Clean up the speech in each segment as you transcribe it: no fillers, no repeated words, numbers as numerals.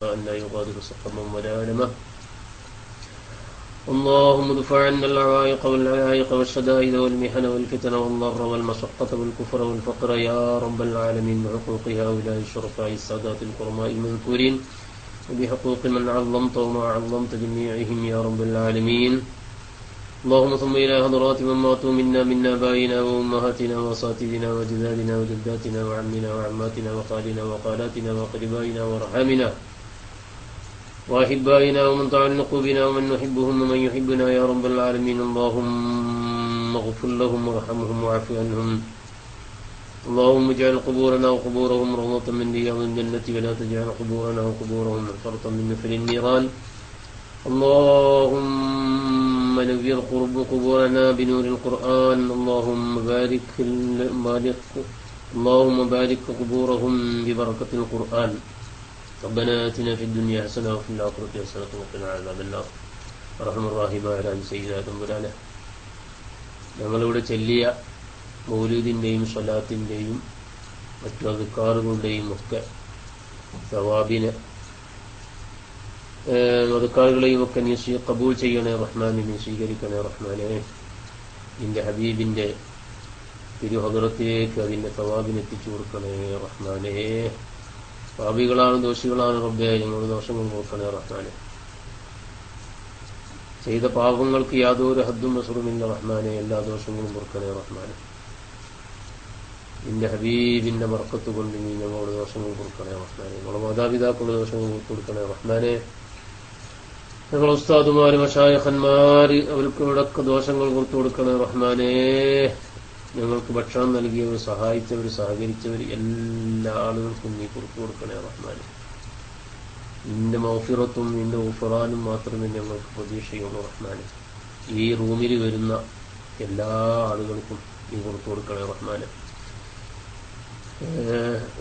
أن لا يغادر سقما ولا ألما. اللهم ادفع عنا العوائق والعلائق والشدائد والمحن والفتن والضر والمشقة والكفر والفقر يا رب العالمين، بحقوق هؤلاء الشرفاء السادات الكرماء المذكورين، وبحقوق من علمت وما علمت جميعهم يا رب العالمين. اللهم ثم إلى حضرات من ماتوا منا من آبائنا وأمهاتنا وأساتذتنا وجدادنا وجداتنا وعمنا وعماتنا وخالنا وخالاتنا وأقربائنا وأرحامنا وأحبائنا ومن تعلق بنا ومن نحبهم ومن يحبنا يا رب العالمين. اللهم اغفر لهم وارحمهم واعف عنهم. اللهم اجعل قبورنا وقبورهم روضة من رياض الجنة، ولا تجعل قبورنا وقبورهم حفرة من نفر النيران. اللهم نوّر قبورنا بنور القرآن. اللهم بارك قبورهم ببركة القرآن. ربنا آتنا في الدنيا حسنة وفي الآخرة حسنة وقنا عذاب النار. അർഹമർ റഹീമായ സയ്യിദായ തമ്പുരാനെ, ഞങ്ങളിവിടെ ചൊല്ലിയ മൗലൂദിൻ്റെയും സ്വലാത്തിൻ്റെയും മറ്റു അദ്കാറുകളുടെയും ഒക്കെ സവാബിനെ അദ്കാറുകളെയും ഒക്കെ നീ കബൂൽ ചെയ്യണേ റഹ്മാനെ, നീ സ്വീകരിക്കണേ റഹ്മാനെ. നിന്റെ ഹബീബിൻ്റെ തിരുഹദറത്തിലേക്ക് അതിൻ്റെ സവാബിനെത്തിച്ചു കൊടുക്കണേ റഹ്മാനെ. പാപികളാണ്, ദോഷികളാണ് റബ്ബേ, ഞങ്ങളുടെ ദോഷങ്ങൾ കൊടുക്കണേ റഹ്മാനെ. ചെയ്ത പാപങ്ങൾക്ക് യാതൊരു ഹദ്ദും മസ്റുമില്ല റഹ്മാനെ, എല്ലാ ദോഷങ്ങളും പൊറുക്കണേ റഹ്മാനെ. നിന്റെ ഹബീബിന്റെ ബർക്കത്ത് കൊണ്ട് നീ ഞങ്ങളുടെ ദോഷങ്ങൾ പൊറുക്കണേ റഹ്മാനെ. ഞങ്ങളുടെ മാതാപിതാക്കളുടെ ദോഷങ്ങൾ കൊടുക്കണേ റഹ്മാനെ. ഞങ്ങളുടെ ഉസ്താദുമാര് മശായിഖന്മാര് അവർക്ക് ഇവിടൊക്കെ ദോഷങ്ങൾ പുറത്തു കൊടുക്കണേ റഹ്മാനെ. ഞങ്ങൾക്ക് ഭക്ഷണം നൽകിയവർ, സഹായിച്ചവർ, സഹകരിച്ചവർ എല്ലാ ആളുകൾക്കും നീ പുറത്തു കൊടുക്കണേ റഹ്മാനെ. നിന്റെ മൗഫിറത്തും നിന്റെ ഉഫറാനും മാത്രമേ ഞങ്ങൾക്ക് പ്രതീക്ഷയുള്ളൂ റഹ്മാനെ. ഈ റൂമിൽ വരുന്ന എല്ലാ ആളുകൾക്കും നീ പുറത്തു കൊടുക്കണേ റഹ്മാനെ.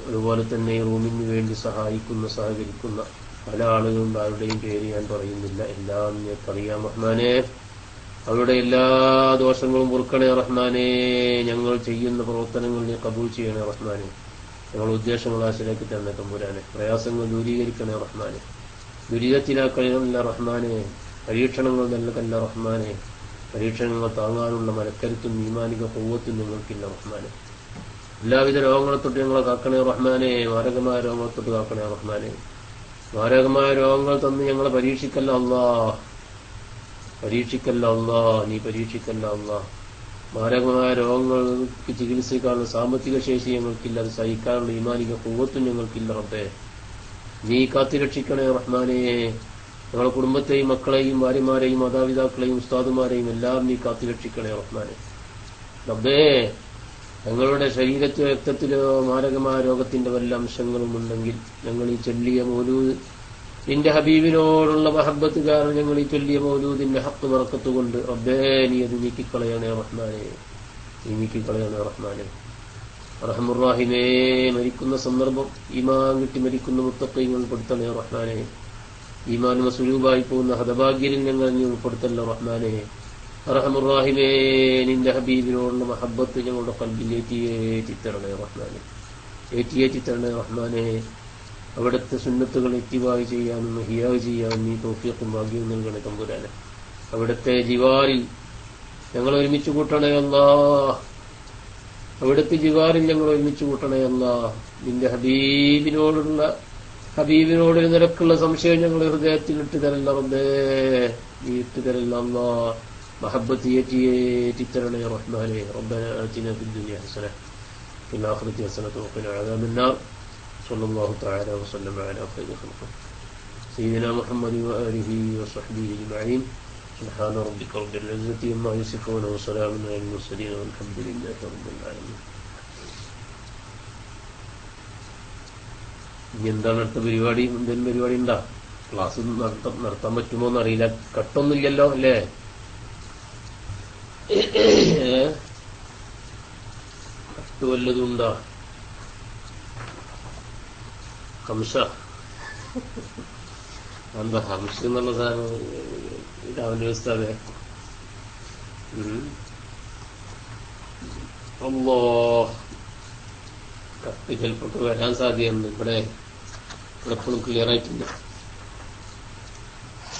അതുപോലെ തന്നെ ഈ റൂമിന് വേണ്ടി സഹായിക്കുന്ന, സഹകരിക്കുന്ന പല ആളുകളുണ്ട്. ആരുടെയും പേര് ഞാൻ പറയുന്നില്ല, എല്ലാം നിനക്കറിയാം റഹ്മാനെ. അവരുടെ എല്ലാ ദോഷങ്ങളും പൊറുക്കണേ റഹ്മാനെ. ഞങ്ങൾ ചെയ്യുന്ന പ്രവർത്തനങ്ങൾ നീ കബൂൽ ചെയ്യണേ റഹ്മാനെ. ഞങ്ങളുടെ ഉദ്ദേശങ്ങൾ ആശയിലാക്കി തന്നെ തമ്പുരാനെ. പ്രയാസങ്ങൾ ദൂരീകരിക്കണേ റഹ്മാനെ. ദുരിതത്തിലാക്കണമല്ല റഹ്മാനെ. പരീക്ഷണങ്ങൾ നൽകല്ല റഹ്മാനെ. പരീക്ഷണങ്ങൾ താങ്ങാനുള്ള മനക്കരുത്തും ഈമാനിക ഖുവ്വത്തും ഞങ്ങൾക്കില്ല റഹ്മാനെ. എല്ലാവിധ രോഗങ്ങളെ തൊട്ട് ഞങ്ങളെ കാക്കണേ റഹ്മാനെ. മാരകമായ രോഗങ്ങളെ തൊട്ട് കാക്കണേ റഹ്മാനെ. മാരകമായ രോഗങ്ങൾ തന്ന് ഞങ്ങളെ പരീക്ഷിക്കല്ല അല്ലാ, പരീക്ഷിക്കല്ല അല്ലാ, നീ പരീക്ഷിക്കല്ല അല്ലാ. മാരകമായ രോഗങ്ങൾക്ക് ചികിത്സിക്കാനുള്ള സാമ്പത്തിക ശേഷി ഞങ്ങൾക്കില്ല, അത് സഹിക്കാനുള്ള ഈമാനിക ഖുവ്വത്തും ഞങ്ങൾക്കില്ല റബ്ബേ. നീ കാത്തിരക്ഷിക്കണേ റഹ്മാനെ. ഞങ്ങളുടെ കുടുംബത്തെയും മക്കളെയും ഭാര്യമാരെയും മാതാപിതാക്കളെയും ഉസ്താദുമാരെയും എല്ലാം നീ കാത്തിരക്ഷിക്കണേ റഹ്മാനെ. റബ്ബേ, ഞങ്ങളുടെ ശരീരത്തിലോ രക്തത്തിലോ മാരകമായ രോഗത്തിന്റെ വല്ല അംശങ്ങളും ഉണ്ടെങ്കിൽ ഞങ്ങൾ ഈ ചൊല്ലിയ മൗലൂദ് നിന്റെ ഹബീബിനോടുള്ള മഹബത്ത് കാരണം ഞങ്ങൾ ഈ ചൊല്ലിയ മൗലൂദിന്റെ ഹക്ക് ബറക്കത്തുകൊണ്ട് റബ്ബേ നീ അത് നീക്കിക്കളയണേ റഹ്മാനെ, നീ നീക്കിക്കളയണേ റഹ്മാനെ. റഹ്മുർ റഹീമേ, മരിക്കുന്ന സന്ദർഭം ഈമാൻ കിട്ടി മരിക്കുന്ന മുത്തഖീങ്ങൾ ഉൾപ്പെടുത്തണേ റഹ്മാനെ. ഈമാൻ മസ്ലൂബായി പോകുന്ന ഹതഭാഗ്യരിൽ ഞങ്ങൾ നീ ഉൾപ്പെടുത്തല്ലോ റഹ്മാനെ. റഹ്മുർ റഹീമേ, നിന്റെ ഹബീബിനോടുള്ള മഹബത്ത് ഞങ്ങളുടെ ഖൽബിൽ ഏറ്റിത്തരണേ റഹ്മാനെ, ഏറ്റിത്തരണേ റഹ്മാനെ. അവിടുത്തെ സുന്നത്തുകൾ ഇത്തിബായി ചെയ്യാനും ഹിയാവ് ചെയ്യാനും നീ തൗഫീഖും ഭാഗ്യവും നൽകണേ തമ്പുരാനെ. അവിടുത്തെ ജിവാറിൽ ഞങ്ങൾ ഒരുമിച്ച് കൂട്ടണേ അല്ലാ, അവിടുത്തെ ജിവാറിൽ ഞങ്ങൾ ഒരുമിച്ച് കൂട്ടണേ അല്ലാ. നിന്റെ ഹബീബിനോട് നിരക്കുള്ള സംശയം ഞങ്ങൾ ഹൃദയത്തിൽ ഇട്ട് തരല്ല റബ്ബേ, നീ ഇട്ട് തരല്ല അല്ലാ. മഹബത്ത് ഏറ്റിത്തരണേ റഹ്മാനെ. റബ്ബനാ ആതിനാ ഫിദ്ദുനിയ ഹസന വഫിൽ ആഖിറതി ഹസനത വഖിനാ അദാബന്നാർ. صلى الله تعالى وسلم على خير خلقه سيدنا محمد وآله وصحبه أجمعين. سبحان ربك رب العزة عما يصفون وسلام على المرسلين والحمد لله رب العالمين. ഇനി എന്താണ് അടുത്ത പരിപാടി? എന്തെങ്കിലും പരിപാടി ഉണ്ടാ? ക്ലാസ് നടത്താൻ പറ്റുമോ എന്നറിയില്ല. കട്ടൊന്നുമില്ലല്ലോ അല്ലേ? കട്ട് വല്ലതും ഉണ്ടാ? ഹംസ എന്താ ഹംസ എന്നുള്ള സാധനം? അവന്റെ ഉസ്താദേ അല്ലോ കട്ട് ചിലപ്പോൾ വരാൻ സാധ്യതയുണ്ട്. ഇവിടെ എപ്പോഴും ക്ലിയർ ആയിട്ടില്ല.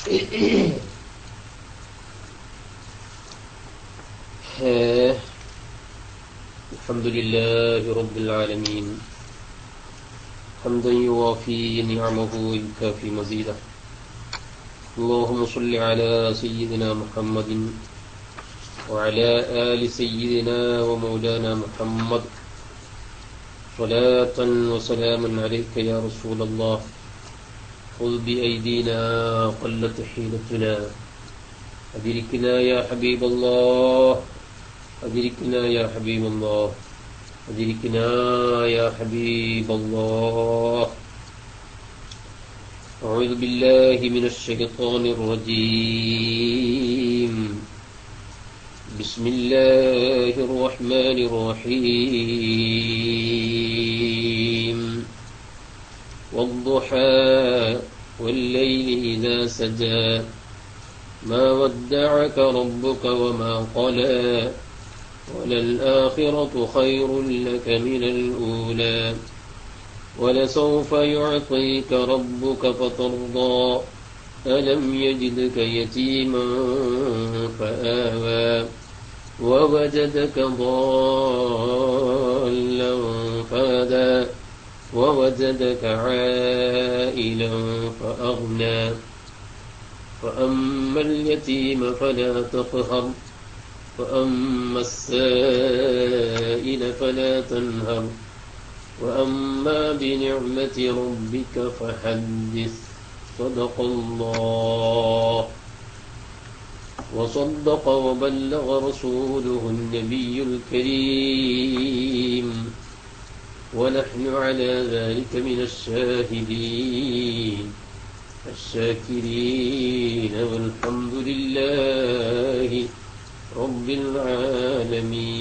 الحمد لله رب العالمين حمدا يوافي نعمه ويكافي مزيده. اللهم صل على سيدنا محمد وعلى آل سيدنا ومولانا محمد صلاة وسلاما عليك يا رسول الله. خذ بأيدينا قلت حيلتنا أدركنا يا حبيب الله، أدركنا يا حبيب الله، أدركنا يا حبيب الله. أعوذ بالله من الشيطان الرجيم. بسم الله الرحمن الرحيم. والضحى والليل إذا سجى ما ودعك ربك وما قلى وللآخرة خير لك من الأولى ولسوف يعطيك ربك فترضى ألم يجدك يتيما فآوى ووجدك ضالا فهدى ووجدك عائلا فأغنى فأما اليتيم فلا تقهر وأما السائل فلا تنهر وأما بنعمة ربك فحدث. صدق الله وصدق وبلغ رسوله النبي الكريم ونحن على ذلك من الشاهدين الشاكرين والحمد لله رب العالمين.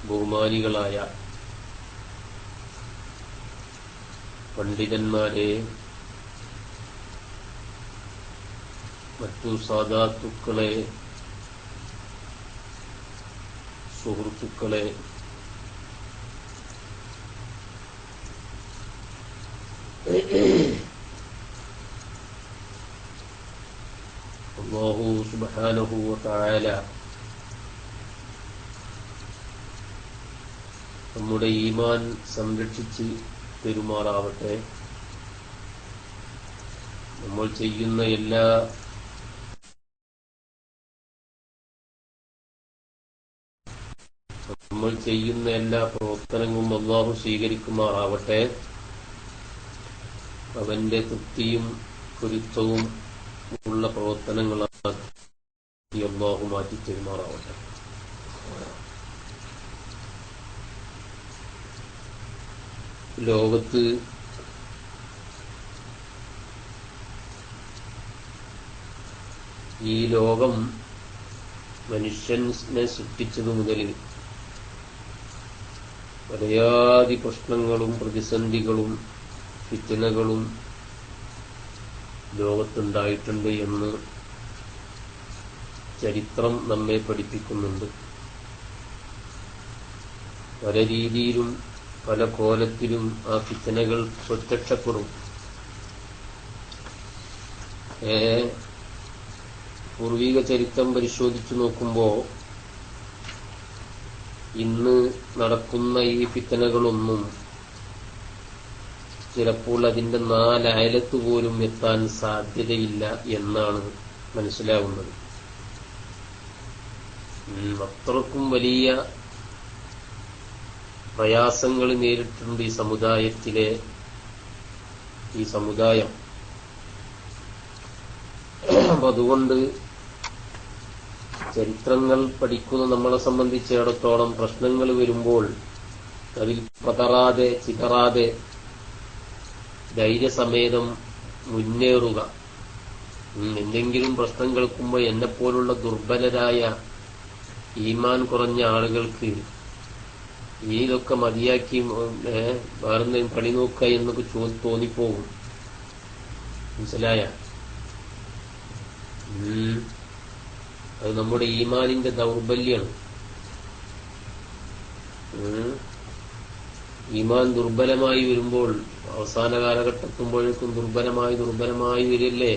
ബഹുമാനികളായ പണ്ഡിതന്മാരെ, മറ്റു സാദാത്തുക്കളെ, സുഹൃത്തുക്കളെ, അല്ലാഹു സുബ്ഹാനഹു വ തആല നമ്മുടെ ഈമാൻ സംരക്ഷിച്ച് പെരുമാറാവട്ടെ. നമ്മൾ ചെയ്യുന്ന എല്ലാ പ്രവർത്തനങ്ങളും അല്ലാഹു സ്വീകരിക്കുമാറാവട്ടെ. അവന്റെ തൃപ്തിയും പൊരുത്തവും ഉള്ള പ്രവർത്തനങ്ങളാക്കി അല്ലാഹു മാറ്റി പെരുമാറാവട്ടെ. ലോകത്ത് ഈ ലോകം മനുഷ്യനെ സൃഷ്ടിച്ചതു മുതൽ പലയാതി പ്രശ്നങ്ങളും പ്രതിസന്ധികളും ഫിത്നകളും ലോകത്തുണ്ടായിട്ടുണ്ട് എന്ന് ചരിത്രം നമ്മെ പഠിപ്പിക്കുന്നുണ്ട്. പല രീതിയിലും പല കോലത്തിലും ആ ഫിത്നകൾ പ്രത്യക്ഷപ്പെടും. പൂർവിക ചരിത്രം പരിശോധിച്ചു നോക്കുമ്പോൾ ഇന്ന് നടക്കുന്ന ഈ ഫിത്നകളൊന്നും ചിലപ്പോൾ അതിന്റെ 4 അയലത്ത് പോലും എത്താൻ സാധ്യതയില്ല എന്നാണ് മനസ്സിലാവുന്നത്. അത്രക്കും വലിയ പ്രയാസങ്ങൾ നേരിട്ടുണ്ട് ഈ സമുദായം. അപ്പൊ അതുകൊണ്ട് ചരിത്രങ്ങൾ പഠിക്കുന്ന നമ്മളെ സംബന്ധിച്ചിടത്തോളം പ്രശ്നങ്ങൾ വരുമ്പോൾ അതിൽ പതറാതെ ചിതറാതെ ധൈര്യസമേതം മുന്നേറുക. എന്തെങ്കിലും പ്രശ്നം കേൾക്കുമ്പോൾ എന്നെപ്പോലുള്ള ദുർബലരായ ഈമാൻ കുറഞ്ഞ ആളുകൾക്ക് ഇതൊക്കെ മതിയാക്കി വേറെ പണി നോക്കുക എന്നൊക്കെ തോന്നിപ്പോകും. മനസ്സിലായ? അത് നമ്മുടെ ഈമാനിന്റെ ദൗർബല്യാണ്. ഈമാൻ ദുർബലമായി വരുമ്പോൾ അവസാന കാലഘട്ടത്തുമ്പോഴേക്കും ദുർബലമായി വരില്ലേ.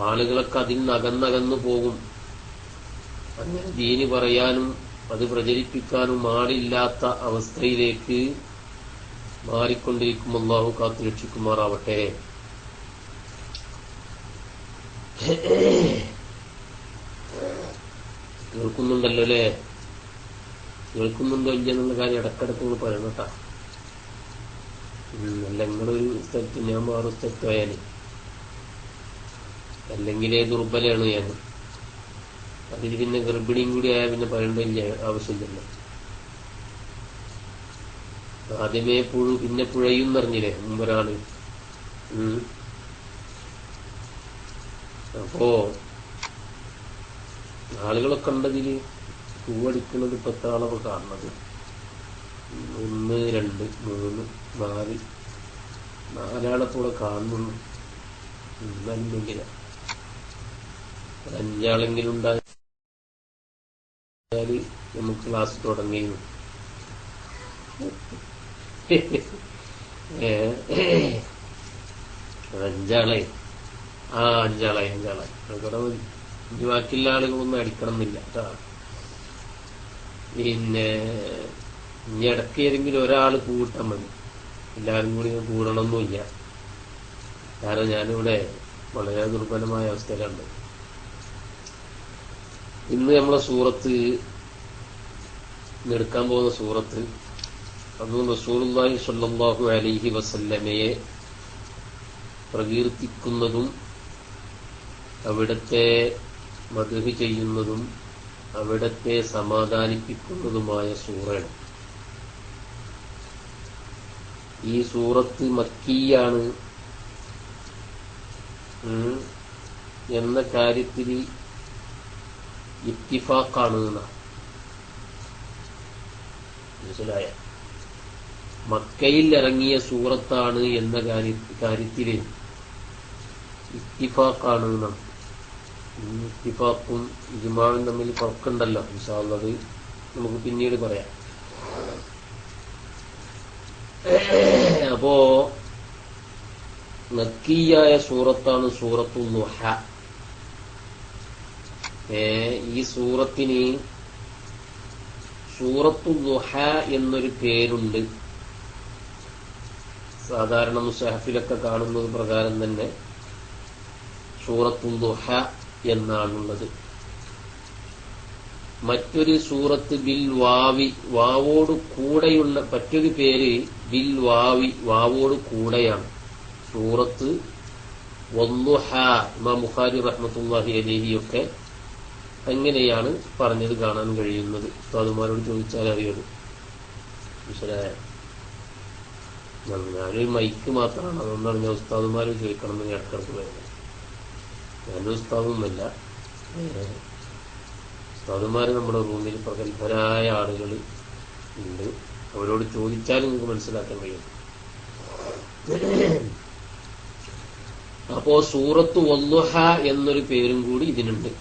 ആളുകളൊക്കെ അതിൽ നിന്ന് അകന്നകന്നു പോകും. അങ്ങനെ ദീന് പറയാനും അത് പ്രചരിപ്പിക്കാനും ആളില്ലാത്ത അവസ്ഥയിലേക്ക് മാറിക്കൊണ്ടിരിക്കും. അല്ലാഹു കാത്തുരക്ഷിക്കുമാറാവട്ടെ. കേൾക്കുന്നുണ്ടല്ലോ അല്ലേ? കേൾക്കുന്നുണ്ടോ ഇല്ലെന്നുള്ള കാര്യം ഇടക്കിടക്ക് നിങ്ങൾ പറയണം കേട്ടാ. അല്ല, നിങ്ങളൊരു സ്ഥലത്ത് ഞാൻ വേറെ സ്ഥലത്ത് പോയാല് അല്ലെങ്കിലേ ദുർബലമാണ് ഞാൻ. അതിൽ പിന്നെ ഗർഭിണിയും കൂടി ആയാൽ പിന്നെ പറയേണ്ട ആവശ്യമില്ലല്ലോ. ആദ്യമേ പുഴു പിന്നെ പുഴയും പറഞ്ഞില്ലേ മുമ്പൊരാള്. അപ്പോ ആളുകളൊക്കെ ഉണ്ടതില് പൂവടിക്കുന്നത് ഇപ്പൊ എത്ര ആളൊക്കെ കാണുന്നത്? 1, 2, 3, 4 4ആളെപ്പോലെ കാണുന്നു. ഇന്നല്ലെങ്കിൽ 5ആളെങ്കിലും ഉണ്ടായാല് നമുക്ക് ക്ലാസ് തുടങ്ങിയിരുന്നു. 5ആളെ 5ആളായി അവിടെ മതി. ഇനി ബാക്കിയുള്ള ആളുകളൊന്നും അടിക്കണം എന്നില്ല കേട്ടാ. പിന്നെ ഇനി ഇടയ്ക്ക് ഏതെങ്കിലും ഒരാൾ കൂട്ടാൻ മതി, എല്ലാവരും കൂടി കൂടണമെന്നില്ല. കാരണം ഞാനിവിടെ വളരെ ദുർബലമായ അവസ്ഥയിലുണ്ട്. ഇന്ന് നമ്മളെ സൂറത്ത് എടുക്കാൻ പോകുന്ന സൂറത്ത് അന്ന് റസൂലുള്ളാഹി സ്വല്ലല്ലാഹു അലൈഹി വസല്ലമയെ പ്രകീർത്തിക്കുന്നതും അവിടത്തെ മദ്ഹ് ചെയ്യുന്നതും അവിടത്തെ സമാധാനിപ്പിക്കുന്നതുമായ സൂറയാണ്. ഈ സൂറത്ത് മക്കിയാണ് എന്ന കാര്യത്തിൽ ഇത്തിഫാഖാണ്. മനസ്സിലായ? മക്കയിൽ ഇറങ്ങിയ സൂറത്താണ് എന്ന കാര്യത്തിൽ ഇത്തിഫാഖാണ്. ഇത്തിഫാഖും ഇജ്മാഉം തമ്മിൽ ഫർഖുണ്ടല്ലോ. ഇൻഷാ അല്ലാഹ് അത് നമുക്ക് പിന്നീട് പറയാം. അപ്പോ മക്കിയായ സൂറത്താണ് സൂറത്തുൽ ദുഹ. ഈ സൂറത്തിന് സൂറത്തുൽ ദുഹ എന്നൊരു പേരുണ്ട്. സാധാരണ മുസ്ഹഫിലൊക്കെ കാണുന്നത് പ്രകാരം തന്നെ സൂറത്തുൽ ദുഹ എന്നാണുള്ളത്. മറ്റൊരു സൂറത്ത് ബിൽ വാവി, വാവോട് കൂടെയുള്ള മറ്റൊരു പേര് ബിൽ വാവി, വാവോട് കൂടെയാണ്. സൂറത്ത് വദ്ദുഹ. ഇമാം ബുഖാരി റഹ്മത്തുള്ളാഹി അലൈഹിയൊക്കെ അങ്ങനെയാണ് പറഞ്ഞത് കാണാൻ കഴിയുന്നത്. ഉസ്താദുമാരോട് ചോദിച്ചാൽ അറിയുള്ളൂ. മനസ്സിലായോ? ഞാനൊരു മൈക്ക് മാത്രമാണ്, അതുകൊണ്ടാണ് ഞാൻ ഉസ്താദുമാരോട് ചോദിക്കണം എന്ന് ഇടക്കിടക്ക് വരുന്നത്. ഞാനൊരു ഉസ്താദൊന്നുമല്ല. ഉസ്താദുമാര് നമ്മുടെ റൂമിൽ പ്രഗത്ഭരായ ആളുകൾ ഉണ്ട്. അവരോട് ചോദിച്ചാലും നിങ്ങൾക്ക് മനസ്സിലാക്കാൻ കഴിയും. അപ്പോ സൂറത്ത് വദ്ദുഹ എന്നൊരു പേരും കൂടി ഇതിനുണ്ട്.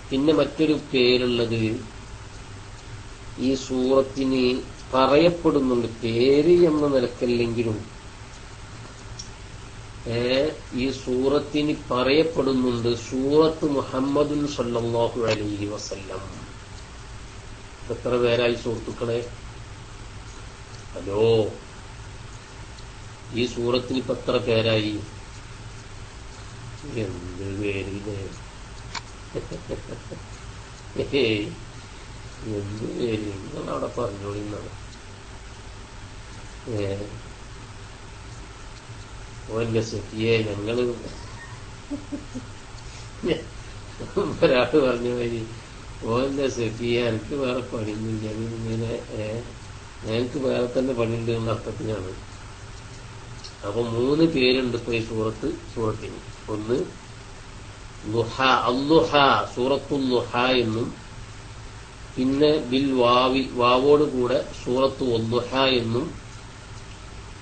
പിന്നെ മറ്റൊരു പേരുള്ളത് ഈ സൂറത്തിന് പറയപ്പെടുന്നുണ്ട്, പേര് എന്ന നിലക്കല്ലെങ്കിലും ഈ സൂറത്തിന് പറയപ്പെടുന്നുണ്ട് സൂറത്ത് മുഹമ്മദുൻ സല്ലല്ലാഹു അലൈഹി വസല്ലം. എത്ര പേരായി സുഹൃത്തുക്കളെ? ഹലോ, ഈ സൂറത്തിന് ഇപ്പൊ എത്ര പേരായി? എന്ത് പേരില്ലേ? എന്ത് പേര്? നിങ്ങളവിടെ പറഞ്ഞോളിന്നാണ്. ഓന്റെ സെഫിയെ ഞങ്ങള് ഒരാള് പറഞ്ഞ മാതിരി ഓന്റെ സെഫിയെ എനിക്ക് വേറെ പണിയൊന്നുമില്ല, ഇങ്ങനെ ഞങ്ങൾക്ക് വേറെ തന്നെ പണിയുണ്ട് എന്ന അർത്ഥത്തിനാണ്. അപ്പൊ 3 പേരുണ്ട് ഇപ്പൊ ഈ സൂറത്തിന്. ഒന്ന് ദുഹ, അദ്ദുഹ, സൂറത്തുൽ ദുഹ എന്നും, പിന്നെ ബിൽ വാവി, വാവോട് കൂടെ സൂറത്ത് വദ്ദുഹ എന്നും,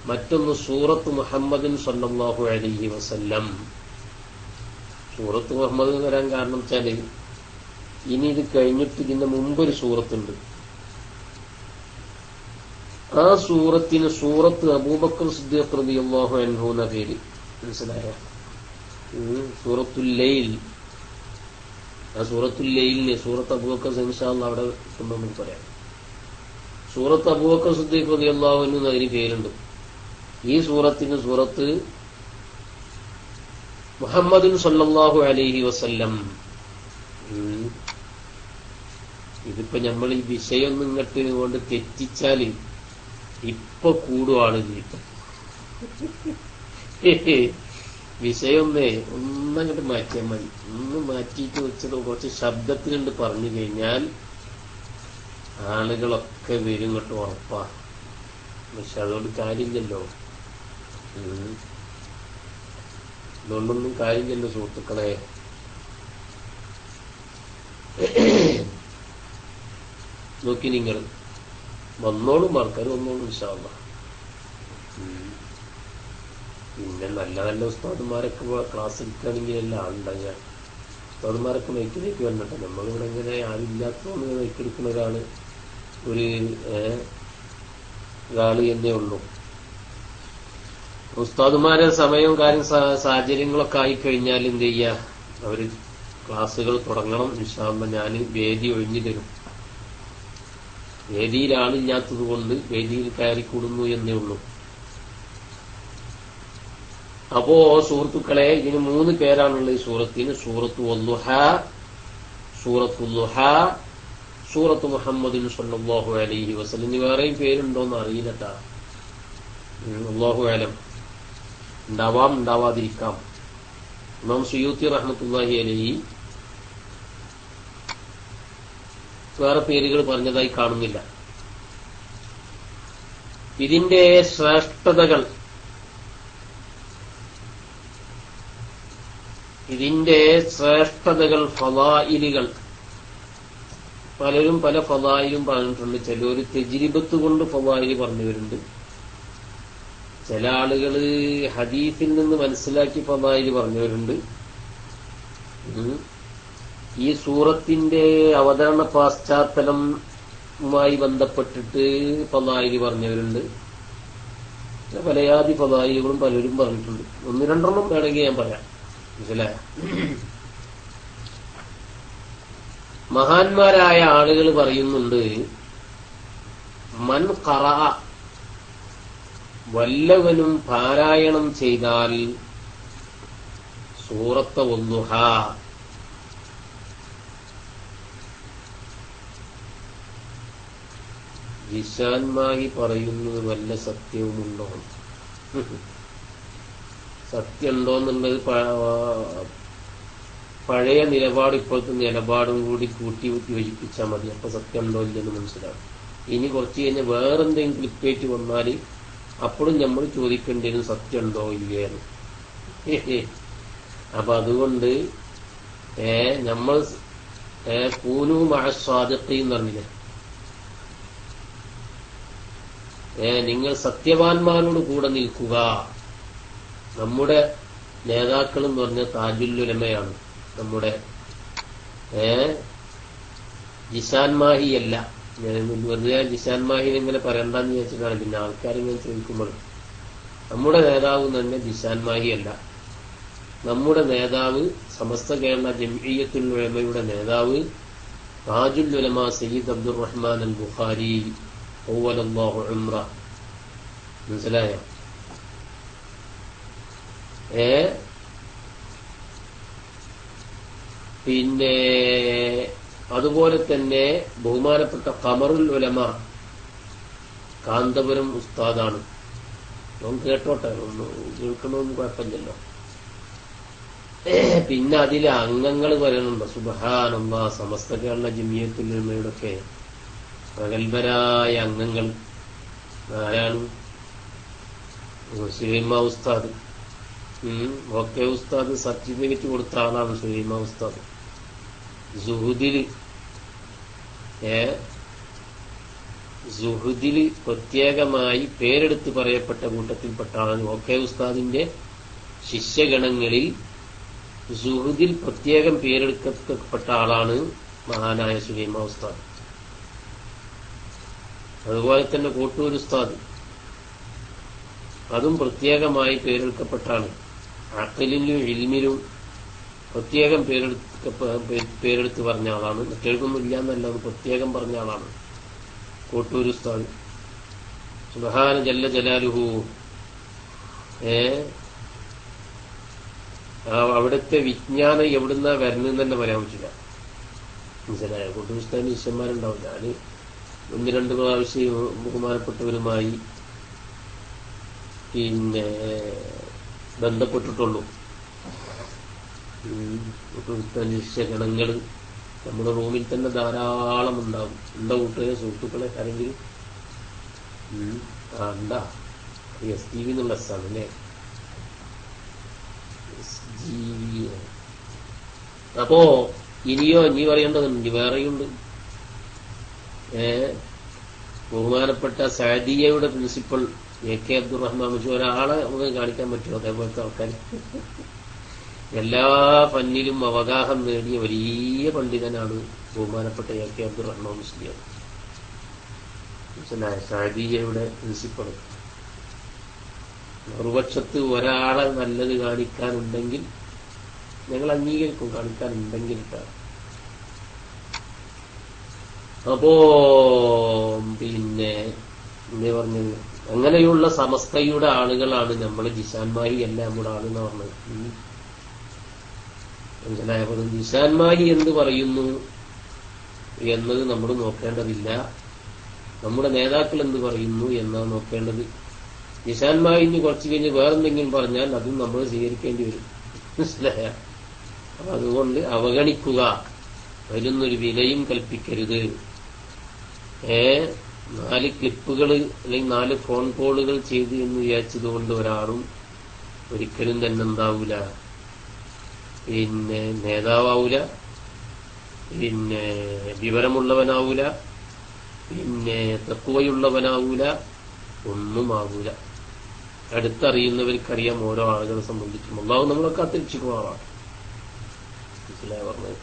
മറ്റൊന്ന് സൂറത്ത് മുഹമ്മദിൻ സല്ലല്ലാഹു അലൈഹി വസല്ലം. സൂറത്ത് മുഹമ്മദ് വരാൻ കാരണം വെച്ചാല് ഇനി ഇത് കഴിഞ്ഞിട്ട് ഇതിന്റെ മുമ്പൊരു സൂറത്തുണ്ട്. ആ സൂറത്തിന് സൂറത്ത് അബൂബക്കർ സിദ്ദീഖ് റളിയല്ലാഹു അൻഹു എന്ന പേര്. മനസ്സിലായോ? സൂറത്തുൽ ലൈൽ. ആ സൂറത്തുൽ ലൈലിന് സൂറത്ത് അബൂബക്കർ ഇൻഷാ അല്ലാഹ് അവിടെ എത്തുമ്പോൾ നമുക്ക് പറയാം. സൂറത്ത് അബൂബക്കർ സിദ്ദീഖ് റളിയല്ലാഹു അൻഹു അതിന് പേരുണ്ട്. ഈ സൂറത്തിന് സൂറത്ത് മുഹമ്മദുൻ സല്ലല്ലാഹു അലൈഹി വസല്ലം. ഇതിപ്പോ നമ്മൾ ഈ വിഷയം ഇങ്ങോട്ട് കൊണ്ട് തെറ്റിച്ചാല് ഇപ്പൊ കൂടുവാണ് ജീവിതം. വിഷയൊന്നേ ഒന്നങ്ങോട്ട് മാറ്റിയാൽ മതി. ഒന്ന് മാറ്റിയിട്ട് വെച്ചത് കുറച്ച് ശബ്ദത്തിലുണ്ട് പറഞ്ഞു കഴിഞ്ഞാൽ ആളുകളൊക്കെ വരും ഇങ്ങോട്ട് ഉറപ്പാ. പക്ഷെ അതുകൊണ്ട് കാര്യമില്ലല്ലോ. അതുകൊണ്ടൊന്നും കാര്യമില്ലല്ലോ സുഹൃത്തുക്കളെ. നോക്കി നിങ്ങൾ വന്നോളും, ആൾക്കാർ വന്നോളും ഇൻഷാ അല്ലാഹ്. പിന്നെ നല്ല നല്ല ഉസ്താദുമാരൊക്കെ ക്ലാസ് എടുക്കുകയാണെങ്കിൽ എല്ലാം ആളുണ്ടാകുക. ഉസ്താദുമാരൊക്കെ മൈക്കിലേക്ക് വന്നിട്ട് നമ്മളിവിടെ ഇങ്ങനെ ആരില്ലാത്തതുകൊണ്ട് മൈക്കെടുക്കുന്ന ഒരാള് എന്നേ ഉള്ളൂ. ഉസ്താദുമാരെ സമയവും കാര്യം സാഹചര്യങ്ങളൊക്കെ ആയിക്കഴിഞ്ഞാൽ എന്ത് ചെയ്യുക, അവര് ക്ലാസ്സുകൾ തുടങ്ങണം ഇൻഷാ അല്ലാഹ്. ഞാൻ വേദി ഒഴിഞ്ഞു തരും. വേദിയിൽ ആളില്ലാത്തത് കൊണ്ട് വേദിയിൽ കയറിക്കൂടുന്നു എന്നേ ഉള്ളൂ. അപ്പോ സുഹൃത്തുക്കളെ, ഇതിന് 3 പേരാണുള്ളത് ഈ സൂറത്തിന്. സൂറത്തു വദ്ദുഹ, സൂറത്തുൽ ദുഹ, സൂറത്തു മുഹമ്മദിൻ സല്ലല്ലാഹു അലൈഹി വസല്ലം. ഇനി വേറെയും പേരുണ്ടോന്ന് അറിയില്ലട്ടാ, അല്ലാഹു അലം. ഉണ്ടാവാം, ഉണ്ടാവാതിരിക്കാം. ഇമാം സുയൂത്തി റഹ്മത്തുള്ളാഹി അലൈഹി വേറെ പേരുകൾ പറഞ്ഞതായി കാണുന്നില്ല. ഇതിന്റെ ശ്രേഷ്ഠതകൾ, ഫളായിലുകൾ, പലരും പല ഫളായിലും പറഞ്ഞിട്ടുണ്ട്. ചിലര് തജ്രിബത്ത് കൊണ്ട് ഫളായിൽ പറഞ്ഞവരുണ്ട്. ചില ആളുകള് ഹദീസിൽ നിന്ന് മനസ്സിലാക്കി ഫളായിൽ പറഞ്ഞവരുണ്ട്. ഈ സൂറത്തിന്റെ അവതരണ പാശ്ചാത്തലവുമായി ബന്ധപ്പെട്ടിട്ട് ഫളായിൽ പറഞ്ഞവരുണ്ട്. പലയാതി ഫളായിലുകളും പലരും പറഞ്ഞിട്ടുണ്ട്. 1-2 വേണമെങ്കിൽ ഞാൻ പറയാം. മനസ്സിലായ? മഹാന്മാരായ ആളുകൾ പറയുന്നുണ്ട്, മൻ ഖറഅ, വല്ലവനും പാരായണം ചെയ്താൽ സൂറത്ത് വദ്ദുഹ, ജിശാൻമാഹി പറയുന്നത് വല്ല സത്യവുമുണ്ടോ? സത്യമുണ്ടോന്നുള്ളത് പഴയ നിലപാട് ഇപ്പോഴത്തെ നിലപാടും കൂടി കൂട്ടി യോജിപ്പിച്ചാൽ മതി. അപ്പൊ സത്യമുണ്ടോ ഇല്ലെന്ന് മനസ്സിലാവും. ഇനി കുറച്ച് കഴിഞ്ഞാൽ വേറെന്തെങ്കിലും ക്ലിപ്പേറ്റ് വന്നാൽ അപ്പോഴും നമ്മൾ ചോദിക്കേണ്ടത് സത്യമുണ്ടോ ഇല്ലേന്ന്. അപ്പൊ അതുകൊണ്ട് നമ്മൾ കൂനു മഅ സ്വാദിഖീൻ എന്ന് പറഞ്ഞില്ലേ, നിങ്ങൾ സത്യവാന്മാരോട് കൂടെ നിൽക്കുക. നമ്മുടെ നേതാക്കൾ എന്ന് പറഞ്ഞ താജുൽ ഉലമയാണ്. നമ്മുടെ ജിശാൻമാഹി അല്ല. വെറുതെ ജിശാൻമാഹി ഇങ്ങനെ പറയണ്ടെന്ന് വിചാരിച്ചിട്ടാണ് പിന്നെ ആൾക്കാരിങ്ങനെ ചോദിക്കുമ്പോൾ. നമ്മുടെ നേതാവ് തന്നെ ജിശാൻമാഹി അല്ല. നമ്മുടെ നേതാവ് സമസ്ത കേരള ജംഇയ്യത്തുൽ ഉലമയുടെ നേതാവ് താജുൽ ഉലമ സയ്യിദ് അബ്ദുറഹ്മാൻ അൽ ബുഖാരി ഔവലല്ലാഹു ഉംറ. മനസ്സിലായോ? പിന്നെ അതുപോലെ തന്നെ ബഹുമാനപ്പെട്ട ഖമറുൽ ഉലമ കാന്തപുരം ഉസ്താദാണ്. നമുക്ക് കേട്ടോട്ടെ, ഒന്ന് കേൾക്കണമെന്ന് കുഴപ്പമില്ലല്ലോ. പിന്നെ അതിലെ അംഗങ്ങൾ പറയുന്നുണ്ട്. സുബ്ഹാനല്ലാഹ്, സമസ്ത കേരള ജംഇയ്യത്തുൽ ഉലമയുടെയൊക്കെ പ്രഗത്ഭരായ അംഗങ്ങൾ ആരാണ്? സുലൈമാ ഉസ്താദ്. ഓക്കെ ഉസ്താദ് സർട്ടിഫിക്കറ്റ് കൊടുത്ത ആളാണ് സുലൈമാ ഉസ്താദ്. സുഹുദില് പ്രത്യേകമായി പേരെടുത്ത് പറയപ്പെട്ട കൂട്ടത്തിൽപ്പെട്ട ആളാണ്. ഓക്കെ ഉസ്താദിന്റെ ശിഷ്യഗണങ്ങളിൽ സുഹുദിൽ പ്രത്യേകം പേരെടുക്കപ്പെട്ട ആളാണ് മഹാനായ സുലൈമാ ഉസ്താദ്. അതുപോലെ തന്നെ കോട്ടൂർ ഉസ്താദ്, അതും പ്രത്യേകമായി പേരെടുക്കപ്പെട്ടാണ്. അഖലിലും ഇൽമിലും പ്രത്യേകം പേരെടുത്ത് പറഞ്ഞ ആളാണ്. മറ്റേക്കൊന്നും ഇല്ല എന്നല്ല, അത് പ്രത്യേകം പറഞ്ഞ ആളാണ് കോട്ടൂർ ഉസ്താദ്. സുബ്ഹാന ജല്ല ജലാലുഹു. അവിടുത്തെ വിജ്ഞാനം എവിടുന്നാ വരുന്നതെന്ന് തന്നെ പറയാൻ പറ്റില്ല. മനസ്സിലായ? കോട്ടൂർ ഉസ്താദിന് ശിഷ്യന്മാരുണ്ടാവും. ഞാൻ 1-2 പ്രാവശ്യം ബഹുമാനപ്പെട്ടവരുമായി ബന്ധപ്പെട്ടിട്ടുള്ളൂ. ശിഷ്യഗണങ്ങൾ നമ്മുടെ റൂമിൽ തന്നെ ധാരാളം ഉണ്ടാവും. എന്താ കൂട്ടുകാരെ, സുഹൃത്തുക്കളെ ആരെങ്കിലും ഉണ്ടാ? STV എന്നുള്ള ആണ് അല്ലേ? അപ്പോ ഇനി പറയേണ്ടതുണ്ട്, വേറെയുണ്ട്. ബഹുമാനപ്പെട്ട സഅദിയയുടെ പ്രിൻസിപ്പൽ AK അബ്ദുറഹ്മാൻ, ഒരാളെ നമുക്ക് കാണിക്കാൻ പറ്റുമോ അതേപോലത്തെ ആൾക്കാർ? എല്ലാ ഫന്നിലും അവഗാഹം നേടിയ വലിയ പണ്ഡിതനാണ് ബഹുമാനപ്പെട്ട AK അബ്ദുറഹ്മാൻ മുസ്ലിയാർ. സഅദിയയുടെ പ്രിൻസിപ്പൾ. മറുപക്ഷത്ത് ഒരാളെ നല്ലത് കാണിക്കാനുണ്ടെങ്കിൽ ഞങ്ങൾ അംഗീകരിക്കും, കാണിക്കാനുണ്ടെങ്കിൽ. അപ്പോ എന്താ പറഞ്ഞത്, അങ്ങനെയുള്ള സമസ്തയുടെ ആളുകളാണ് നമ്മൾ. ജിഷാൻമാരി അല്ല നമ്മുടെ ആളെന്ന് പറഞ്ഞത്. മനസ്സിലായപ്പോൾ ജിഷാൻമാരി എന്ത് പറയുന്നു എന്നത് നമ്മൾ നോക്കേണ്ടതില്ല, നമ്മുടെ നേതാക്കൾ എന്ത് പറയുന്നു എന്നാണ് നോക്കേണ്ടത്. ജിഷാൻമാരിന് കുറച്ച് കഴിഞ്ഞ് വേറെന്തെങ്കിലും പറഞ്ഞാൽ അതും നമ്മൾ സ്വീകരിക്കേണ്ടി വരും. മനസ്സിലായ? അപ്പൊ അതുകൊണ്ട് അവഗണിക്കുക, അതിനൊന്നൊരു വിലയും കൽപ്പിക്കരുത്. 4 ക്ലിപ്പുകൾ അല്ലെങ്കിൽ 4 ഫോൺ കോളുകൾ ചെയ്ത് എന്ന് വിചാരിച്ചതുകൊണ്ട് ഒരാളും ഒരിക്കലും തന്നെ എന്താവൂല, നേതാവൂല, വിവരമുള്ളവനാവൂല, തഖ്വയുള്ളവനാവൂല, ഒന്നുമാവൂല. അടുത്തറിയുന്നവർക്കറിയാം ഓരോ ആളുകളെ സംബന്ധിച്ചും. അല്ലാഹു നമ്മളെ കാത്തിരക്ഷിക്കുമാറാണ്. മനസ്സിലായ പറഞ്ഞത്?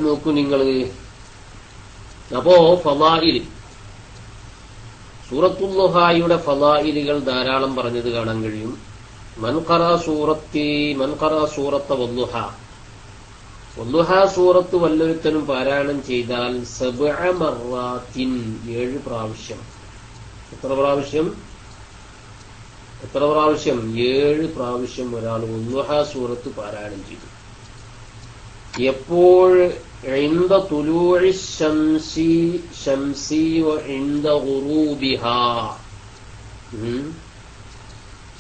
നോക്കൂ നിങ്ങൾ. അപ്പോ ഫളാഇൽ, സൂറത്തുൽ ളുഹായുടെ ഫളാഇലുകൾ ധാരാളം പറഞ്ഞത് കാണാൻ കഴിയും. മൻ ഖറഅ സൂറത്ത വദ്ദുഹ, വദ്ദുഹ സൂറത്ത് വല്ലൊരുത്തനും പാരായണം ചെയ്താൽ 7 മർറാത്തിൻ, 7 പ്രാവശ്യം. എത്ര പ്രാവശ്യം? 7 പ്രാവശ്യം ഒരാൾ വദ്ദുഹ സൂറത്ത് പാരായണം ചെയ്തു. എപ്പോൾ? عند طلوع الشمس وعند غروبها,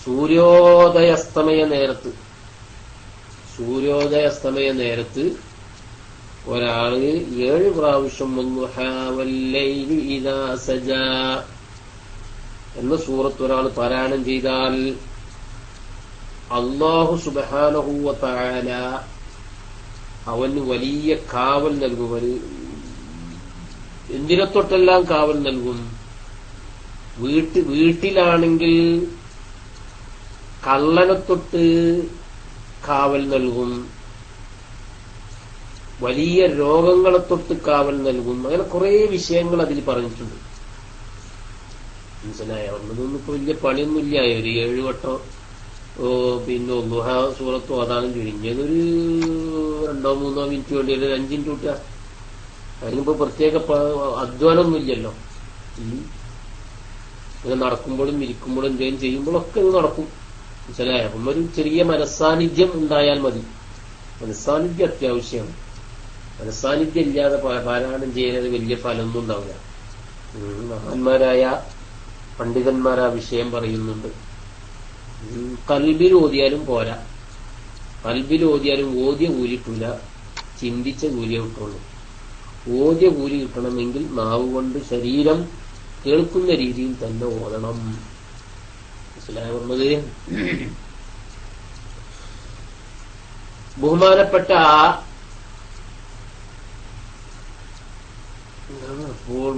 സൂര്യോദയസ്തമയ നേരത്ത് ഒരാള് 7 പ്രാവശ്യം വല്ലൈലി ഇദാ സജാ എന്ന സൂറത്ത് ഒരാൾ പാരായണം ചെയ്താൽ അല്ലാഹു സുബ്ഹാനഹു വ തആല അവന് വലിയ കാവൽ നൽകും. എന്തിനെ തൊട്ടെല്ലാം കാവൽ നൽകും? വീട്ടിലാണെങ്കിൽ കള്ളനെ തൊട്ട് കാവൽ നൽകും, വലിയ രോഗങ്ങളെ തൊട്ട് കാവൽ നൽകും. അങ്ങനെ കുറെ വിഷയങ്ങൾ അതിൽ പറഞ്ഞിട്ടുണ്ട്. മനസ്സിലായ? ഒന്നതൊന്നും ഇപ്പൊ വലിയ പണിയൊന്നുമില്ല. ഒരു 7 വട്ടം ളുഹ സൂറത്ത് ഓതാനും ചുരുങ്ങിയതൊരു 2-3 മിനിറ്റ് വേണ്ടി, ഒരു 5 മിനിറ്റ് കിട്ടുക. അതിനിപ്പോ പ്രത്യേക അധ്വാനമൊന്നുമില്ലല്ലോ. ഇങ്ങനെ നടക്കുമ്പോഴും ഇരിക്കുമ്പോഴും എന്തെങ്കിലും ചെയ്യുമ്പോഴൊക്കെ ഇത് നടക്കും. മനസ്സിലായ? അപ്പം ഒരു ചെറിയ മനസ്സാന്നിധ്യം ഉണ്ടായാൽ മതി. മനസ്സാന്നിധ്യം അത്യാവശ്യമാണ്. മനസ്സാന്നിധ്യം ഇല്ലാതെ പാരായണം ചെയ്യുന്നത് വലിയ ഫലമൊന്നും ഉണ്ടാവില്ല. മഹാന്മാരായ പണ്ഡിതന്മാർ ആ വിഷയം പറയുന്നുണ്ട്. കൽബിൽ ഓതിയാലും പോരാ, കൽബിൽ ഓതിയാലും ഓതിയ കൂലി കിട്ടൂല, ചിന്തിച്ച കൂലിയെ കിട്ടുള്ളൂ. ഓതിയ കൂലി കിട്ടണമെങ്കിൽ നാവ് കൊണ്ട് ശരീരം കേൾക്കുന്ന രീതിയിൽ തന്നെ ഓതണം. മനസ്സിലായ പറഞ്ഞത്? ബഹുമാനപ്പെട്ട അപ്പോൾ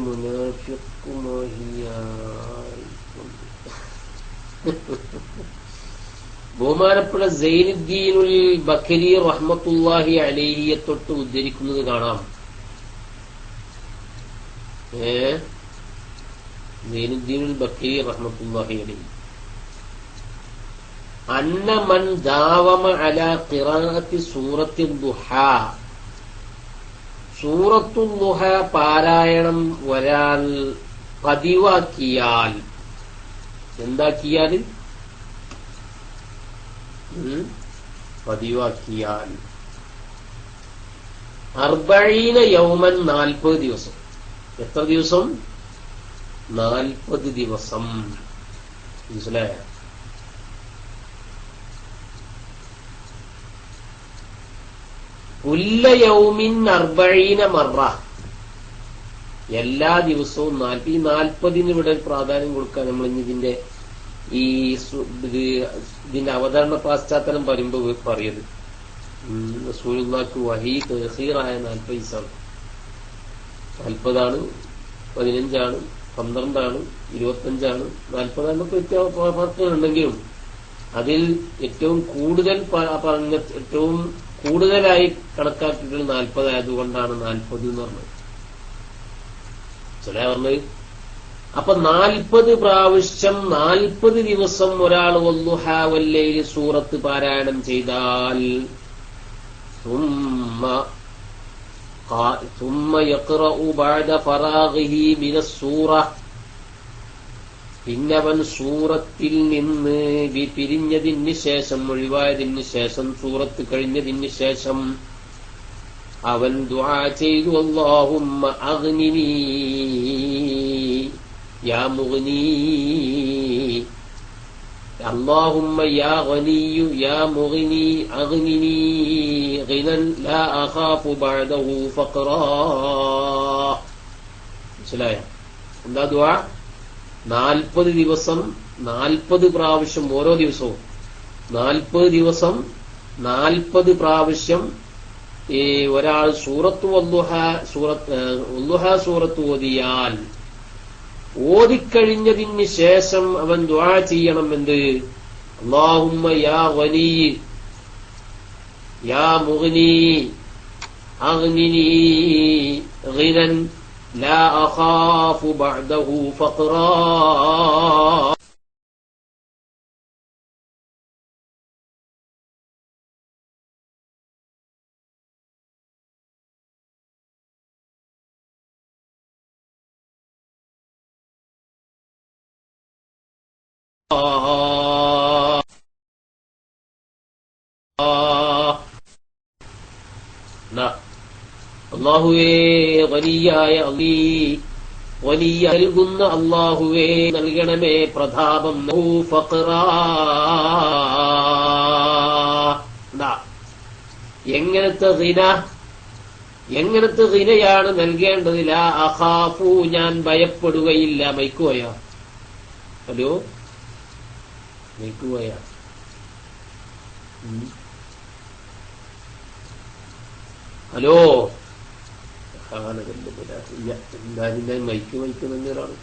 ബഹുമാനപ്പെട്ട സൈനുദ്ദീനുൽ ബഖരി റഹ്മത്തുള്ളാഹി അലൈഹിയെ തൊട്ട് ഉദ്ധരിക്കുന്നത് കാണാം. സൈനുദ്ദീനുൽ ബക്കരി റഹ്മത്തുള്ളാഹി അലൈഹി അന്ന മൻ ദാവമ അലാ ഖിറാഅത്തി സൂറത്തി ദുഹാ, സൂറത്തു ദുഹ പാരായണം ഒരാൾ പതിവാക്കിയാൽ, എന്താക്കിയാൽ? പതിവാക്കിയാൽ 40 യൗമൻ 40 ദിവസം. എത്ര ദിവസം? 40 ദിവസം. മനസ്സിലായ? കുല്ല യൗമിൻ 40 മറ, എല്ലാ ദിവസവും 40. ഈ 40 ഇവിടെ പ്രാധാന്യം കൊടുക്കാൻ നമ്മൾ ഇതിന്റെ ഇതിന്റെ അവതരണ പശ്ചാത്തലം പറയുമ്പോ പറയത് റസൂലുള്ളാഹിക്ക് വഹീ തഖീറായ 40 ദിവസമാണ്. 40 15 12 25 40 വ്യത്യാസങ്ങളുണ്ടെങ്കിലും അതിൽ ഏറ്റവും കൂടുതൽ പറഞ്ഞ ഏറ്റവും കൂടുതലായി കണക്കാക്കിയിട്ടുള്ള 40 ആയതുകൊണ്ടാണ് 40 എന്ന് പറഞ്ഞത്. ചില പറഞ്ഞത് അപ്പൊ 40 പ്രാവശ്യം 40 ദിവസം ഒരാൾ വദ്ദുഹാ വല്ലൈലി സൂറത്ത് പാരായണം ചെയ്താൽ ثم يقرأ بعد فراغه من السورة, പിന്നവൻ സൂറത്തിൽ നിന്ന് പിരിഞ്ഞതിന് ശേഷം, ഒഴിവായതിന് ശേഷം, സൂറത്ത് കഴിഞ്ഞതിന് ശേഷം അവൻ ദുആ ചെയ്തു, അല്ലാഹുമ്മ അഗ്നിനി യാ മുഗ്നി, اللهم يا غني يا مغني أغنني غنى لا أخاف بعده فقرا. മനസ്സിലായ? എന്താ ദുആ? 40 ദിവസം 40 പ്രാവശ്യം, ഓരോ ദിവസവും 40 ദിവസം 40 പ്രാവശ്യം ഒരാൾ സൂറത്ത് വദ്ദുഹാ സൂറത്ത് ഓതിയാൽ, ഓതിക്കഴിഞ്ഞതിന് ശേഷം അവൻ ദുആ ചെയ്യണം. എന്ത്? അല്ലാഹുമ്മ യാ ഗനി യാ മുഗ്നി അഗ്നിനി ഗിനൻ ലാ അഖാഫു ബഅദഹു ഫഖറാ. അല്ലാഹുവേ വലിയായ വലിയ നൽകുന്ന അല്ലാഹുവേ നൽകണമേ പ്രതാപം. എങ്ങനത്തെ ഗിനയാണ് നൽകേണ്ടത്? ലാ അഖാഫു, ഞാൻ ഭയപ്പെടുകയില്ല. മൈക്കുപോയാ? ഹലോ, മൈക്കുപോയാ? ഹലോ, മൈക്ക് തന്നെയാണ്.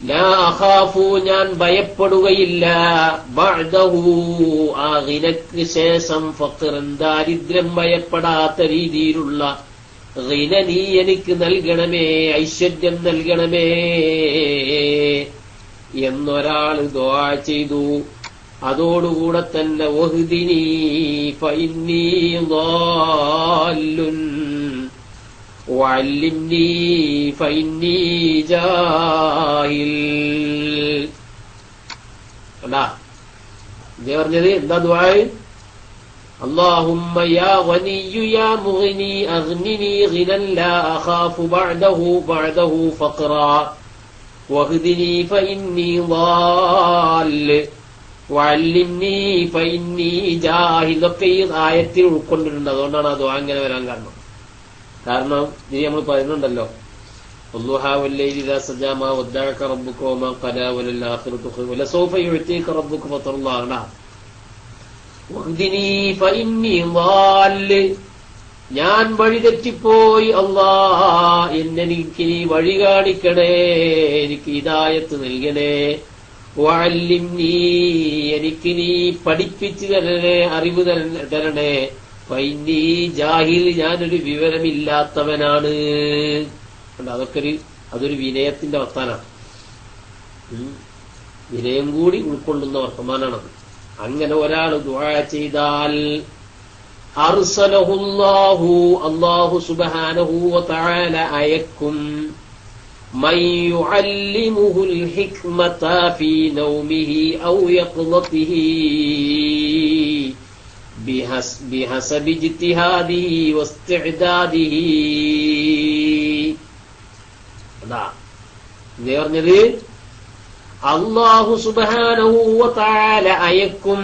ലാ അഖാഫു, ഞാൻ ഭയപ്പെടുകയില്ല. ബഅദഹു, ആ ഗിനക്ക് ശേഷം, ഫഖ്റൻ, ദാരിദ്ര്യം ഭയപ്പെടാത്ത രീതിയിലുള്ള ഗിന നീ എനിക്ക് നൽകണമേ, ഐശ്വര്യം നൽകണമേ എന്നൊരാള് ദുആ ചെയ്തു. അതോടുകൂടെ തന്നെ വഹ്ദിനി ഫഇന്നീ ളാല്ലുൻ വഅല്ലിംനീ ഫഇന്നീ ജാഹിൽ. അല്ലാ ഇത് പറഞ്ഞത് എന്താ ദുആ? അല്ലാഹുമ്മ യാ ഗനിയ്യു യാ മുഗ്നി അഗ്നിനി ഗിനൻ ലാ അഖാഫു ബഅദഹു ഫഖ്റാ വഹ്ദിനി ഫഇന്നീ ളാല്ല് വഅല്ലിംനീ ഫഇന്നീ ജാഹിൽ. ഇതൊക്കെ ഈ ആയത്തിൽ ഉൾക്കൊണ്ടിട്ടുണ്ട്. അതുകൊണ്ടാണ് അത് അങ്ങനെ വരാൻ കാരണം ഇത് നമ്മൾ പറയുന്നുണ്ടല്ലോ, വദ്ദുഹാ വല്ലൈലി ഇദാ സജാ മാ വദ്ദഅക റബ്ബുക വമാ ഖലാ വലൽ ആഖിറതു ഖൈറുൻ വലസൗഫ യുഅതീക റബ്ബുക ഫതർളാ. വഹ്ദിനി ഫഇന്നീ ളാല്ല്, ഞാൻ വഴിതെറ്റിപ്പോയി അല്ലാ, എനിക്ക് നീ വഴി കാണിക്കണേ, എനിക്ക് ഹിദായത്ത് നൽകണേ. വഅല്ലിംനീ, എനിക്ക് നീ പഠിപ്പിച്ചു തരണേ, അറിവ് തരണേ. ഫൈനി ജാഹിൽ, ഞാനൊരു വിവരമില്ലാത്തവനാണ്. അതൊരു വിനയത്തിന്റെ വർത്താനാണ്. വിനയം കൂടി ഉൾക്കൊള്ളുന്ന വർത്തമാനാണത്. അങ്ങനെ ഒരാൾ ദുആ ചെയ്താൽ അർസലഹുല്ലാഹു, അല്ലാഹു സുബ്ഹാനഹു വ തആല അയക്കും മൻ യുഅല്ലിമുഹുൽ ഹിക്മത ഫീ നൗമിഹി ഔ യഖ്ളതിഹി ബിഹസബി ഇജ്തിഹാദിഹി വസ്തിഅദാദിഹി. അതാ ഇതേ പറഞ്ഞത്, അല്ലാഹു സുബ്ഹാനഹു വ തആല അയക്കും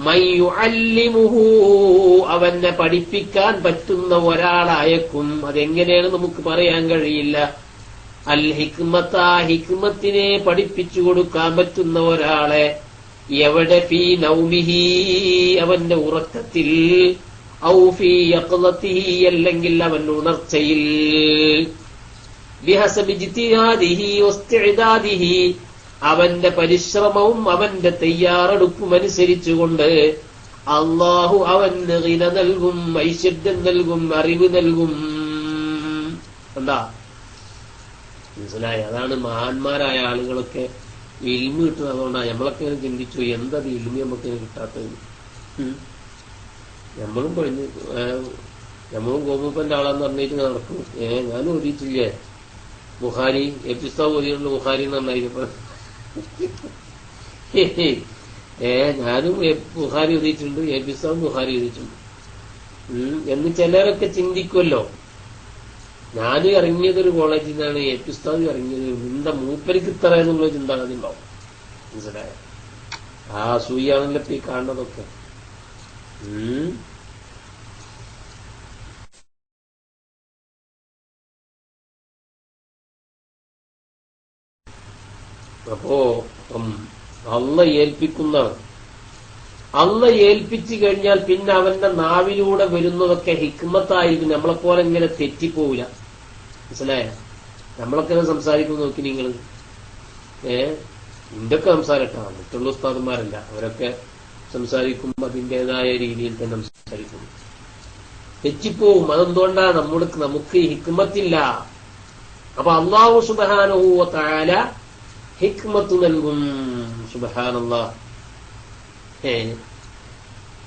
മൻ യുഅല്ലിമുഹു, അവനെ പഠിപ്പിക്കാൻ പറ്റുന്ന ഒരാളെ അയക്കും. അതെങ്ങനെയാണ് നമുക്ക് പറയാൻ കഴിയില്ല. അൽ ഹിക്മത, ഹിക്മത്തിനെ പഠിപ്പിച്ചു കൊടുക്കാൻ പറ്റുന്ന ഒരാളെ. എവിടെ? ഫീ നൗമിഹി, അവന്റെ ഉറക്കത്തിൽ. ഔ ഫീ യഖ്ളതിഹി, അല്ലെങ്കിൽ അവന്റെ ഉണർച്ചയിൽ. ബിഹസബി ഇജ്തിഹാദിഹി വസ്തിഅദാദിഹി, അവന്റെ പരിശ്രമവും അവന്റെ തയ്യാറെടുപ്പും അനുസരിച്ചുകൊണ്ട് അല്ലാഹു അവന് ഗിന നൽകും, ഐശ്വര്യം നൽകും, അറിവ് നൽകും. എന്താ മനസ്സിലായി? അതാണ് മഹാന്മാരായ ആളുകളൊക്കെ ഇൽമ കിട്ടുന്നത്. അതുകൊണ്ടാണ് നമ്മളൊക്കെ ചിന്തിച്ചു, എന്തത് ഇൽമ നമുക്ക് കിട്ടാത്തത്. നമ്മളും കഴിഞ്ഞു, നമ്മളും ഗോമുപ്പന്റെ ആളാന്ന് പറഞ്ഞിട്ട് നടക്കും. ഞാനും ഓടിയിട്ടില്ലേ ബുഖാരി, എപ്പിസ്താവ് ഓതിയുള്ള ബുഖാരി എന്ന് പറഞ്ഞായിരിക്കും. ഞാനും ബുഖാരി ഓതിയിട്ടുണ്ട്, എപ്പിസ്താവും ബുഖാരി ഓതിയിട്ടുണ്ട് എന്ന് ചിലരൊക്കെ ചിന്തിക്കുമല്ലോ. ഞാൻ ഇറങ്ങിയതൊരു കോളേജിൽ നിന്നാണ്, എപ്പിസ്താവ് ഇറങ്ങിയത് എന്താ മൂപ്പരിക്ക് ഇത്ര എന്നുള്ള ചിന്താഗതി ഉണ്ടാവും. മനസ്സിലായ? ആ സൂയാണല്ലോ ഈ കാണുന്നതൊക്കെ. അപ്പോ അള്ള ഏൽപ്പിക്കുന്നതാണ്. അള്ള ഏൽപ്പിച്ചു കഴിഞ്ഞാൽ പിന്നെ അവന്റെ നാവിലൂടെ വരുന്നതൊക്കെ ഹിക്മത്തായിരിക്കും. നമ്മളെപ്പോലെ ഇങ്ങനെ തെറ്റിപ്പോവില്ല. മനസ്സിലായ? നമ്മളൊക്കെ സംസാരിക്കും നോക്കി നിങ്ങൾ. ഇന്റൊക്കെ സംസാരട്ടാ, മറ്റുള്ള ഉസ്താദന്മാരല്ല. അവരൊക്കെ സംസാരിക്കുമ്പോൾ അതിൻ്റെതായ രീതിയിൽ തന്നെ സംസാരിക്കുന്നു. തെറ്റിപ്പോവും. അതെന്തുകൊണ്ടാ? നമുക്ക് ഹിക്മത്തില്ല. അപ്പൊ അല്ലാഹു സുബ്ഹാനഹു വ തആല ഹിക്മത്ത് നൽകും. സുബ്ഹാനല്ലാഹ്.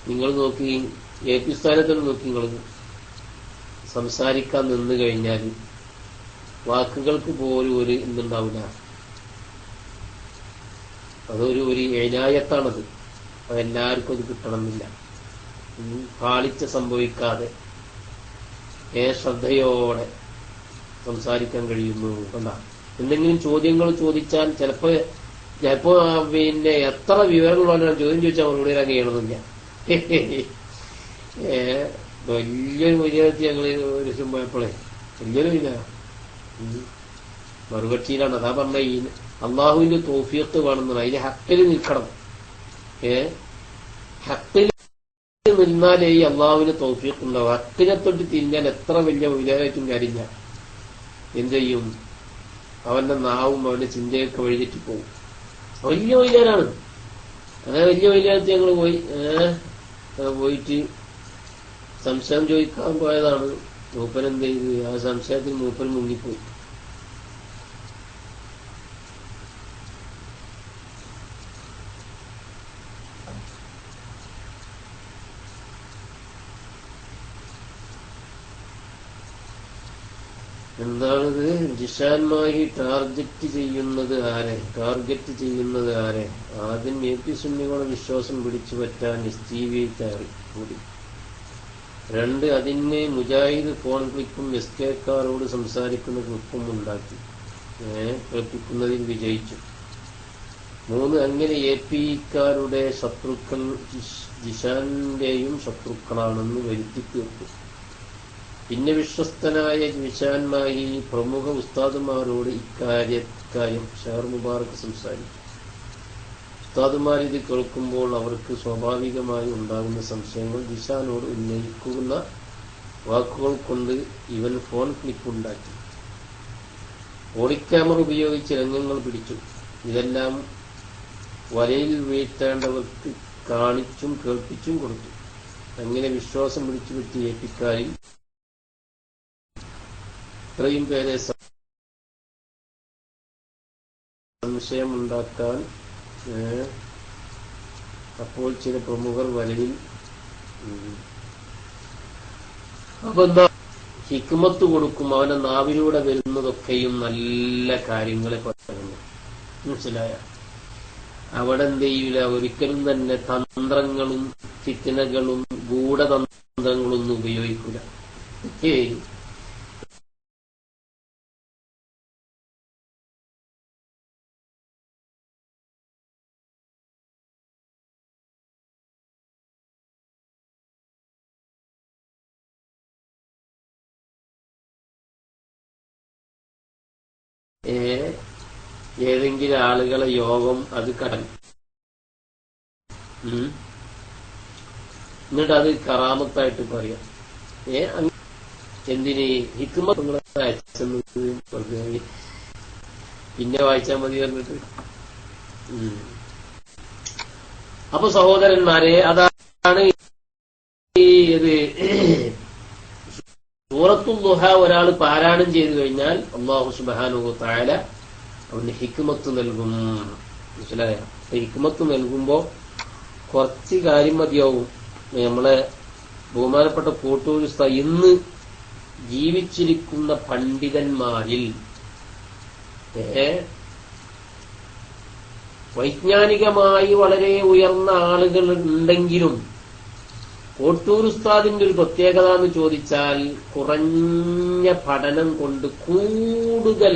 നിങ്ങൾ നോക്കി, ഏപ്പിസ്ഥാനത്തിൽ നോക്കി, നിങ്ങൾ സംസാരിക്കാൻ നിന്ന് കഴിഞ്ഞാൽ വാക്കുകൾക്ക് പോലും ഒരു എന്തുണ്ടാവില്ല. അതൊരു ഇനായത്താണത്. അതെല്ലാവർക്കും അത് കിട്ടണമെന്നില്ല. പാളിച്ച സംഭവിക്കാതെ ശ്രദ്ധയോടെ സംസാരിക്കാൻ കഴിയുന്നു. കണ്ടാ, എന്തെങ്കിലും ചോദ്യങ്ങൾ ചോദിച്ചാൽ ചിലപ്പോ പിന്നെ എത്ര വിവരങ്ങളുള്ള ചോദ്യം ചോദിച്ചാൽ മറുപടി തരാൻ കഴിയണമെന്നില്ല. വലിയൊരു വിജയത്തി ഞങ്ങള് ഒരു ദിവസം പോയപ്പോഴേ വലിയൊരു വില മറുകക്ഷിയിലാണ്. അതാ പറഞ്ഞ ഈ അള്ളാഹുവിന്റെ തൗഫീഖ് വേണമെന്നാണ്. അതിന് ഹക്കിൽ നിൽക്കണം. ഹക്കിൽ നിന്നാലേ ഈ അള്ളാഹുവിന് തൗഫീഖ് ഉണ്ടാവും. ഹക്കിനെ തൊട്ട് തിരിഞ്ഞാൽ എത്ര വലിയ വിചാരമായിട്ടും കാര്യമില്ല. എന്ത് ചെയ്യും? അവന്റെ നാവും അവന്റെ ചിന്തയൊക്കെ വഴിതെറ്റി പോകും. വലിയ വൈകാരാണ്. അങ്ങനെ വലിയ വൈകാരത്തിൽ ഞങ്ങൾ പോയിട്ട് സംശയം ചോദിക്കാൻ പോയതാണ്. മൂപ്പൻ എന്ത് ചെയ്ത്? ആ സംശയത്തിൽ മൂപ്പൻ മുങ്ങിപ്പോയി. എന്താണിത്? ജിഷാൻമായി ടാർഗറ്റ് ചെയ്യുന്നത് ആരെ? ആദ്യം എപി സുന്നികളുടെ വിശ്വാസം പിടിച്ചു പറ്റാൻ എസ്ടിവി കയറി കൂടി. 2, അതിനെ മുജാഹിദ് ഫോൺ ക്ലിക്കും എസ്കെക്കാരോട് സംസാരിക്കുന്ന ക്ലിപ്പും ഉണ്ടാക്കി കേൾപ്പിക്കുന്നതിൽ വിജയിച്ചു. 3, അങ്ങനെ എപിക്കാരുടെ ശത്രുക്കൾ ജിഷാന്റെയും ശത്രുക്കളാണെന്ന് വരുത്തി തീർത്തു. പിന്നെ വിശ്വസ്തനായ ജിഷാൻമായി പ്രമുഖ ഉസ്താദുമാരോട് ഇക്കാര്യം ഷാർ മുബാറക്ക് സംസാരിച്ചു. ഉസ്താദുമാർ ഇത് കേൾക്കുമ്പോൾ അവർക്ക് സ്വാഭാവികമായി ഉണ്ടാകുന്ന സംശയങ്ങൾ ജിഷാനോട് ഉന്നയിക്കുന്ന വാക്കുകൾ കൊണ്ട് ഇവൻ ഫോൺ ക്ലിപ്പ് ഉണ്ടാക്കി. ഓഡിക്യാമറ ഉപയോഗിച്ച് രംഗങ്ങൾ പിടിച്ചു. ഇതെല്ലാം വലയിൽ വീഴ്ത്തേണ്ടവർക്ക് കാണിച്ചും കേൾപ്പിച്ചും കൊടുത്തു. അങ്ങനെ വിശ്വാസം പിടിച്ചു വിട്ട് ഏൽപ്പിക്കാൻ ഇത്രയും പേരെ സംശയമുണ്ടാക്കാൻ അപ്പോൾ ചില പ്രമുഖർ വലയിൽ. അപ്പൊ എന്താ ഹിക്മത്ത് കൊടുക്കും, അവന്റെ നാവിലൂടെ വരുന്നതൊക്കെയും നല്ല കാര്യങ്ങളെ പറയുന്നു. മനസ്സിലായ? അവിടെ എന്ത് ചെയ്യൂല, ഒരിക്കലും തന്നെ തന്ത്രങ്ങളും ഫിത്നകളും ഗൂഢതന്ത്രങ്ങളൊന്നും ഉപയോഗിക്കൂല. ഏതെങ്കിലും ആളുകളെ യോഗം അത് എന്നിട്ട് അത് കറാമത്തായിട്ട് പറയാം. എന്തിന് ഹിക്മത്ത് നിങ്ങളെ അയച്ചെന്നത് പറഞ്ഞു, പിന്നെ വായിച്ചാൽ മതി പറഞ്ഞിട്ട്. അപ്പൊ സഹോദരന്മാരെ, അതാണ് ഇത് സൂറത്തുൽ ദുഹ ഒരാൾ പാരായണം ചെയ്തു കഴിഞ്ഞാൽ അല്ലാഹു സുബ്ഹാനഹു വ തആല അവന് ഹിക്മത്ത് നൽകും. മനസ്സിലായ? ഹിക്മത്ത് നൽകുമ്പോ കുറച്ച് കാര്യം മതിയാവും. നമ്മളെ ബഹുമാനപ്പെട്ട കോട്ടൂർ ഉസ്താദ് ഇന്ന് ജീവിച്ചിരിക്കുന്ന പണ്ഡിതന്മാരിൽ വൈജ്ഞാനികമായി വളരെ ഉയർന്ന ആളുകൾ ഉണ്ടെങ്കിലും കോട്ടൂർ ഉസ്താദിന്റെ ഒരു പ്രത്യേകത എന്ന് ചോദിച്ചാൽ കുറഞ്ഞ പഠനം കൊണ്ട് കൂടുതൽ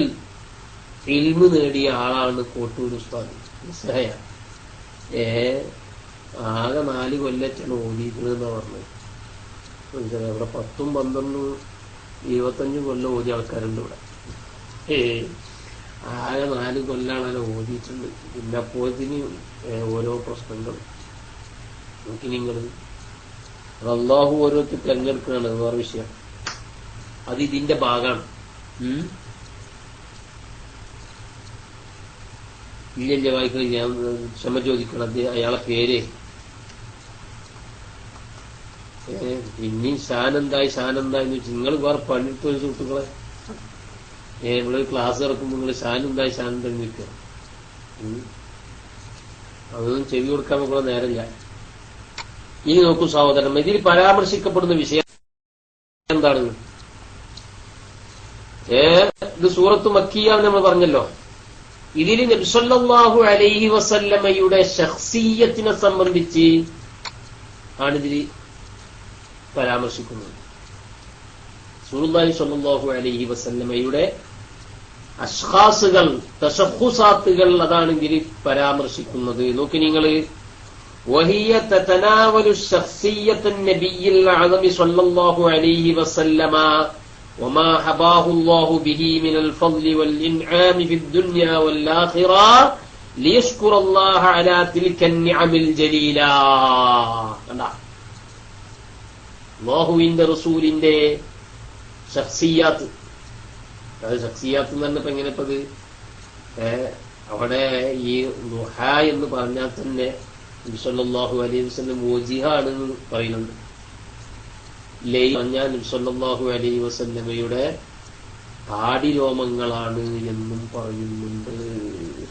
ഇൽമു നേടിയ ആളാണ് കോട്ടൂർ ഉസ്താദ്. മനസ്സിലായ? ആകെ 4 കൊല്ലറ്റാണ് ഓതിയിരിക്കുന്നതെന്നാ പറഞ്ഞത്. മനസ്സിലായ? ഇവിടെ 10, 12, 25 കൊല്ലം ഓതിയ ആൾക്കാരുണ്ട് ഇവിടെ. ആകെ 4 കൊല്ലാണ് ഓതിയിട്ടുണ്ട്. പിന്നെ അപ്പോഴത്തിന് ഓരോ പ്രശ്നങ്ങൾ നോക്കി നിങ്ങൾ. അള്ളാഹു ഓരോരുത്തർ തെരഞ്ഞെടുക്കുകയാണ്, വേറെ വിഷയം. അത് ഇതിന്റെ ഭാഗമാണ്. ഇല്ല വായിക്കണം, ഞാൻ ക്ഷമ ചോദിക്കണം. അയാളെ പേര് പിന്നെയും ഷാനെന്തായി എന്ന് വെച്ചാൽ നിങ്ങൾ വേറെ പണിയെടുത്ത ഒരു സുഹൃത്തുക്കളെ ഇവിടെ ക്ലാസ് ഇറക്കുമ്പോൾ നിങ്ങൾ ഷാനെന്തായി നിൽക്കുക. അതൊന്നും ചെവി കൊടുക്കാൻ നമുക്കുള്ള നേരമില്ല. ഇനി നോക്കൂ സഹോദരൻ, ഇതിൽ പരാമർശിക്കപ്പെടുന്ന വിഷയം എന്താണ്? ഇത് സൂറത്ത് മക്കിയാണ് നമ്മൾ പറഞ്ഞല്ലോ. ഇതിൽ നബി സല്ലല്ലാഹു അലൈഹി വസല്ലമയുടെ ശഖ്സിയ്യത്തിനെ സംബന്ധിച്ച് ആണിതിൽ പരാമർശിക്കുന്നത്. റസൂലുള്ളാഹി സ്വല്ലല്ലാഹു അലൈഹി വസല്ലമയുടെ അഷ്ഖാസുകൾ, തശഖുസാത്തുകൾ, അതാണ് ഇതിൽ പരാമർശിക്കുന്നത്. നോക്കി നിങ്ങൾ, وهي تتناول الشخصية النبي الأعظم صلى الله عليه وسلم وما حباه الله به من الفضل والإنعام في الدنيا والآخرة ليشكر الله على تلك النعم الجليلة. അല്ലാഹുവിന്റെ റസൂലിന്റെ ശഖ്സിയാത്ത്, അത് ശഖ്സിയാത്ത് എന്ന് പറഞ്ഞപ്പോ എങ്ങനെപ്പത് അവിടെ ഈ ദുഹ എന്ന് പറഞ്ഞാൽ തന്നെ നബി സല്ലല്ലാഹു അലൈഹി വസല്ലം വജിഹാണ് പറയുന്നുണ്ട്. ലൈ പറഞ്ഞാൽ നബി സല്ലല്ലാഹു അലൈഹി വസല്ലമയുടെ താടിരോമങ്ങളാണ് എന്നും പറയുന്നുണ്ട്.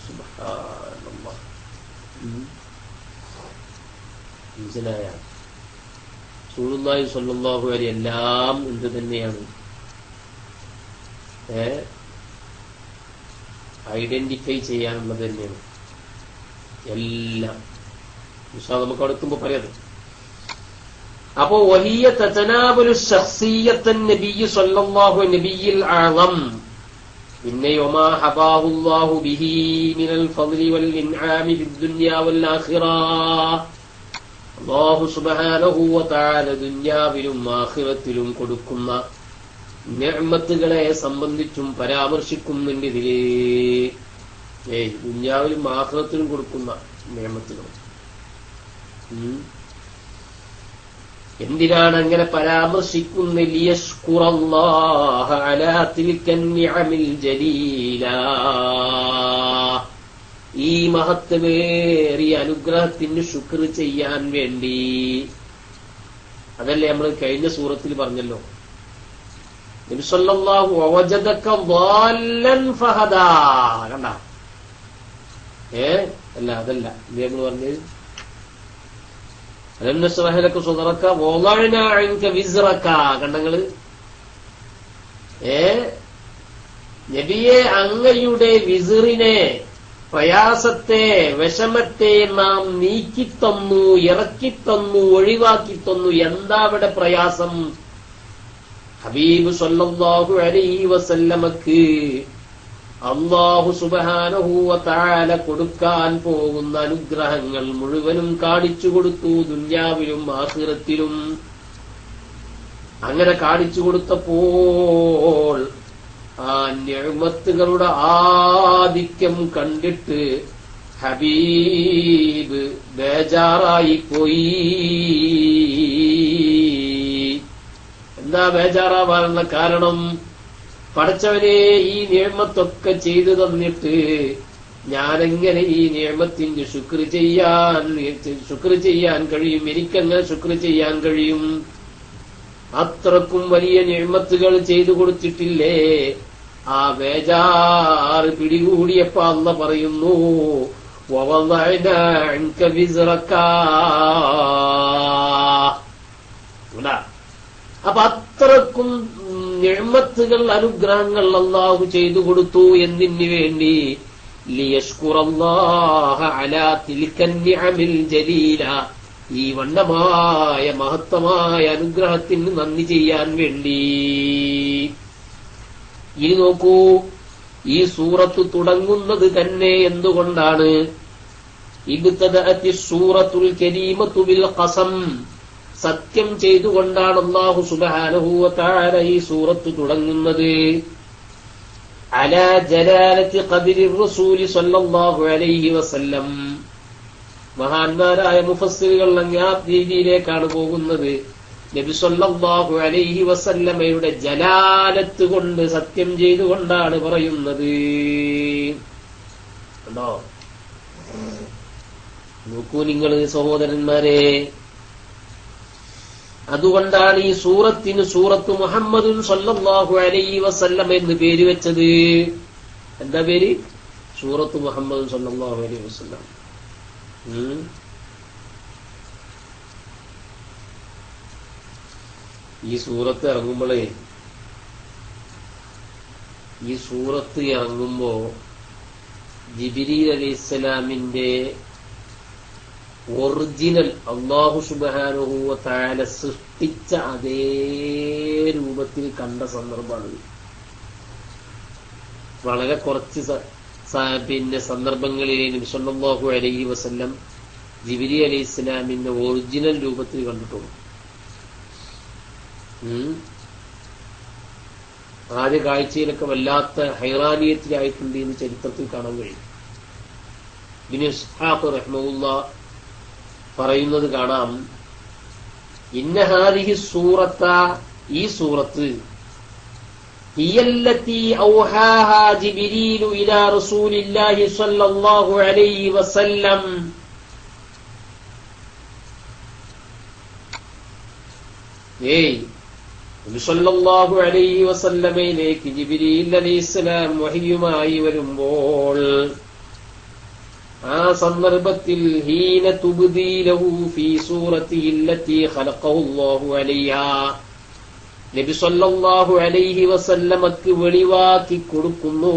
സുബ്ഹാനല്ലാഹ്. മനസ്സിലായ? റസൂലുള്ളാഹി സ്വല്ലല്ലാഹു അലൈഹി എല്ലാം എന്ത് തന്നെയാണ് ഐഡന്റിഫൈ ചെയ്യാനുള്ളത് തന്നെയാണ് എല്ലാം. നമുക്ക് അവിടെ എത്തുമ്പോ പറയാം. അപ്പോ വഹിയ തതനാബുലു ശഖ്സിയ്യത്തൻ നബിയ്യി സ്വല്ലല്ലാഹു നബിയ്യിൽ അഅ്ളം, പിന്നെ വമാ ഹബാഹുല്ലാഹു ബിഹി മിനൽ ഫദ്ലി വൽ ഇൻആമി ഫിദ്ദുനിയാ വൽ ആഖിറ. അല്ലാഹു സുബ്ഹാനഹു വ തആല ദുനിയാവിലും ആഖിറത്തിലും കൊടുക്കുന്ന നിഅമത്തുകളെ സംബന്ധിച്ചും പരാമർശിക്കുന്നുണ്ട് ഇതില്. ദുനിയാവിലും ആഖിറത്തിലും കൊടുക്കുന്ന നിഅമത്തുകൾ. എന്തിനാണ് അങ്ങനെ പരാമർശിക്കുന്നത്? ലിയശ്കുറല്ലാഹ അലാ തിൽക്കൻ നിഅമിൽ ജലീല, ഈ മഹത്വമേറിയ അനുഗ്രഹത്തിന് ശുക്ർ ചെയ്യാൻ വേണ്ടി. അതല്ലേ നമ്മൾ കഴിഞ്ഞ സൂറത്തിൽ പറഞ്ഞല്ലോ. നബി സല്ലല്ലാഹു വവജദക ളാല്ലൻ ഫഹദാ. കണ്ട അല്ല അതല്ല ഇത് നമ്മൾ പറഞ്ഞത് അലം നശ്റഹ ലക സദറക വവളഅനാ അൻക വിസ്റക. കണ്ടങ്ങള് നബിയെ അങ്ങയുടെ വിസിറിനെ, പ്രയാസത്തെ, വിഷമത്തെ നാം നീക്കിത്തന്നു, ഇറക്കിത്തന്നു, ഒഴിവാക്കിത്തന്നു. എന്താ അവിടെ പ്രയാസം? ഹബീബ് സല്ലല്ലാഹു അലൈഹി വസല്ലമക്ക് അല്ലാഹു സുബ്ഹാനഹു വ തആല കൊടുക്കാൻ പോകുന്ന അനുഗ്രഹങ്ങൾ മുഴുവനും കാണിച്ചു കൊടുത്തു, ദുനിയാവിലും ആഖിറത്തിലും. അങ്ങനെ കാണിച്ചു കൊടുത്തപ്പോൾ ആ നിഅമത്തുകളുടെ ആധിക്യം കണ്ടിട്ട് ഹബീബ് ബേജാറായി പോയി. എന്താ ബേജാറാവാനുള്ള കാരണം? പടച്ചവനെ, ഈ നിഅമത്തൊക്കെ ചെയ്തു തന്നിട്ട് ഞാനെങ്ങനെ ഈ നിഅമത്തിന്റെ ശുക്ർ ചെയ്യാൻ കഴിയും? എനിക്കെങ്ങനെ ശുക്ർ ചെയ്യാൻ കഴിയും? അത്രക്കും വലിയ നിഅമത്തുകൾ ചെയ്തു കൊടുത്തിട്ടില്ലേ? ആ ബേജാറ് പിടികൂടിയപ്പോ അല്ലാഹ് പറയുന്നു, വവളഅനാ അൻക വിസ്റക. അപ്പൊ അത്രക്കും നിഅമത്തുകൾ, അനുഗ്രഹങ്ങൾ അല്ലാഹു ചെയ്തു കൊടുത്തു. എന്തിനു വേണ്ടി? ലിയശ്കുറല്ലാഹ അലാ തിൽക്കൻ നിഅമിൽ ജലീല. ഈ വണ്ണമായ മഹത്തമായ അനുഗ്രഹത്തിന് നന്ദി ചെയ്യാൻ വേണ്ടി. ഇനി നോക്കൂ, ഈ സൂറത്ത് തുടങ്ങുന്നത് തന്നെ എന്തുകൊണ്ടാണ്? ഇബ്തദഅത്തി സൂറത്തുൽ കരീമത്തു ബിൽ ഖസം. സത്യം ചെയ്തുകൊണ്ടാണ് അല്ലാഹു സുബ്ഹാനഹു വ തആല ഈ സൂറത്ത് തുടങ്ങുന്നത്. അലാ ജലാലത്തി ഖദ്രി റസൂലി സ്വല്ലല്ലാഹു അലൈഹി വസല്ലം. മഹാന്മാരായ മുഫസ്സിറുകൾ ആ രീതിയിലേക്കാണ് പോകുന്നത്. നബി സല്ലല്ലാഹു അലൈഹി വസല്ലമയുടെ ജലാലത്ത് കൊണ്ട്, സത്യം ചെയ്തുകൊണ്ടാണ് പറയുന്നത്. കണ്ടോ? നോക്കൂ നിങ്ങൾ സഹോദരന്മാരെ, അതുകൊണ്ടാണ് ഈ സൂറത്തിന് സൂറത്ത് മുഹമ്മദുൻ സല്ലല്ലാഹു അലൈഹി വസല്ലം എന്ന് പേര് വെച്ചത്. എന്താ പേര്? സൂറത്ത് മുഹമ്മദുൻ സല്ലല്ലാഹു അലൈഹി വസല്ലം. ഈ സൂറത്ത് ഇറങ്ങുമ്പോ ജിബ്രീൽ അലൈഹിസ്സലാമിന്റെ ഒറിജിനൽ അല്ലാഹു സുബ്ഹാനഹു വ തആല സൃഷ്ടിച്ച അതേ രൂപത്തിൽ കണ്ട സന്ദർഭമാണ്. വളരെ കുറച്ച് സന്ദർഭങ്ങളിൽ നബി സല്ലല്ലാഹു അലൈഹി വസല്ലം ജിബ്രീൽ അലൈഹിസ്സലാമിന്റെ ഒറിജിനൽ രൂപത്തിൽ കണ്ടിട്ടുള്ളൂ. ആദ്യ കാഴ്ചയിലൊക്കെ വല്ലാത്ത ഹൈറാനിയത്തിലായിട്ടുണ്ട് എന്ന് ചരിത്രത്തിൽ കാണാൻ കഴിയും. ഇബ്നു ഇസ്ഹാഖ് റഹ്മഹുല്ലാഹ് പറയുന്നത് കാണാം, ഇന്ന ഹാദിഹി സൂറത്ത, ഈ സൂറത്ത് ഹിയല്ലതി ഔഹാഹാ ജിബ്രീലു ഇലാ റസൂലില്ലാഹി സ്വല്ലല്ലാഹു അലൈഹി വസല്ലം. നബി സല്ലല്ലാഹു അലൈഹി വസല്ലമയിലേക്ക് ജിബ്രീൽ അലൈഹിസ്സലാം വഹയുമായി വരുമ്പോൾ ആ സന്ദർഭത്തിൽ ഹീന തുബ്ദീലഹു ഫീ സൂറത്തില്ലത്തി ഖലഖഹുല്ലാഹു അലൈഹാ, നബി സല്ലല്ലാഹു അലൈഹി വസല്ലമക്ക് വെളിവാക്കി കൊടുക്കുന്നു.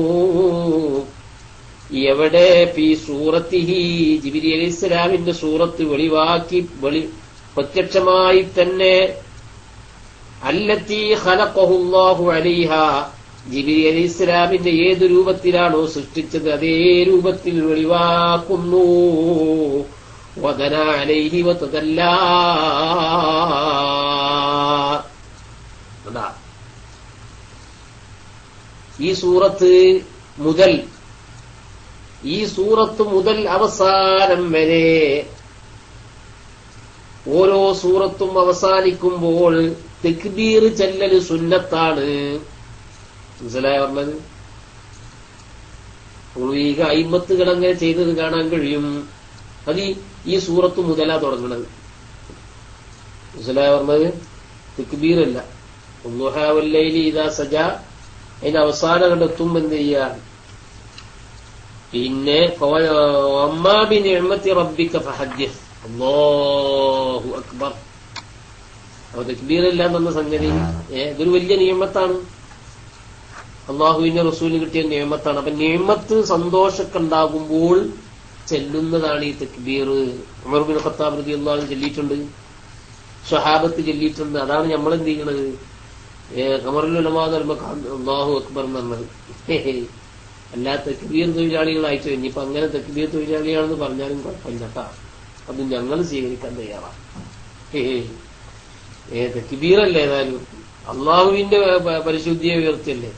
എവിടെ? ഫീ സൂറത്തിഹി, ജിബ്രീൽ അലൈഹിസ്സലാമിന്റെ സൂറത്ത് വെളിവാക്കി, പ്രത്യക്ഷമായി തന്നെ. അല്ലത്തി ഖലഖഹുല്ലാഹു അലൈഹാ, ജിബ്രീൽ അലൈഹിസ്സലാമിന്റെ ഏത് രൂപത്തിലാണോ സൃഷ്ടിച്ചത് അതേ രൂപത്തിൽ വെളിവാക്കുന്നു. വദനാ അലൈഹി വതദല്ലാ. ഈ സൂറത്ത് മുതൽ അവസാനം വരെ ഓരോ സൂറത്തും അവസാനിക്കുമ്പോൾ തക്ബീർ ചൊല്ലൽ സുന്നത്താണ്. മനസ്സിലായ പറഞ്ഞത്? പൂർവീക അയിമത്തുകൾ അങ്ങനെ ചെയ്തത് കാണാൻ കഴിയും. അത് ഈ സൂറത്ത് മുതലാ തുടങ്ങുന്നത്. മനസ്സിലായ പറഞ്ഞത്? തക്ബീറല്ല. വദ്ദുഹാ വല്ലൈലി ഇദാ സജാ അതിന്റെ അവസാനം കണ്ടെത്തുമ്പോ എന്ത് ചെയ്യാ? പിന്നെ വമ്മാ ബിനിഅ്മതി റബ്ബിക ഫഹദ്ദിസ്. അല്ലാഹു അക്ബർ. അപ്പൊ തക്ബീറല്ല എന്ന സംഗതി ഇതൊരു വലിയ നിയമത്താണ്. അള്ളാഹുവിന്റെ റസൂലിന് കിട്ടിയ നിയമത്താണ്. അപ്പൊ നിയമത്ത് സന്തോഷമൊക്കെ ഉണ്ടാകുമ്പോൾ ചെല്ലുന്നതാണ് ഈ തക്ബീർ. ഉമർ ബിൻ ഖത്താബ് റളിയല്ലാഹു അൻഹു ചൊല്ലിയിട്ടുണ്ട്, സ്വഹാബത്ത് ചൊല്ലിയിട്ടുണ്ട്. അതാണ് നമ്മൾ എന്ത് ചെയ്യണത്? ഖമറുൽ ഉലമാ എന്ന് അല്ലാഹു അക്ബർ എന്ന് പറഞ്ഞത്. അല്ലാ തക്ബീർ തൊഴിലാളികളായിട്ട് ഇനിയിപ്പോ അങ്ങനെ തക്ബീർ തൊഴിലാളികളെന്ന് പറഞ്ഞാലും കുഴപ്പമില്ല കേട്ടാ. അത് ഞങ്ങൾ സ്വീകരിക്കാൻ തയ്യാറാണ്. തക്ബീറല്ലേ ഏതായാലും അള്ളാഹുവിന്റെ പരിശുദ്ധിയെ ഉയർത്തിയല്ലേ.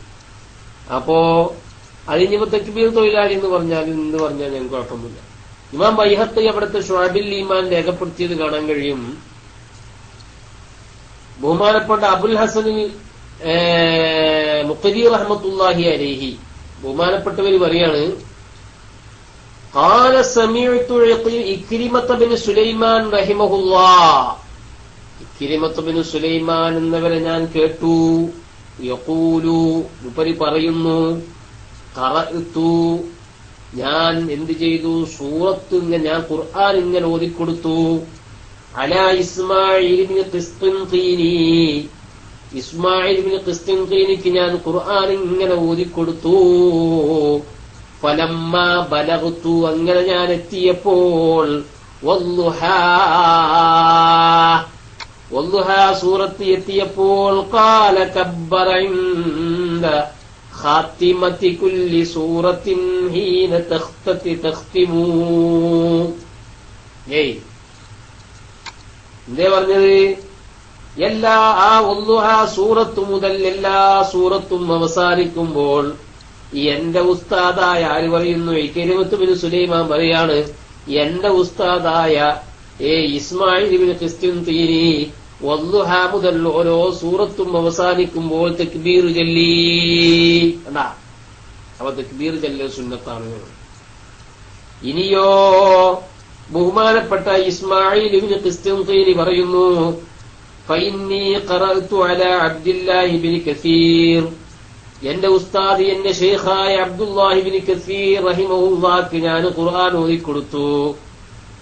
അപ്പോ അതിനിപ്പോ തക്ബീർ തൊഴിലാളി എന്ന് പറഞ്ഞാലും എന്ത് പറഞ്ഞാലും ഞങ്ങൾക്ക് കുഴപ്പമൊന്നുമില്ല. ഇമാം ബൈഹഖി അവിടുത്തെ ശുഅബുൽ ഈമാൻ രേഖപ്പെടുത്തിയത് കാണാൻ കഴിയും. ബഹുമാനപ്പെട്ട അബുൽ ഹസൻ മുഖരി റഹ്മത്തുള്ളാഹി അലൈഹി ബഹുമാനപ്പെട്ടവര് പറയാണ്, ഖാല സമീഅതു ഇക്രിമത ബിൻ സുലൈമാൻ റഹിമഹുല്ലാഹ്. ഇക്രിമത ബിൻ സുലൈമാൻ എന്നവരെ ഞാൻ കേട്ടു. യഖൂലു ഉപരി പറയുന്നു, ഖറഅതു ഞാൻ എന്ത് ചെയ്തു? സൂറത്ത് ഞാൻ ഖുർആൻ ഇങ്ങനെ ഓതിക്കൊടുത്തു. അലാ ഇസ്മാഈൽ ഇബ്നു ഖിസ്തിൻതീനി, ഇസ്മാഈൽ ഇബ്നു ഖിസ്തിൻതീനിക്ക് ഞാൻ ഖുർആൻ ഇങ്ങനെ ഓതിക്കൊടുത്തു. ഫലമ്മാ ബലഗ്തു അങ്ങനെ ഞാൻ എത്തിയപ്പോൾ വദ്ദുഹാ സൂറത്ത് എത്തിയപ്പോൾ ഖാല കബ്ബറ ഇൻദ ഖാത്തിമതി കുല്ലി സൂറത്തിൻ ഹീന തഖ്തിമൂ. എന്തേ പറഞ്ഞത്? എല്ലാ ആ വദ്ദുഹാ സൂറത്ത് മുതൽ എല്ലാ സൂറത്തും അവസാനിക്കുമ്പോൾ എന്റെ ഉസ്താദായ ആര് പറയുന്നു? ഇക്രിമത്ത് ബിൻ സുലൈമാൻ പറയാണ്, എന്റെ ഉസ്താദായ ഇസ്മാഈൽ ഇബ്നു ഖിസ്തിൻതീനി വദ്ദുഹാ മുതൽ ഓരോ സൂറത്തും അവസാനിക്കുമ്പോൾ തക്ബീർ ചൊല്ലി. കണ്ടാ? അപ്പൊ തക്ബീർ ചൊല്ലൽ സുന്നത്താണ്. ഇനിയോ ബഹുമാനപ്പെട്ട ഇസ്മാഈൽ ഇബ്നു ഖിസ്തിൻതീനി പറയുന്നു, ഫഇന്നീ ഖറഅതു അലാ അബ്ദുല്ലാഹി ഇബ്നു കസീർ, എന്റെ ഉസ്താദ് എന്റെ ശൈഖായ അബ്ദുല്ലാഹി ഇബ്നു കസീർ റഹിമഹുല്ലാഹ് ഞാൻ ഖുർആൻ ഓതിക്കൊടുത്തു.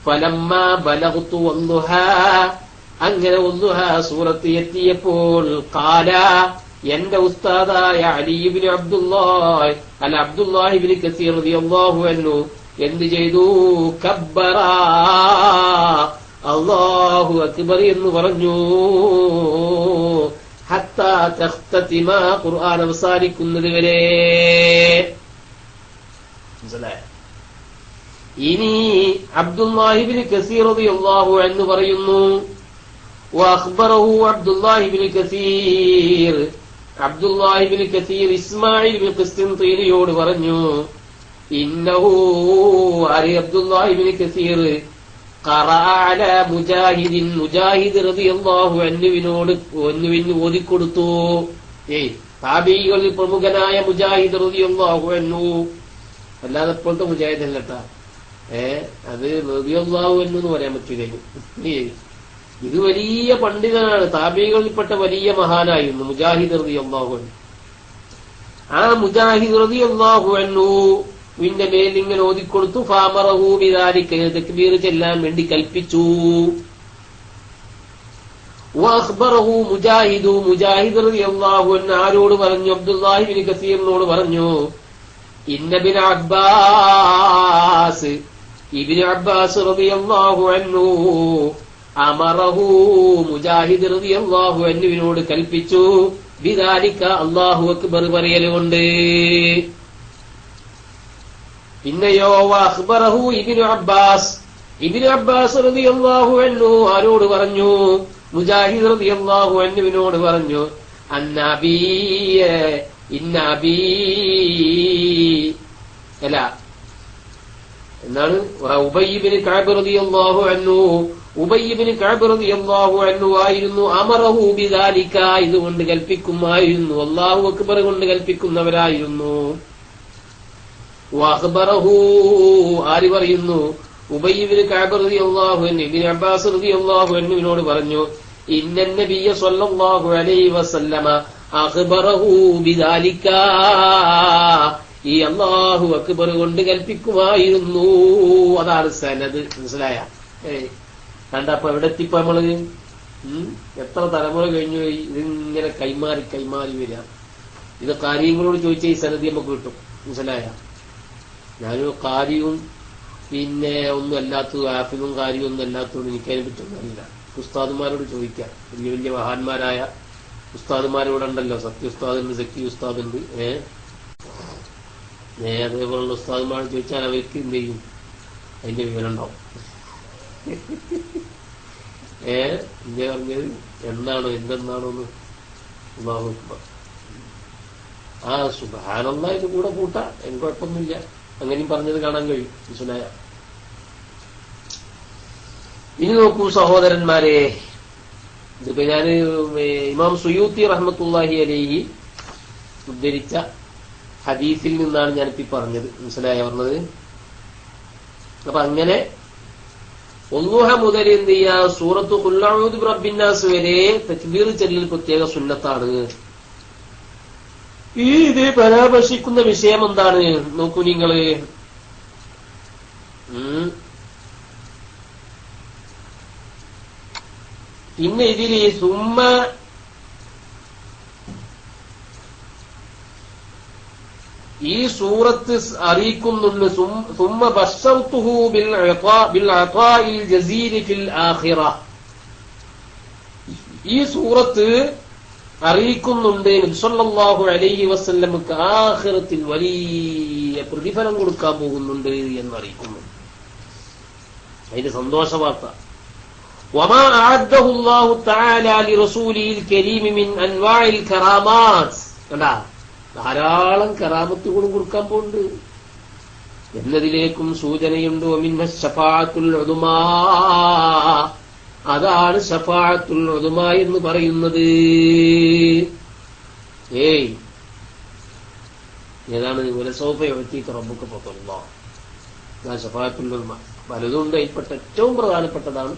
ഫലമ്മാ ബലഗ്തു വദ്ദുഹാ അങ്ങനെ വദ്ദുഹാ സൂറത്ത് എത്തിയപ്പോൾ ഖാല എന്റെ ഉസ്താദായ അലി ഇബ്നു അബ്ദുല്ലാഹി ഇബ്നു കസീർ റളിയല്ലാഹു അൻഹു എന്ത് ചെയ്തു? കബ്ബറ അല്ലാഹു അക്ബർ എന്ന് പറഞ്ഞു. ഹത്താ തഖ്തതിമ ഖുർആൻ അവസാനിക്കുന്നത് വരെ. ഇനി അബ്ദുല്ലാഹി ഇബ്നു കസീർ റളിയല്ലാഹു അൻഹു പറയുന്നു, വഅഖ്ബറഹു അബ്ദുല്ലാഹി ഇബ്നു കസീർ, അബ്ദുല്ലാഹി ഇബ്നു കസീർ ഇസ്മാഈൽ ഇബ്നു ഖിസ്തിൻതീനിയോട് പറഞ്ഞു, ഇന്നഹു അബ്ദുല്ലാഹി ഇബ്നു കസീർ ഖറഅ അലാ മുജാഹിദിൻ, മുജാഹിദ് റളിയല്ലാഹു അൻഹുവിനോട് ഓതിക്കൊടുത്തു. താബീകളിൽ പ്രമുഖനായ മുജാഹിദ് റളിയല്ലാഹു അൻഹു, അല്ലാതെ ഇപ്പോഴത്തെ മുജാഹിദ് അല്ലട്ടാ. അത് റളിയല്ലാഹു അൻഹു എന്ന് പറയാൻ പറ്റില്ല. ഇത് വലിയ പണ്ഡിതനാണ്, താബീകളിൽപ്പെട്ട വലിയ മഹാനായിരുന്നു മുജാഹിദ് റളിയല്ലാഹു അൻഹു. ആ മുജാഹിദ് റളിയല്ലാഹു അൻഹു വിന്റെ മേൽ ഇങ്ങനെ ഓതിക്കൊടുത്തു. ഫാമറഹു ബിദാലിക തക്ബീർ ചെല്ലാൻ വേണ്ടി കൽപ്പിച്ചു. വഅഖ്ബറഹു മുജാഹിദു, മുജാഹിദ് റളിയല്ലാഹു അൻഹു ആരോട് പറഞ്ഞു? അബ്ദുല്ലാഹി ഇബ്നു കസീറിനോട് പറഞ്ഞു, ഇന്ന ഇബ്നു അബ്ബാസ്, ഇബ്നു അബ്ബാസ് റളിയല്ലാഹു അൻഹു അമറഹു, മുജാഹിദ് റളിയല്ലാഹു അൻഹുവിനോട് കൽപ്പിച്ചു. ബിദാലിക അല്ലാഹു അക്ബർ പറയലുകൊണ്ട്. പിന്നെയോ വഅഖ്ബറഹു ഇബ്നു അബ്ബാസ്, ഇബ്നു അബ്ബാസ് റളിയല്ലാഹു അൻഹു ആരോട് പറഞ്ഞു? മുജാഹിദ് റളിയല്ലാഹു അൻഹുവിനോട് പറഞ്ഞു, എന്താണ്? ഉബയ്യ് ഇബ്നു കഅബ് റളിയല്ലാഹു അൻഹു, ഉബയ്യ് ഇബ്നു കഅബ് റളിയല്ലാഹു അൻഹു ആയിരുന്നു അമറഹു ബിദാലിക, ഇതുകൊണ്ട് കൽപ്പിക്കുമായിരുന്നു, അല്ലാഹു അക്ബർ കൊണ്ട് കൽപ്പിക്കുന്നവരായിരുന്നു. വഅഖ്ബറഹു ആര് പറയുന്നു? ഉബയ്യ് ഇബ്നു കഅബ് റളിയല്ലാഹു അൻഹു ഇബ്നു അബ്ബാസ് റളിയല്ലാഹു അൻഹുവിനോട് പറഞ്ഞു, ഇന്ന നബിയ സ്വല്ലല്ലാഹു അലൈഹി വസല്ലമ അഖ്ബറഹു ബിദാലിക, ഈ അല്ലാഹു അക്ബർ കൊണ്ട് കൽപ്പിക്കുമായിരുന്നു. അതാണ് സനദ്. മനസ്സിലായ? കണ്ടപ്പോ എവിടെ എത്തിപ്പോ നമ്മള് എത്ര തലമുറ കഴിഞ്ഞു ഇതിങ്ങനെ കൈമാറി കൈമാറി വരിക. ഇത് കാര്യങ്ങളോട് ചോദിച്ചാൽ ഈ സനദി നമുക്ക് കിട്ടും. മനസ്സിലായ? ഞാനൊരു കാര്യവും പിന്നെ ഒന്നും അല്ലാത്തത് ആഫിലും കാര്യവും ഒന്നും അല്ലാത്തതുകൊണ്ട് എനിക്കതിനെ പറ്റൊന്നും അറിയില്ല. ഉസ്താദുമാരോട് ചോദിക്കാം. വലിയ വലിയ മഹാന്മാരായ ഉസ്താദുമാരോട് ഉണ്ടല്ലോ, സത്യ ഉസ്താദുണ്ട്, സക്കി ഉസ്താദുണ്ട്, അതേപോലുള്ള ഉസ്താദുമാരോട് ചോദിച്ചാൽ അവർക്ക് എന്ത് ചെയ്യും, അതിന്റെ വിവരം ഉണ്ടാവും. ഇങ്ങനെ പറഞ്ഞത് എന്താണോ എന്തെന്നാണോന്ന് അല്ലാഹു അക്ബർ. ആ സുബ്ഹാനല്ലാഹ് ഇത് കൂടെ കൂട്ടാ, എനിക്ക് കുഴപ്പമൊന്നുമില്ല. അങ്ങനെയും പറഞ്ഞത് കാണാൻ കഴിയും. മനസ്സിലായ? ഇനി നോക്കൂ സഹോദരന്മാരെ, ഇതിപ്പോ ഞാൻ ഇമാം സുയൂത്തി റഹ്മത്തുള്ളാഹി അലൈഹി ഉദ്ധരിച്ച ഹദീസിൽ നിന്നാണ് ഞാനിപ്പോ പറഞ്ഞത്. മനസ്സിലായ പറഞ്ഞത്? അപ്പൊ അങ്ങനെ ഒന്നുഹ മുതൽ എന്ത് ചെയ്യാ, സൂറത്ത് ഖുൽ അഊദു ബിറബ്ബിന്നാസ് വരെ തക്ബീർ ചൊല്ലൽ പ്രത്യേക സുന്നത്താണ്. ഇത് പരാമർശിക്കുന്ന വിഷയം എന്താണ് നോക്കൂ നിങ്ങള്. പിന്നെ ഇതിൽ ഈ സൂറത്ത് അറിയിക്കുന്നുണ്ട് സുമ്മ ബശ്ശർതുഹു ബിൽ അതാഇൽ ജസീൽ ഫിൽ ആഖിറ. ഈ സൂറത്ത് അറിയിക്കുന്നുണ്ട് നബി സല്ലല്ലാഹു അലൈഹി വസല്ലമക്ക് ആഖിറത്തിൽ വലിയ പ്രതിഫലം കൊടുക്കാൻ പോകുന്നുണ്ട് എന്നറിയിക്കുന്നു. അതിന്റെ സന്തോഷ വാർത്ത. വമാ അഅദ്ദഹു അല്ലാഹു തആല ലിറസൂലിഹിൽ കരീം മിൻ അൻവാഇൽ കറാമാത്ത്. കണ്ടാ, ധാരാളം കറാമത്തുകളും കൊടുക്കാൻ പോകുന്നുണ്ട് എന്നതിലേക്കും സൂചനയുണ്ട്. വമിൻഹ ശഫാഅത്തുൽ ഉദ്മാ, അതാണ് ശഫാഅത്തുൽ ഉദ്മാ എന്ന് പറയുന്നത്. ഏതാണ്? വലസൗഫ യുഅതീക റബ്ബുക ഫതർദാ. ശഫാഅത്തുൽ ഉദ്മാ പലതുണ്ട്. അതിൽപ്പെട്ട ഏറ്റവും പ്രധാനപ്പെട്ടതാണ്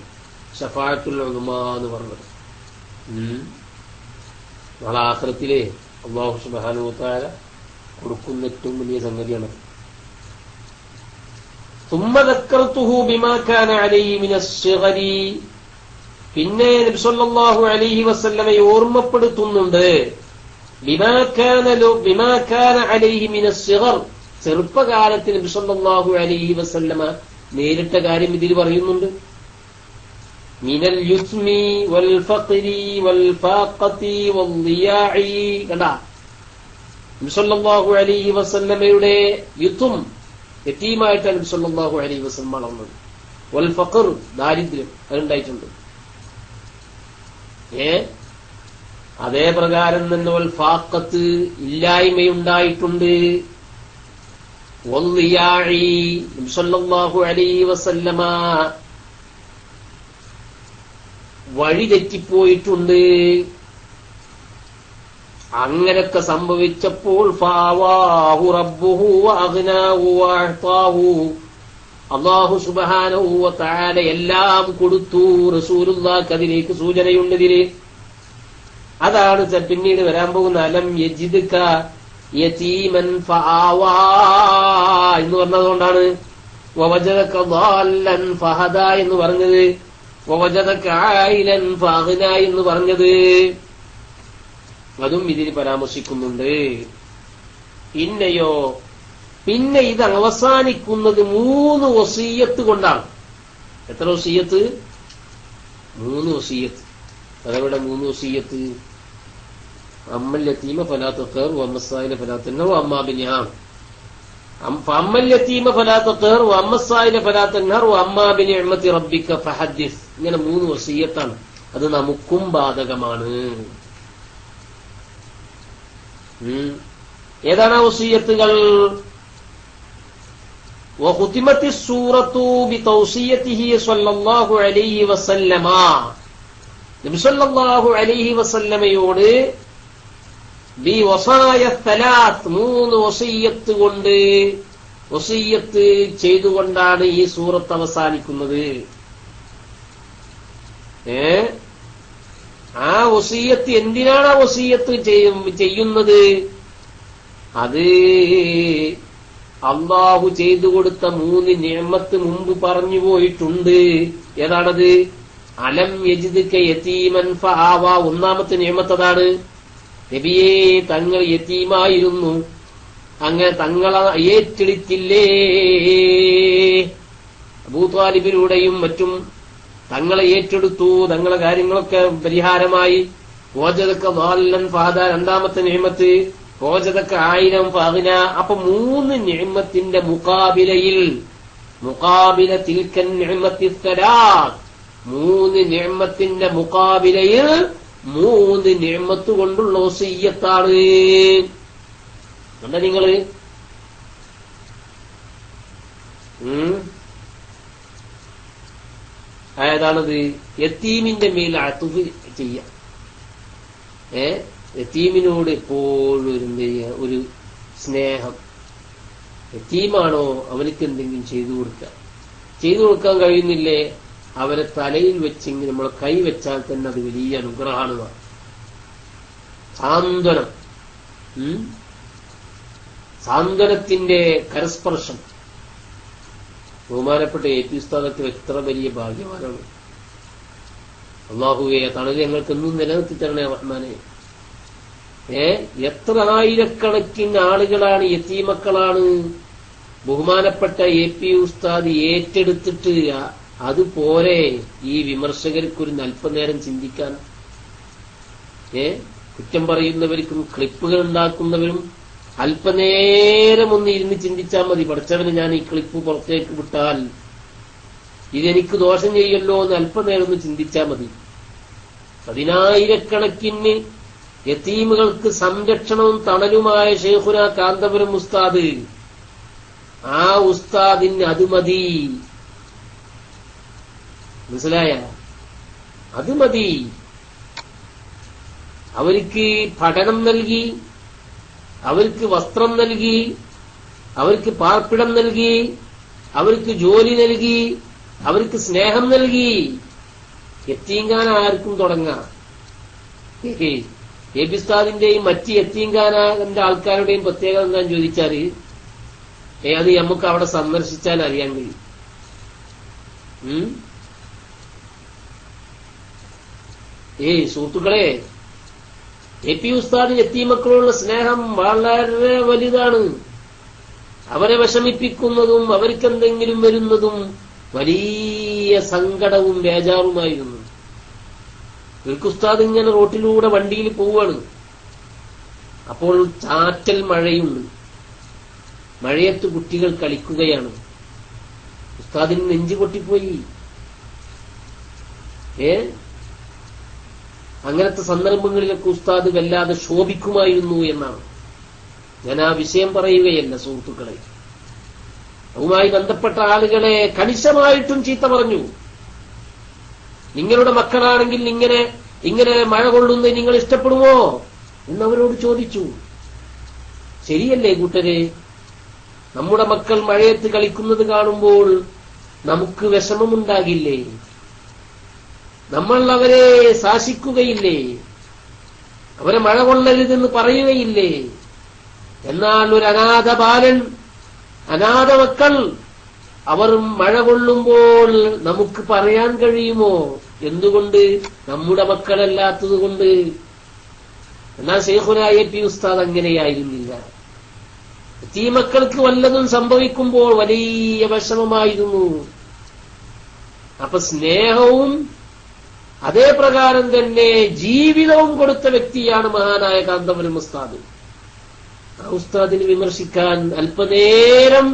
ശഫാഅത്തുൽ ഉദ്മാ എന്ന് പറഞ്ഞത്. നാളെ ആഖിറത്തിലെ അല്ലാഹു സുബ്ഹാനഹു വ തആല കൊടുക്കുന്ന ഏറ്റവും വലിയ സംഗതിയാണ്. ثم ذكرته بما كان عليه من الصغر. പിന്നെ നബി സല്ലല്ലാഹു അലൈഹി വസല്ലമയെ ഓർമ്മപ്പെടുത്തുന്നുണ്ട്. ബിമാ കാന അലൈഹി മിന الصغر, ചെറുപ്പകാലത്ത് നബി സല്ലല്ലാഹു അലൈഹി വസല്ലമ നേരിട്ട കാര്യം ഇതിൽ പറയുന്നുണ്ട്. മിനൽ യുസ്മി വൽ ഫഖ്രി വൽ ഫാഖതി വൽ ദിയാഇ. കണ്ടാ, നബി സല്ലല്ലാഹു അലൈഹി വസല്ലമയുടെ യുത്തും യതീമായിട്ടാണ് നബി സല്ലല്ലാഹു അലൈഹി വസല്ലം വളർന്നത്. വൽ ഫഖർ, ദാരിദ്ര്യം അതുണ്ടായിട്ടുണ്ട്. അതേ പ്രകാരം തന്നെ വൽ ഫാഖത്ത്, ഇല്ലായ്മയുണ്ടായിട്ടുണ്ട്. വൽ ദിയാഇ, നബി സല്ലല്ലാഹു അലൈഹി വസല്ലമ വഴി തെറ്റിപ്പോയിട്ടുണ്ട്. അങ്ങനൊക്കെ സംഭവിച്ചപ്പോൾ ഫാവാഹു റബ്ബുഹു വഅഗ്നാഹു വഅഅതാഹു, അല്ലാഹു സുബ്ഹാനഹു വ തആല എല്ലാം കൊടുത്തു. റസൂലുള്ളാഹിക്ക് അതിലേക്ക് സൂചനയുണ്ട് ഇതില്. അതാണ് പിന്നീട് വരാൻ പോകുന്ന അലം യജിദ്ക യതീമൻ ഫആവാ എന്ന് പറഞ്ഞതുകൊണ്ടാണ് വവജദക ളാല്ലൻ ഫഹദാ എന്ന് പറഞ്ഞത്, വവജദക ആയിലൻ ഫഅഗ്നാ എന്ന് പറഞ്ഞത്. അതും ഇതിൽ പരാമർശിക്കുന്നുണ്ട്. പിന്നെ ഇത് അവസാനിക്കുന്നത് 3 വസിയ്യത്ത് കൊണ്ടാണ്. എത്ര വസിയ്യത്ത്? 3 വസിയ്യത്ത്. അതെവിടെ 3 വസിയ്യത്ത്? അമ്മൽ യതീമ ഫലാ തഖർ വമ്മസ്സായില ഫലാ തൻഹർ വഅമ്മാ ബിനിആം. ഫഅമ്മൽ യതീമ ഫലാ തഖർ വമ്മസ്സായില ഫലാ തൻഹർ വഅമ്മാ ബിനിഅമതി റബ്ബിക ഫഹദ്ദിസ്. ഇങ്ങനെ 3 വസിയ്യത്താണ്. അത് നമുക്കും ബാധകമാണ്. ഏതാണ് വസിയ്യത്തുകൾ? വഖുതിമത്തി സൂറത്തു ബിതൗസിയതിഹി സ്വല്ലല്ലാഹു അലൈഹി വസല്ലമ. നബി സ്വല്ലല്ലാഹു അലൈഹി വസല്ലമയോട് ബി വസായ സലാത്ത്, 3 വസിയ്യത്ത് കൊണ്ട് വസിയ്യത്ത് ചെയ്തുകൊണ്ടാണ് ഈ സൂറത്ത് അവസാനിക്കുന്നത്. വസിയത്ത് എന്തിനാണ് ആ വസിയത്ത് ചെയ്യുന്നത്? അത് അള്ളാഹു ചെയ്തു കൊടുത്ത 3 നിഅമത്ത് മുമ്പ് പറഞ്ഞു പോയിട്ടുണ്ട്. ഏതാണത്? അലം യജിദ്ക യതീമൻ ഫആവ. ഒന്നാമത്തെ നിഅമത്ത് അതാണ്. നബിയേ, തങ്ങൾ യതീമായിരുന്നു, അങ്ങനെ തങ്ങളെ ഏറ്റെടുത്തില്ലേ? അബൂത്വാലിബിലൂടെയും മറ്റും തങ്ങളെ ഏറ്റെടുത്തു, തങ്ങളെ കാര്യങ്ങളൊക്കെ പരിഹാരമായി. വജദക ളാല്ലൻ ഫഹദ. രണ്ടാമത്തെ നിഅമത്ത് വജദക ആയിരം ഫഅഗ്ന. അപ്പൊ 3 നിഅമത്തിന്റെ മുഖാബില തിൽക്കൻ നിഅമത്തി സലാത്ത്. 3 നിഅമത്തിന്റെ മുഖാബിലയിൽ 3 നിഅമത്ത് കൊണ്ടുള്ള വസിയ്യത്താണ്. എന്താ നിങ്ങള് ഏതാണത്? യതീമിന്റെ മേൽ അത്ഫ് ചെയ്യാം. യതീമിനോട് എപ്പോഴും ഒരു സ്നേഹം. യതീമാണോ, അവനക്ക് എന്തെങ്കിലും ചെയ്തു കൊടുക്കാൻ കഴിയുന്നില്ലേ, അവരെ തലയിൽ വെച്ചെങ്കിൽ നമ്മളെ കൈ വെച്ചാൽ തന്നെ അത് വലിയ അനുഗ്രഹമാണ്. സാന്ത്വനത്തിന്റെ കരസ്പർശം. ബഹുമാനപ്പെട്ട AP ഉസ്താദൊക്കെ എത്ര വലിയ ഭാഗ്യവാനാണ്. അല്ലാഹുവേ, തണല് ഞങ്ങൾക്കെന്നും നിലനിർത്തി തരണേ റഹ്മാനെ. എത്ര ആയിരക്കണക്കിന് ആളുകളാണ്, യതീമക്കളാണ് ബഹുമാനപ്പെട്ട AP ഉസ്താദ് ഏറ്റെടുത്തിട്ട്. അതുപോലെ ഈ വിമർശകർക്കൊരു അല്പനേരം ചിന്തിക്കാൻ, കുറ്റം പറയുന്നവർക്കും ക്ലിപ്പുകൾ ഉണ്ടാക്കുന്നവരും അല്പനേരം ഒന്ന് ഇരുന്ന് ചിന്തിച്ചാൽ മതി. പഠിച്ചവന്, ഞാൻ ഈ ക്ലിപ്പ് പുറത്തേക്ക് വിട്ടാൽ ഇതെനിക്ക് ദോഷം ചെയ്യല്ലോ എന്ന് അല്പനേരം ഒന്ന് ചിന്തിച്ചാൽ മതി. 10,000-കണക്കിന് യതീമുകൾക്ക് സംരക്ഷണവും തണലുമായ ശൈഖുന കാന്തപുരം ഉസ്താദ്, ആ ഉസ്താദിന് അത് മതി. മനസ്സിലായ? അത് മതി. അവർക്ക് പഠനം നൽകി, അവർക്ക് വസ്ത്രം നൽകി, അവർക്ക് പാർപ്പിടം നൽകി, അവർക്ക് ജോലി നൽകി, അവർക്ക് സ്നേഹം നൽകി. യത്തീംഖാന ആർക്കും തുടങ്ങാം. AP ഉസ്താദിന്റെയും മറ്റ് യത്തീംഖാനന്റെ ആൾക്കാരുടെയും പ്രത്യേകത എന്താന്ന് ചോദിച്ചാല്, അത് നമുക്ക് അവിടെ സന്ദർശിച്ചാൽ അറിയാൻ കഴിയും. സുഹൃത്തുക്കളെ, AP ഉസ്താദിന് യത്തീമക്കളോടുള്ള സ്നേഹം വളരെ വലുതാണ്. അവരെ വിഷമിപ്പിക്കുന്നതും അവർക്കെന്തെങ്കിലും വരുന്നതും വലിയ സങ്കടവും ബേജാറുമായിരുന്നു. ഒരു ഉസ്താദ് ഇങ്ങനെ റോട്ടിലൂടെ വണ്ടിയിൽ പോവാണ്. അപ്പോൾ ചാറ്റൽ മഴയുണ്ട്. മഴയത്ത് കുട്ടികൾ കളിക്കുകയാണ്. ഉസ്താദിന് നെഞ്ചു പൊട്ടിപ്പോയി. അങ്ങനത്തെ സന്ദർഭങ്ങളിലൊക്കെ ഉസ്താദ് വല്ലാതെ ശോഭിക്കുമായിരുന്നു എന്നാണ്. ഞാൻ ആ വിഷയം പറയുകയല്ല സുഹൃത്തുക്കളെ. അതുമായി ബന്ധപ്പെട്ട ആളുകളെ കണിശമായിട്ടും ചീത്ത പറഞ്ഞു. നിങ്ങളുടെ മക്കളാണെങ്കിൽ ഇങ്ങനെ മഴ കൊള്ളുന്നത് നിങ്ങൾ ഇഷ്ടപ്പെടുമോ എന്നവരോട് ചോദിച്ചു. ശരിയല്ലേ കൂട്ടരെ? നമ്മുടെ മക്കൾ മഴയത്ത് കളിക്കുന്നത് കാണുമ്പോൾ നമുക്ക് വിഷമമുണ്ടാകില്ലേ? നമ്മൾ അവരെ ശാസിക്കുകയില്ലേ? അവരെ മഴ കൊള്ളരുതെന്ന് പറയുകയില്ലേ? എന്നാൽ ഒരു അനാഥ ബാലൻ, അനാഥ മക്കൾ, അവർ മഴ കൊള്ളുമ്പോൾ നമുക്ക് പറയാൻ കഴിയുമോ? എന്തുകൊണ്ട്? നമ്മുടെ മക്കളല്ലാത്തതുകൊണ്ട്. എന്നാൽ ശൈഖുന AP ഉസ്താദ് അങ്ങനെയായിരുന്നില്ല. ഈ മക്കൾക്ക് വല്ലതും സംഭവിക്കുമ്പോൾ വലിയ വിഷമമായിരുന്നു. അപ്പൊ സ്നേഹവും അതേ പ്രകാരം തന്നെ ജീവിതവും കൊടുത്ത വ്യക്തിയാണ് മഹാനായ കാന്തപുരം ഉസ്താദ്. ആ ഉസ്താദിനെ വിമർശിക്കാൻ അല്പനേരം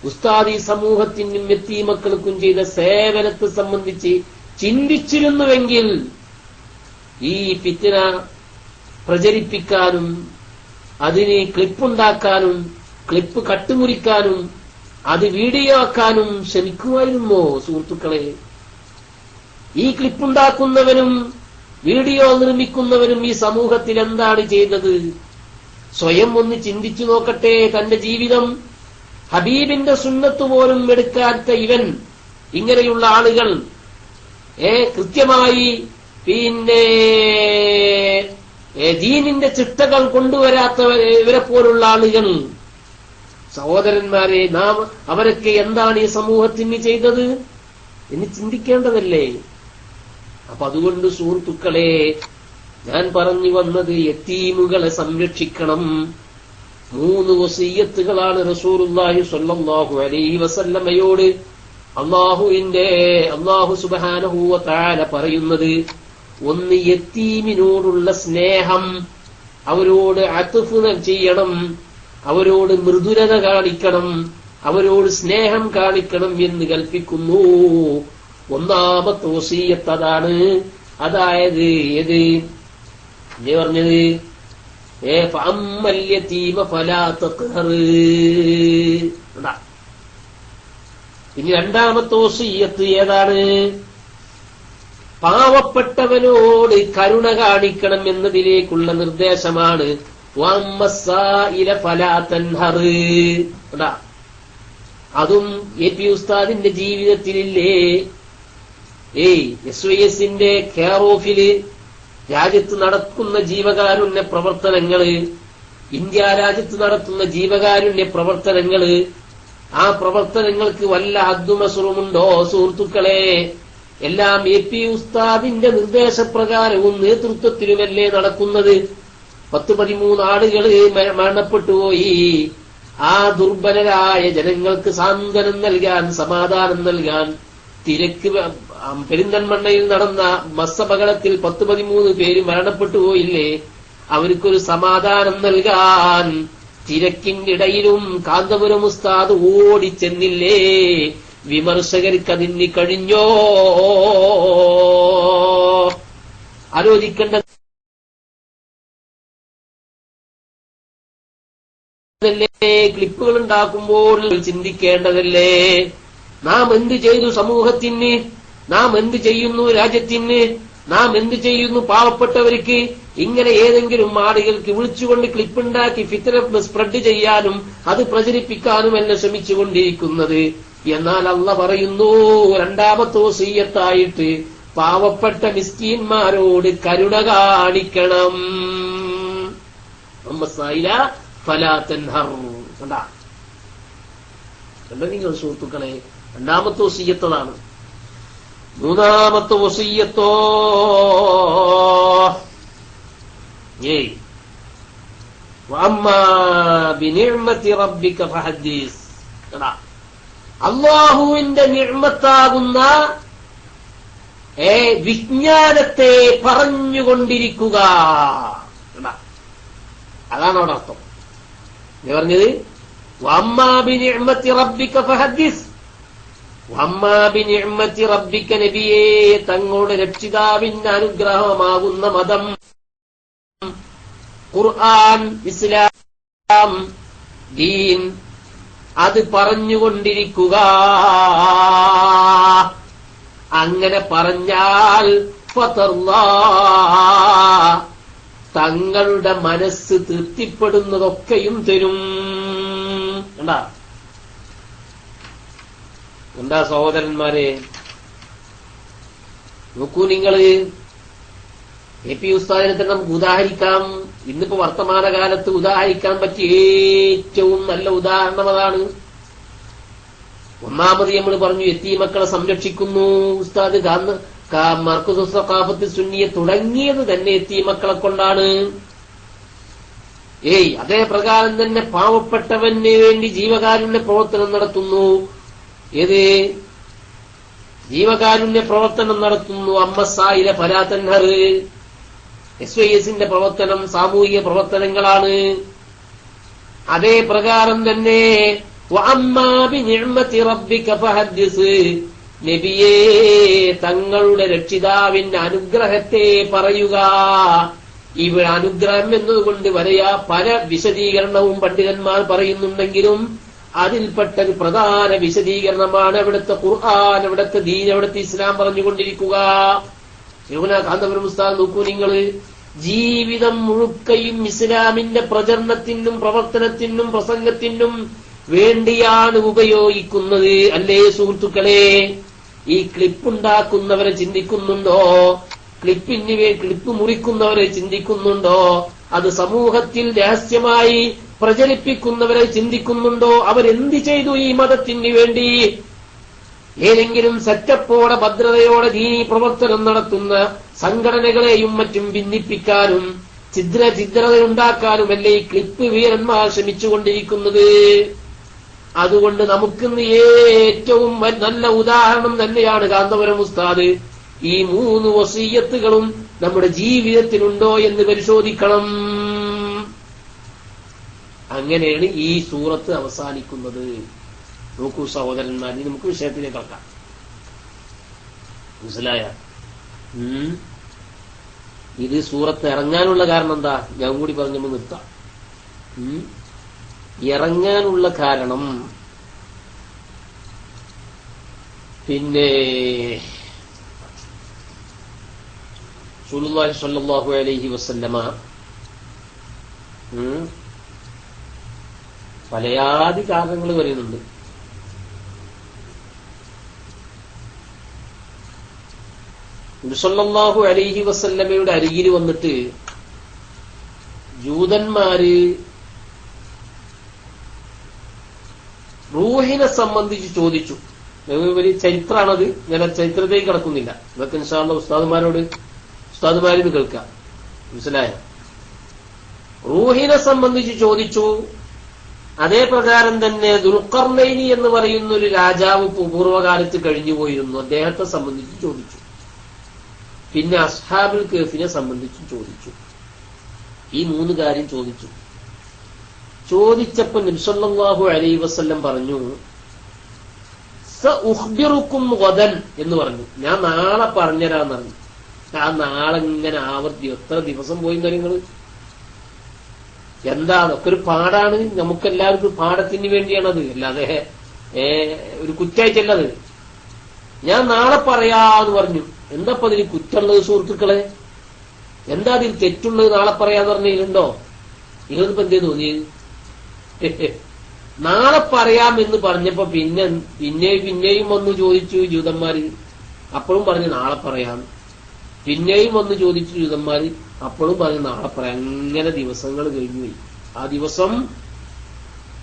ഉസ്താദ് ഈ സമൂഹത്തിനും യതീമക്കൾക്കും ചെയ്ത സേവനത്തെ സംബന്ധിച്ച് ചിന്തിച്ചിരുന്നുവെങ്കിൽ ഈ ഫിത്ന പ്രചരിപ്പിക്കാനും അതിന് ക്ലിപ്പുണ്ടാക്കാനും ക്ലിപ്പ് കട്ടുമുറിക്കാനും അത് വീഡിയോ ആക്കാനും ശ്രമിക്കുമായിരുന്നോ സുഹൃത്തുക്കളെ? ഈ ക്ലിപ്പുണ്ടാക്കുന്നവനും വീഡിയോ നിർമ്മിക്കുന്നവനും ഈ സമൂഹത്തിൽ എന്താണ് ചെയ്തത്? സ്വയം ഒന്ന് ചിന്തിച്ചു നോക്കട്ടെ. തന്റെ ജീവിതം ഹബീബിന്റെ സുന്നത്ത് പോലും എടുക്കാത്ത ഇവൻ, ഇങ്ങനെയുള്ള ആളുകൾ കൃത്യമായി ദീനിന്റെ ചിട്ടകൾ കൊണ്ടുവരാത്തവരെ പോലുള്ള ആളുകൾ. സഹോദരന്മാരെ, നാം അവരൊക്കെ എന്താണ് ഈ സമൂഹത്തിന് ചെയ്തത് എന്ന് ചിന്തിക്കേണ്ടതല്ലേ? അപ്പൊ അതുകൊണ്ട് സുഹൃത്തുക്കളെ, ഞാൻ പറഞ്ഞു വന്നത് യതീമുകളെ സംരക്ഷിക്കണം. 3 വസിയ്യത്തുകളാണ് റസൂലുള്ളാഹി സ്വല്ലല്ലാഹു അലൈഹി വസല്ലമയോട് അല്ലാഹു സുബ്ഹാനഹു വ തആല പറയുന്നത്. ഒന്ന്, യതീമിനോടുള്ള സ്നേഹം, അവരോട് അത്ഫ് ചെയ്യണം, അവരോട് മൃദുലത കാണിക്കണം, അവരോട് സ്നേഹം കാണിക്കണം എന്ന് കൽപ്പിക്കുന്നു. ഒന്നാമത്തെ വസിയ്യത്ത് അതാണ്. അതായത് ഏത് പറഞ്ഞത്? ഫഅമ്മൽ യതീമ ഫലാ തഖ്ഹർ. ഇനി രണ്ടാമത്തെ വസിയ്യത്ത് ഏതാണ്? പാവപ്പെട്ടവനോട് കരുണ കാണിക്കണം എന്നതിലേക്കുള്ള നിർദ്ദേശമാണ്. വഅമ്മസ്സായില ഫലാ തൻഹർ. അതും എ.പി. ഉസ്താദിന്റെ ജീവിതത്തിലില്ലേ? SYSന്റെ കെയർ ഓഫില് രാജ്യത്ത് നടക്കുന്ന ജീവകാരുണ്യ പ്രവർത്തനങ്ങള്, ഇന്ത്യ രാജ്യത്ത് നടത്തുന്ന ജീവകാരുണ്യ പ്രവർത്തനങ്ങള്, ആ പ്രവർത്തനങ്ങൾക്ക് വല്ല ഹദ്ദുമസ്റുമുണ്ടോ സുഹൃത്തുക്കളെ? എല്ലാം എ.പി. ഉസ്താദിന്റെ നിർദ്ദേശപ്രകാരവും നേതൃത്വത്തിലുമല്ലേ നടക്കുന്നത്. 10-13 ആളുകള് മരണപ്പെട്ടുപോയി. ആ ദുർബലരായ ജനങ്ങൾക്ക് സാന്ത്വനം നൽകാൻ, സമാധാനം നൽകാൻ, തിരക്ക് പെരിന്തൽമണ്ണയിൽ നടന്ന ബസ്സപകടത്തിൽ 10-13 പേര് മരണപ്പെട്ടു പോയില്ലേ? അവർക്കൊരു സമാധാനം നൽകാൻ തിരക്കിന്റെ ഇടയിലും കാന്തപുരം ഉസ്താദ് ഓടിച്ചെന്നില്ലേ? വിമർശകർക്ക് അതിന് കഴിഞ്ഞോ? ആലോചിക്കേണ്ട ക്ലിപ്പുകൾ ഉണ്ടാക്കുമ്പോൾ ചിന്തിക്കേണ്ടതല്ലേ? നാം എന്ത് ചെയ്തു സമൂഹത്തിന്? നാം എന്ത് ചെയ്യുന്നു രാജ്യത്തിന്? നാം എന്ത് ചെയ്യുന്നു പാവപ്പെട്ടവർക്ക്? ഇങ്ങനെ ഏതെങ്കിലും ആളുകൾക്ക് വിളിച്ചുകൊണ്ട് ക്ലിപ്പുണ്ടാക്കി ഫിത്ന സ്പ്രെഡ് ചെയ്യാനും അത് പ്രചരിപ്പിക്കാനുമല്ല ശ്രമിച്ചുകൊണ്ടിരിക്കുന്നത്. എന്നാൽ അല്ലാഹ് പറയുന്നു, രണ്ടാമത്തെ വസിയ്യത്തായിട്ട് പാവപ്പെട്ട മിസ്കീന്മാരോട് കരുണ കാണിക്കണം. ഫലാ തൻഹർ. കണ്ടോ നിങ്ങൾ സുഹൃത്തുക്കളെ? രണ്ടാമത്തെ വസിയ്യത്താണ്. മൂന്നാമത്തെ വസിയ്യത്തോ വഅമ്മാ ബിനിഅ്മതി റബ്ബിക ഫഹദ്ദിസ്. അല്ലാഹുവിന്റെ നിഅ്മത്താകുന്ന വിജ്ഞാനത്തെ പറഞ്ഞുകൊണ്ടിരിക്കുക. അതാണ് അവിടെ അർത്ഥം. പറഞ്ഞത് വഅമ്മാ ബിനിഅ്മതി റബ്ബിക ഫഹദ്ദിസ്. വഅമ്മാ ബിനിഅ്മതി റബ്ബിക, നബിയേ, തങ്ങളുടെ രക്ഷിതാവിന്റെ അനുഗ്രഹമാകുന്ന മതം, ഖുർആൻ, ഇസ്ലാം, ദീൻ, അത് പറഞ്ഞുകൊണ്ടിരിക്കുക. അങ്ങനെ പറഞ്ഞാൽ ഫതർലാ, തങ്ങളുടെ മനസ്സ് തൃപ്തിപ്പെടുന്നതൊക്കെയും തരും. എന്താ സഹോദരന്മാരെ, നോക്കൂ നിങ്ങള്. എ.പി. ഉസ്താദിനെ തന്നെ നമുക്ക് ഉദാഹരിക്കാം. ഇന്നിപ്പോ വർത്തമാനകാലത്ത് ഉദാഹരിക്കാൻ പറ്റിയ ഏറ്റവും നല്ല ഉദാഹരണം അതാണ്. ഒന്നാമത് നമ്മൾ പറഞ്ഞു, യതീമക്കളെ സംരക്ഷിക്കുന്നു. ഉസ്താദ് മർക്കസ് സഖാഫത്ത് സുന്നിയെ തുടങ്ങിയത് തന്നെ യതീമക്കളെ കൊണ്ടാണ്. അതേ പ്രകാരം തന്നെ പാവപ്പെട്ടവന് വേണ്ടി ജീവകാരുണ്യ പ്രവർത്തനം നടത്തുന്നു. ഏത് ജീവകാരുണ്യ പ്രവർത്തനം നടത്തുന്നു? അമ്മസായിലെ ഫലാ തൻഹർ. SYSന്റെ പ്രവർത്തനം സാമൂഹിക പ്രവർത്തനങ്ങളാണ്. അതേ പ്രകാരം തന്നെ വഅമ്മാ ബിനിഅ്മതി റബ്ബിക ഫഹദ്ദിസ്, നബിയേ, തങ്ങളുടെ രക്ഷിതാവിന്റെ അനുഗ്രഹത്തെ പറയുക. ഇവിടെ അനുഗ്രഹം എന്നതുകൊണ്ട് വരെയാ പല വിശദീകരണവും പണ്ഡിതന്മാർ പറയുന്നുണ്ടെങ്കിലും അതിൽപ്പെട്ട ഒരു പ്രധാന വിശദീകരണമാണ് അവിടുത്തെ ഖുർആൻ, അവിടുത്തെ ദീൻ, അവിടുത്തെ ഇസ്ലാം പറഞ്ഞുകൊണ്ടിരിക്കുക. കാന്തപുരം ഉസ്താദ് നോക്കൂ നിങ്ങള്, ജീവിതം മുഴുക്കയും ഇസ്ലാമിന്റെ പ്രചരണത്തിനും പ്രവർത്തനത്തിനും പ്രസംഗത്തിനും വേണ്ടിയാണ് ഉപയോഗിക്കുന്നത്. അല്ലേ സുഹൃത്തുക്കളെ? ഈ ക്ലിപ്പുണ്ടാക്കുന്നവരെ ചിന്തിക്കുന്നുണ്ടോ? ക്ലിപ്പ് മുറിക്കുന്നവരെ ചിന്തിക്കുന്നുണ്ടോ? അത് സമൂഹത്തിൽ രഹസ്യമായി പ്രചരിപ്പിക്കുന്നവരെ ചിന്തിക്കുന്നുണ്ടോ? അവരെന്ത് ചെയ്തു ഈ മതത്തിന് വേണ്ടി? ഏതെങ്കിലും സെറ്റപ്പോടെ ഭദ്രതയോടെ ദീനീ പ്രവർത്തനം നടത്തുന്ന സംഘടനകളെയും മറ്റും ഭിന്നിപ്പിക്കാനും ചിദ്രതയുണ്ടാക്കാനുമല്ലേ ഈ ക്ലിപ്പ് വീരന്മാർ ശ്രമിച്ചുകൊണ്ടിരിക്കുന്നത്. അതുകൊണ്ട് നമുക്കിന്ന് ഏറ്റവും നല്ല ഉദാഹരണം തന്നെയാണ് കാന്തപുരം ഉസ്താദ്. ഈ 3 വസിയ്യത്തുകളും നമ്മുടെ ജീവിതത്തിലുണ്ടോ എന്ന് പരിശോധിക്കണം. അങ്ങനെയാണ് ഈ സൂറത്ത് അവസാനിക്കുന്നത്. നോക്കൂ സഹോദരന്മാർ, ഇനി നമുക്ക് വിഷയത്തിലേക്ക് കടക്കാം. മനസ്സിലായ? ഇത് സൂറത്ത് ഇറങ്ങാനുള്ള കാരണം എന്താ? ഞാൻ കൂടി പറഞ്ഞപ്പോൾ നിർത്താം. ഇറങ്ങാനുള്ള കാരണം പിന്നെ റസൂലുള്ളാഹി സ്വല്ലല്ലാഹു അലൈഹി വസല്ലമ പലയാതി കാരണങ്ങൾ പറയുന്നുണ്ട്. നബി സല്ലല്ലാഹു അലൈഹി വസല്ലമയുടെ അരികിൽ വന്നിട്ട് ജൂതന്മാര് റൂഹിനെ സംബന്ധിച്ച് ചോദിച്ചു. വലിയ ചരിത്രമാണത്, ഞാൻ ചരിത്രത്തേക്ക് കടക്കുന്നില്ല. ഇതൊക്കെ ഇൻഷാ അല്ലാഹ് ഉസ്താദുമാരിന്ന് കേൾക്കാം. മനസ്സിലായ? റൂഹിനെ സംബന്ധിച്ച് ചോദിച്ചു. അതേ പ്രകാരം തന്നെ ദുൽഖർനൈനി എന്ന് പറയുന്ന ഒരു രാജാവ് പൂർവ്വകാലത്ത് കഴിഞ്ഞുപോയിരുന്നു, അദ്ദേഹത്തെ സംബന്ധിച്ച് ചോദിച്ചു. പിന്നെ അസ്ഹാബുൽ കഹ്ഫിനെ സംബന്ധിച്ചും ചോദിച്ചു. ഈ 3 കാര്യം ചോദിച്ചു. ചോദിച്ചപ്പോൾ നബി സല്ലല്ലാഹു അലൈഹി വസല്ലം പറഞ്ഞു, സഉഖ്ബിറുക്കും ഗദൻ എന്ന് പറഞ്ഞു. ഞാൻ നാളെ പറഞ്ഞുതരാന്ന് പറഞ്ഞു. ആ നാളെ ഇങ്ങനെ ആവർത്തി എത്ര ദിവസം പോയി കാര്യങ്ങൾ എന്താ? അതൊക്കെ ഒരു പാടാണ്. നമുക്കെല്ലാവർക്കും പാഠത്തിന് വേണ്ടിയാണത്, അല്ലാതെ ഒരു കുറ്റായിട്ടല്ലത്. ഞാൻ നാളെ പറയാന്ന് പറഞ്ഞു. എന്താ അതിന് കുറ്റുള്ളത് സുഹൃത്തുക്കളെ? എന്താ അതിൽ തെറ്റുള്ളത്? നാളെ പറയാന്ന് പറഞ്ഞിട്ടുണ്ടോ? നിങ്ങളിപ്പോ എന്തേ തോന്നിയത്? നാളെ പറയാമെന്ന് പറഞ്ഞപ്പോ പിന്നെയും വന്നു ചോദിച്ചു ജൂതന്മാര്. അപ്പോഴും പറഞ്ഞു നാളെ പറയാം. പിന്നെയും വന്ന് ചോദിച്ചു ജൂതന്മാര്. അപ്പോഴും പറഞ്ഞു നാളെ പറയാം. അങ്ങനെ ദിവസങ്ങൾ കഴിഞ്ഞുപോയി. ആ ദിവസം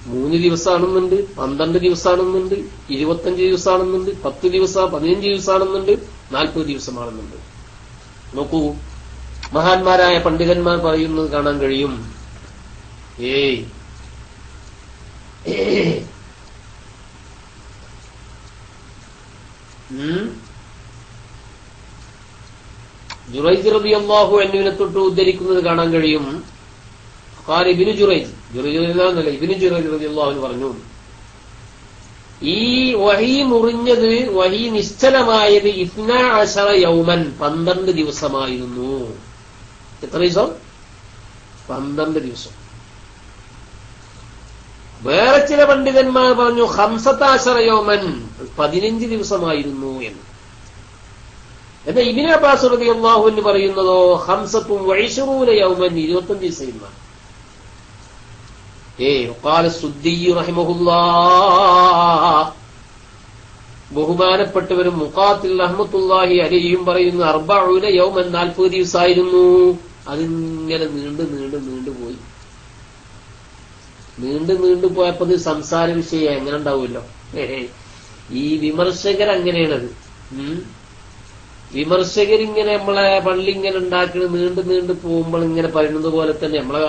3 ദിവസമാണെന്നുണ്ട്, 12 ദിവസമാണെന്നുണ്ട്, 25 ദിവസമാണെന്നുണ്ട്, 10 ദിവസം, 15 ദിവസമാണെന്നുണ്ട്, 40 ദിവസമാണെന്നുണ്ട്. നോക്കൂ, മഹാന്മാരായ പണ്ഡിതന്മാർ പറയുന്നത് കാണാൻ കഴിയും. ജുറൈജ് റളിയല്ലാഹു അൻഹുവിനെ തൊട്ട് ഉദ്ധരിക്കുന്നത് കാണാൻ കഴിയും. ഖാൽ ഇബ്നു ജുറൈജ് റളിയല്ലാഹു അൻഹു പറഞ്ഞു, ഈ വഹി മുറിഞ്ഞത്, വഹി നിശ്ചലമായത് 12 യൗമൻ 12 ദിവസമായിരുന്നു. എത്ര ദിവസം? 12 ദിവസം. വേറെ ചില പണ്ഡിതന്മാർ പറഞ്ഞു 15 യൗമൻ 15 ദിവസമായിരുന്നു എന്ന്. എന്നാൽ ഇബ്നു അബ്ബാസ് റളിയല്ലാഹു അൻഹു പറയുന്നതോ 25 യൗമൻ 25 ദിവസം. ഖാല സുദ്ദി റഹിമഹുല്ലാഹ്, ബഹുമാനപ്പെട്ടവരും മുഖാത്തിൽ റഹ്മത്തുള്ളാഹി അലൈഹിയും പറയുന്നു 40 യൗമൻ 40 ദിവസമായിരുന്നു. അതിങ്ങനെ നീണ്ടുപോയി. നീണ്ടു പോയപ്പോ ഇത് സംസാര വിഷയം എങ്ങനെ ഉണ്ടാവുമല്ലോ. ഈ വിമർശകരങ്ങനെയാണത്. വിമർശകരിങ്ങനെ നമ്മളെ പള്ളി ഇങ്ങനെ ഉണ്ടാക്കി നീണ്ടു പോകുമ്പോൾ ഇങ്ങനെ പറയുന്നത് പോലെ തന്നെ നമ്മളെ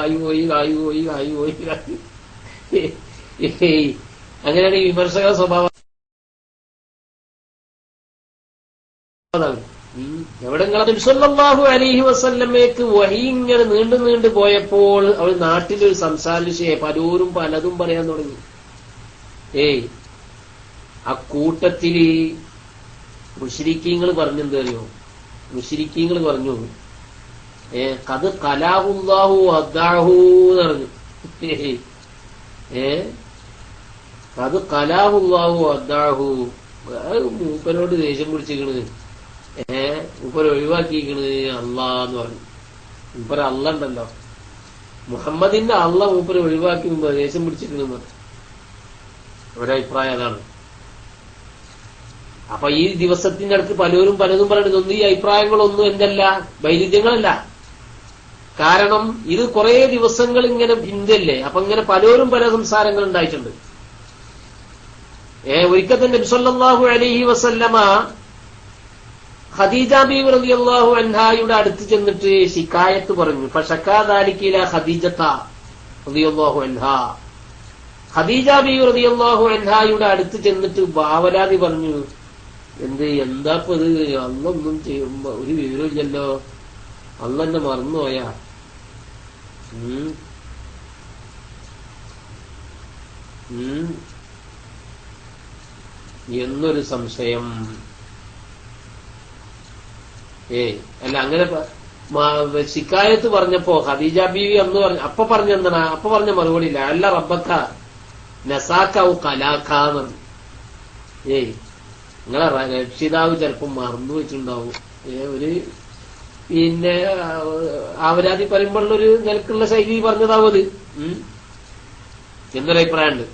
കായു പോയി. അങ്ങനെയാണ് ഈ വിമർശക സ്വഭാവം. എവിടെങ്ങളെ സല്ലല്ലാഹു അലൈഹി വസല്ലമയ്ക്ക് വഹി ഇങ്ങനെ നീണ്ടു പോയപ്പോൾ അവൾ നാട്ടിലൊരു സംസാര വിഷയം പലരും പലതും പറയാൻ തുടങ്ങി. ആ കൂട്ടത്തില് മുശ്രിക്കീങ്ങൾ പറഞ്ഞെന്തറിയോ? മുശ്രിക്കീങ്ങൾ പറഞ്ഞു കത് കലാഹുല്ലാഹു അദ്ദാഹു എന്ന് പറഞ്ഞു. കത് കലാഹുല്ലാഹു അദ്ദാഹു. മൂപ്പരോട് ദേഷ്യം പിടിച്ചിരിക്കണ്, മൂപ്പര് ഒഴിവാക്കിയിരിക്കണ് അള്ളാന്ന് പറഞ്ഞു. മൂപ്പര് അള്ള ഉണ്ടല്ലോ, മുഹമ്മദിന്റെ അള്ള മൂപ്പര് ഒഴിവാക്കി മുമ്പ് ദേഷ്യം പിടിച്ചിരിക്കണെന്ന് പറഞ്ഞു. ഒരഭിപ്രായം അതാണ്. അപ്പൊ ഈ ദിവസത്തിന്റെ അടുത്ത് പലരും പലതും പറയുന്നത് ഈ അഭിപ്രായങ്ങളൊന്നും എന്തല്ല വൈരുദ്ധ്യങ്ങളല്ല. കാരണം ഇത് കുറെ ദിവസങ്ങൾ ഇങ്ങനെ ഭിന്നല്ലേ. അപ്പൊ ഇങ്ങനെ പലരും പല സംസാരങ്ങൾ ഉണ്ടായിട്ടുണ്ട്. ഒരിക്കൽ തന്നെ നബി സല്ലല്ലാഹു അലൈഹി വസല്ലമ ഖദീജ ബീവി റളിയല്ലാഹു അൻഹായുടെ അടുത്ത് ചെന്നിട്ട് ശിക്കായത്ത് പറഞ്ഞു. ഫശക്കാ ദാലിക ഇലാ ഖദീജത റളിയല്ലാഹു അൻഹാ. ഖദീജ ബീവി റളിയല്ലാഹു അൻഹായുടെ അടുത്ത് ചെന്നിട്ട് ബാവലാതി പറഞ്ഞു, എന്താപ്പോ ഇത്, അള്ളൊന്നും ചെയ്യുമ്പോ ഒരു വിവരമില്ലല്ലോ, അള്ള എന്നെ മറന്നുപോയാ, എന്നൊരു സംശയം. അല്ല അങ്ങനെ ശിക്കായത്ത് പറഞ്ഞപ്പോ ഖദീജ ബീവി അന്ന് പറഞ്ഞു, അപ്പൊ പറഞ്ഞെന്താണ്, അപ്പൊ പറഞ്ഞ മറുപടി ഇല്ല, അല്ല റബ്ബക്ക നസാക്കൗ കലാക്കാന്ന്. നിങ്ങളെ രക്ഷിതാവ് ചിലപ്പോ മറന്നു വെച്ചിട്ടുണ്ടാവും. ഒരു പിന്നെ ആവരാതി പറയുമ്പോഴുള്ളൊരു നിലക്കുള്ള ശൈലി പറഞ്ഞതാവും അത് എന്നൊരഭിപ്രായമുണ്ട്.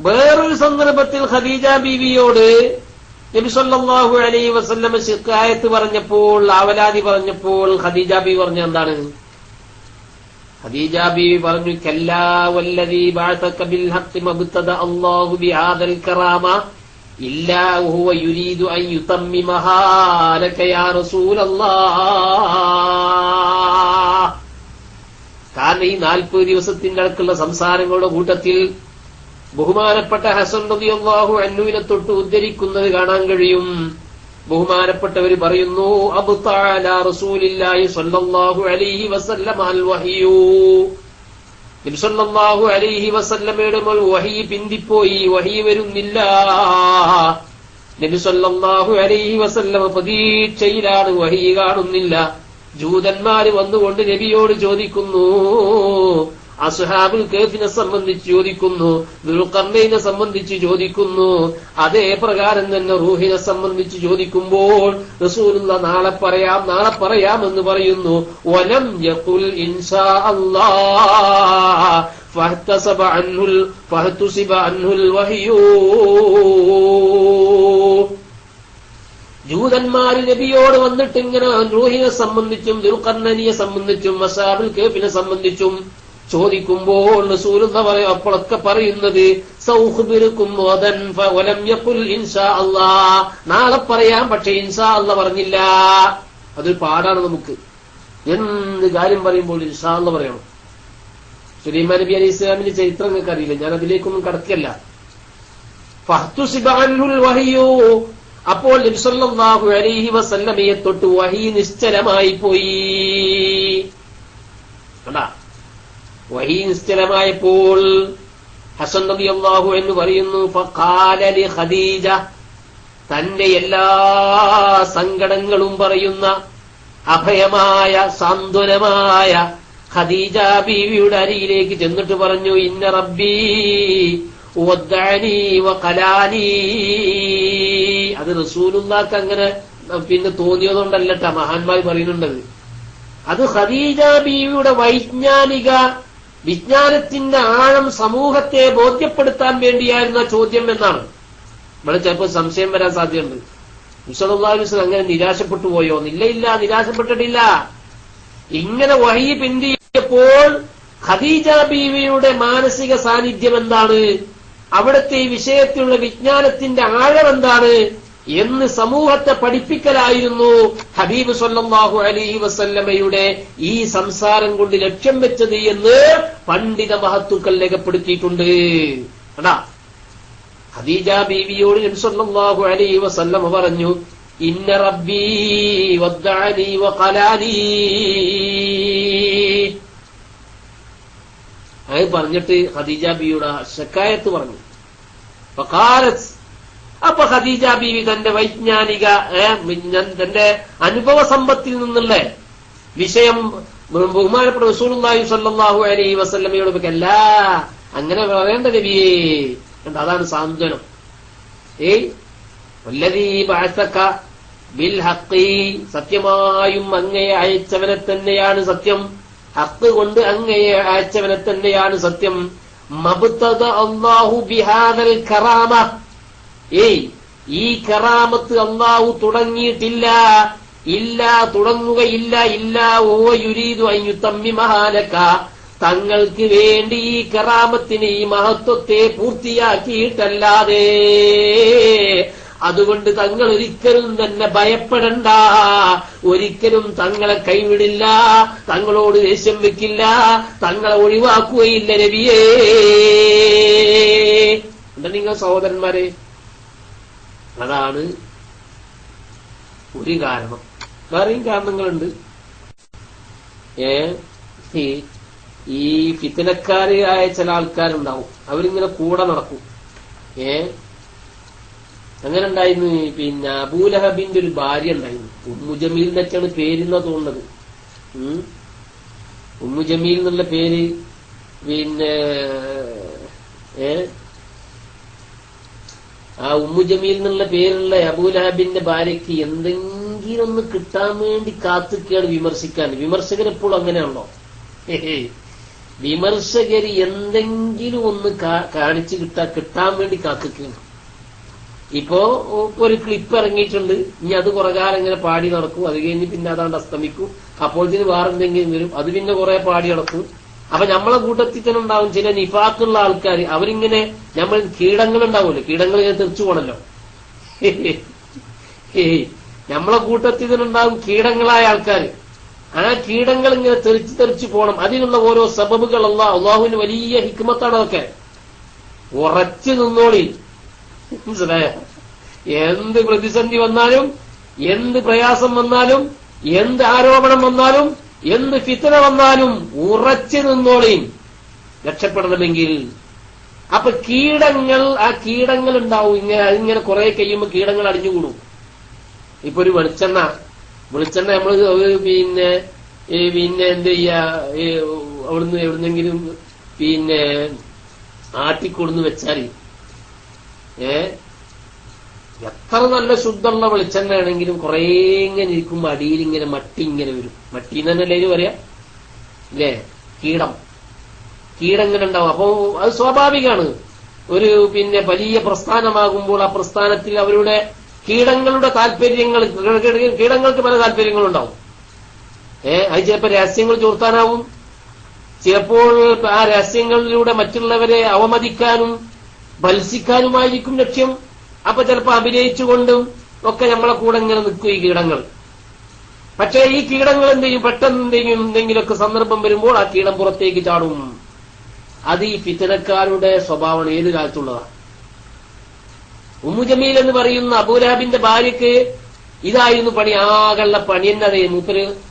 വേറൊരു സന്ദർഭത്തിൽ ഖദീജ ബീവിയോട് നബി സല്ലല്ലാഹു അലൈഹി വസല്ലം ശിക്കായത്ത് പറഞ്ഞപ്പോൾ, ആവലാതി പറഞ്ഞപ്പോൾ ഖദീജ ബീവി പറഞ്ഞ എന്താണ്? ഖദീജ ബീവി പറഞ്ഞു, കല്ലാ വല്ലദീ ബഅസക ബിൽ ഹഖ് മബ്തദ അല്ലാഹു ബിഹാദൽ കറാമ ഇല്ലാ വഹുവ യുരീദു അൻ യുതമ്മിമഹാ ലക യാ റസൂലല്ലാഹ്. കാരണം ഈ 40 ദിവസത്തിന്റെ അടുക്കുള്ള സംസാരങ്ങളുടെ കൂട്ടത്തിൽ ബഹുമാനപ്പെട്ട ഹസൻ റളിയല്ലാഹു അൻഹുവിനെ തൊട്ട് ഉദ്ധരിക്കുന്നത് കാണാൻ കഴിയും. ബഹുമാനപ്പെട്ടവര് പറയുന്നു, അബ്തഅല റസൂലില്ലാഹി സ്വല്ലല്ലാഹു അലൈഹി വസല്ലം അൽ വഹ്യു. നബി സല്ലല്ലാഹു അലൈഹി വസല്ലമയുടെ മേൽ വഹി പിന്തിപ്പോയി, വഹി വരുന്നില്ല. നബി സല്ലല്ലാഹു അലൈഹി വസല്ലം പ്രതീക്ഷയിലാണ്, വഹി കാണുന്നില്ല. ജൂതന്മാര് വന്നുകൊണ്ട് നബിയോട് ചോദിക്കുന്നു, അസ്ഹാബുൽ കഹ്ഫിനെ സംബന്ധിച്ച് ചോദിക്കുന്നു, ദുൽഖർനൈനെ സംബന്ധിച്ച് ചോദിക്കുന്നു, അതേ പ്രകാരം തന്നെ റൂഹിനെ സംബന്ധിച്ച് ചോദിക്കുമ്പോൾ റസൂലുള്ളാഹി നാളെ പറയാം എന്ന് പറയുന്നു. വലം യഖുൽ ഇൻഷാ അല്ലാഹ് ഫഹ്തസിബ അൻഹുൽ വഹ്യു. ജൂതന്മാര് നബിയോട് വന്നിട്ട് ഇങ്ങനെ റൂഹിനെ സംബന്ധിച്ചും ദുൽഖർനൈനെ സംബന്ധിച്ചും അസ്ഹാബുൽ കഹ്ഫിനെ സംബന്ധിച്ചും ചോദിക്കുമ്പോൾ റസൂലുള്ളാഹി അപ്പോഴൊക്കെ പറയുന്നത് സൗഖ്ബിറുക്കും വദൻ ഫവലം യഖുൽ ഇൻഷാ അല്ലാഹ്, നാളെ പറയാം പക്ഷെ ഇൻഷാ അല്ലാഹ് പറഞ്ഞില്ല. അതൊരു പാടാണ് നമുക്ക്. എന്ത് കാര്യം പറയുമ്പോൾ ഇൻഷാ അല്ലാഹ് പറയണം. സുലൈമാൻ നബി അലൈഹി ഇസ്ലാമിന്റെ ചരിത്രം നിങ്ങൾക്ക് അറിയില്ല, ഞാൻ അതിലേക്കൊന്നും കടക്കല്ല. ഫഹ്തുസിബ അൻഹുൽ വഹ്യു. അപ്പോൾ നബി സല്ലല്ലാഹു അലൈഹി വസല്ലമയെ തൊട്ട് വഹി നിശ്ചലമായി പോയി. കണ്ടാ, വഹി നിശ്ചലമായപ്പോൾ ഹസൻ റളിയല്ലാഹു അൻഹു പറയുന്നു, ഫഖാല ലി ഖദീജ, തന്റെ എല്ലാ സങ്കടങ്ങളും പറയുന്ന അഭയമായ സാന്ത്വനമായ ഖദീജ ബീവിയുടെ അരികിലേക്ക് ചെന്നിട്ട് പറഞ്ഞു, ഇന്ന റബ്ബി വദ്ദഅനി വഖലാനി. അത് റസൂലുള്ളാഹിക്ക് അങ്ങനെ പിന്നെ തോന്നിയതുകൊണ്ടല്ലട്ട മഹാന്മാർ പറയുന്നുണ്ടത്. അത് ഖദീജ ബീവിയുടെ വിജ്ഞാനത്തിന്റെ ആഴം സമൂഹത്തെ ബോധ്യപ്പെടുത്താൻ വേണ്ടിയായിരുന്ന ചോദ്യം എന്നാണ്. ഇവിടെ ചിലപ്പോൾ സംശയം വരാൻ സാധ്യതയുണ്ട്. നബി സല്ലല്ലാഹു അലൈഹി വസല്ലം അങ്ങനെ നിരാശപ്പെട്ടു പോയോ? ഇല്ല, നിരാശപ്പെട്ടിട്ടില്ല. ഇങ്ങനെ വഹി പിന്തിയപ്പോൾ ഖദീജ ബീവിയുടെ മാനസിക സാന്നിധ്യം എന്താണ്, അവിടുത്തെ ഈ വിഷയത്തിലുള്ള വിജ്ഞാനത്തിന്റെ ആഴം എന്താണ് എന്ന് സമൂഹത്തെ പഠിപ്പിക്കലായിരുന്നു ഹബീബ് സല്ലല്ലാഹു അലൈഹി വസല്ലമയുടെ ഈ സംസാരം കൊണ്ട് ലക്ഷ്യം വെച്ചത് എന്ന് പണ്ഡിത മഹത്തുക്കൾ രേഖപ്പെടുത്തിയിട്ടുണ്ട്. കണ്ടാ, ഖദീജ ബീവിയോട് നബി സല്ലല്ലാഹു അലൈഹി വസല്ലം പറഞ്ഞു, ഇന്ന റബ്ബി വദ്ദഅനി വഖലാനി. അത് പറഞ്ഞിട്ട് ഖദീജ ബീവിയുടെ ശക്കായത്ത് പറഞ്ഞു. ഫഖാലത്ത്, അപ്പൊ ഖദീജ ബീവി തന്റെ വൈജ്ഞാനിക തന്റെ അനുഭവ സമ്പത്തിൽ നിന്നുള്ള വിഷയം ബഹുമാനപ്പെട്ട റസൂലുള്ളാഹി സ്വല്ലല്ലാഹു അലൈഹി വസല്ലമയോട് അല്ല അങ്ങനെ പറയേണ്ട നബിയേ. അതാണ് സാന്ത്വനം. വല്ലദീ ബഅസക ബിൽ ഹഖ്, സത്യമായും അങ്ങയെ അയച്ചവനെ തന്നെയാണ് സത്യം. ഹഖ് കൊണ്ട് അങ്ങയെ അയച്ചവനെ തന്നെയാണ് സത്യം. മബ്തദ അല്ലാഹു ബിഹാദൽ കറാമ, ഈ കറാമത്ത് അല്ലാഹു തുടങ്ങിയിട്ടില്ല, തുടങ്ങുകയില്ല. ഓ യുരീദു അൻ യുതമ്മിമഹ ലക, തങ്ങൾക്ക് വേണ്ടി ഈ കറാമത്തിന് ഈ മഹത്വത്തെ പൂർത്തിയാക്കിയിട്ടല്ലാതെ. അതുകൊണ്ട് തങ്ങൾ ഒരിക്കലും തന്നെ ഭയപ്പെടണ്ട, ഒരിക്കലും തങ്ങളെ കൈവിടില്ല, തങ്ങളോട് ദേഷ്യം വെക്കില്ല, തങ്ങളെ ഒഴിവാക്കുകയില്ല നബിയേ. എന്താ നിങ്ങൾ സഹോദരന്മാരെ, അതാണ് ഒരു കാരണം. വേറെയും കാരണങ്ങളുണ്ട്. ഈ ഫിത്നക്കാരായ ചില ആൾക്കാരുണ്ടാവും, അവരിങ്ങനെ കൂടെ നടക്കും. അങ്ങനെ ഉണ്ടായിരുന്നു. പിന്നെ അബൂലഹബിന്റെ ഒരു ഭാര്യ ഉണ്ടായിരുന്നു, ഉമ്മു ജമീൽ എന്നൊക്കെയാണ് പേരെന്നാ തോന്നുന്നത്. ഉമ്മു ജമീൽ എന്നുള്ള പേര്. പിന്നെ ആ ഉമ്മു ജമീൽ എന്നുള്ള പേരുള്ള അബൂലഹബിന്റെ ഭാര്യയ്ക്ക് എന്തെങ്കിലും ഒന്ന് കിട്ടാൻ വേണ്ടി കാത്തിക്കുകയാണ് വിമർശിക്കാൻ. വിമർശകരെപ്പോഴും അങ്ങനെയാണല്ലോ. വിമർശകര് എന്തെങ്കിലും ഒന്ന് കാണിച്ചു കിട്ടാൻ വേണ്ടി കാത്തിക്കുകയാണ്. ഇപ്പോ ഒരു ക്ലിപ്പ് ഇറങ്ങിയിട്ടുണ്ട്, ഇനി അത് കുറെ കാലം ഇങ്ങനെ പാടി നടക്കും, അത് കഴിഞ്ഞ് പിന്നെ അതാണ്ട് അസ്തമിക്കും, അപ്പോഴത്തേന് വേറെ എന്തെങ്കിലും വരും, അത് പിന്നെ കുറെ പാടി നടക്കും. അപ്പൊ നമ്മളെ കൂട്ടത്തിൽ തന്നെ ഉണ്ടാവും ചില നിഫാക്കുള്ള ആൾക്കാർ. അവരിങ്ങനെ നമ്മൾ കീടങ്ങൾ ഉണ്ടാവുമല്ലോ, കീടങ്ങൾ ഇങ്ങനെ തെറിച്ചു പോണല്ലോ. നമ്മളെ കൂട്ടത്തിൽ തന്നെ ഉണ്ടാവും കീടങ്ങളായ ആൾക്കാർ. ആ കീടങ്ങൾ ഇങ്ങനെ തെറിച്ചു പോകണം. അതിനുള്ള ഓരോ സബബുകൾ അള്ളാഹുവിന് വലിയ ഹിക്മത്താണ്. അതൊക്കെ ഉറച്ചു നിന്നോളി. മനസ്സിലായോ? എന്ത് പ്രതിസന്ധി വന്നാലും, എന്ത് പ്രയാസം വന്നാലും, എന്ത് ആരോപണം വന്നാലും, എന്ത് ഫിത്ന വന്നാലും ഉറച്ചു നിന്നോളീം രക്ഷപ്പെടണമെങ്കിൽ. അപ്പൊ ആ കീടങ്ങൾ ഉണ്ടാവും. അതിങ്ങനെ കുറെ കഴിയുമ്പോ കീടങ്ങൾ അടിഞ്ഞുകൂടും. ഇപ്പൊ ഒരു വെളിച്ചെണ്ണ നമ്മള് പിന്നെ എന്ത് ചെയ്യാ, എവിടുന്നെങ്കിലും പിന്നെ ആട്ടിക്കൊടുന്ന് വെച്ചാൽ എത്ര നല്ല ശുദ്ധമുള്ള വെളിച്ചെണ്ണ ആണെങ്കിലും കുറെ ഇങ്ങനെ ഇരിക്കുമ്പോ അടിയിൽ ഇങ്ങനെ മട്ടി ഇങ്ങനെ വരും. മട്ടി എന്നല്ലേ പറയാ അല്ലേ? കീടങ്ങനെ ഉണ്ടാവും. അപ്പൊ അത് സ്വാഭാവികമാണ്. ഒരു പിന്നെ വലിയ പ്രസ്ഥാനമാകുമ്പോൾ ആ പ്രസ്ഥാനത്തിൽ അവരുടെ കീടങ്ങൾക്ക് പല താല്പര്യങ്ങളുണ്ടാവും. അത് ചിലപ്പോൾ രഹസ്യങ്ങൾ ചോർത്താനാവും, ചിലപ്പോൾ ആ രഹസ്യങ്ങളിലൂടെ മറ്റുള്ളവരെ അവമതിക്കാനും ഭത്സിക്കാനുമായിരിക്കും ലക്ഷ്യം. അപ്പൊ ചിലപ്പോ അഭിനയിച്ചുകൊണ്ടും ഒക്കെ നമ്മളെ കൂടെ ഇങ്ങനെ നിൽക്കും ഈ കീടങ്ങൾ. പക്ഷേ ഈ കീടങ്ങൾ എന്തെയും പെട്ടെന്ന് എന്തെങ്കിലുമൊക്കെ സന്ദർഭം വരുമ്പോൾ ആ കീടം പുറത്തേക്ക് ചാടും. അത് ഈ ഫിത്നക്കാരുടെ സ്വഭാവമാണ്, ഏത് കാലത്തുള്ളതാണ്. ഉമ്മു ജമീൽ എന്ന് പറയുന്ന അബൂലഹബിന്റെ ഭാര്യക്ക് ഇതായിരുന്നു പണി. ആകെയുള്ള പണി തന്നെ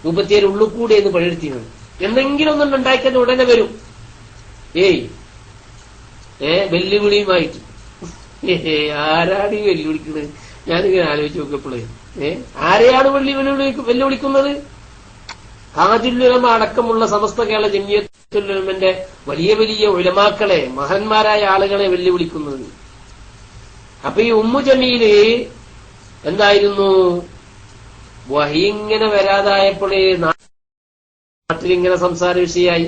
മുപ്പത്തിയേഴ് ഉള്ളുകൂടെ എന്ന് പണിയെടുത്തിരുന്നത്. എന്തെങ്കിലും ഒന്നും ഉണ്ടാക്കിയത് ഉടനെ വരും. വെല്ലുവിളിയുമായിട്ട്. ആരാണ് ഈ വെല്ലുവിളിക്കുന്നത്? ഞാനിങ്ങനെ ആലോചിച്ച് നോക്കപ്പോഴേ ആരെയാണ് വെല്ലുവിളിക്കുന്നത്? താജുൽ ഉലമ അടക്കമുള്ള സമസ്ത കേരള ജമിയത്തുൽ ഉലമന്റെ വലിയ വലിയ ഉലമാക്കളെ, മഹാന്മാരായ ആളുകളെ വെല്ലുവിളിക്കുന്നത്. അപ്പൊ ഈ ഉമ്മു ജമീല് എന്തായിരുന്നു, വഹി ഇങ്ങനെ വരാതായപ്പോഴേ നാട്ടിലിങ്ങനെ സംസാര വിഷയമായി.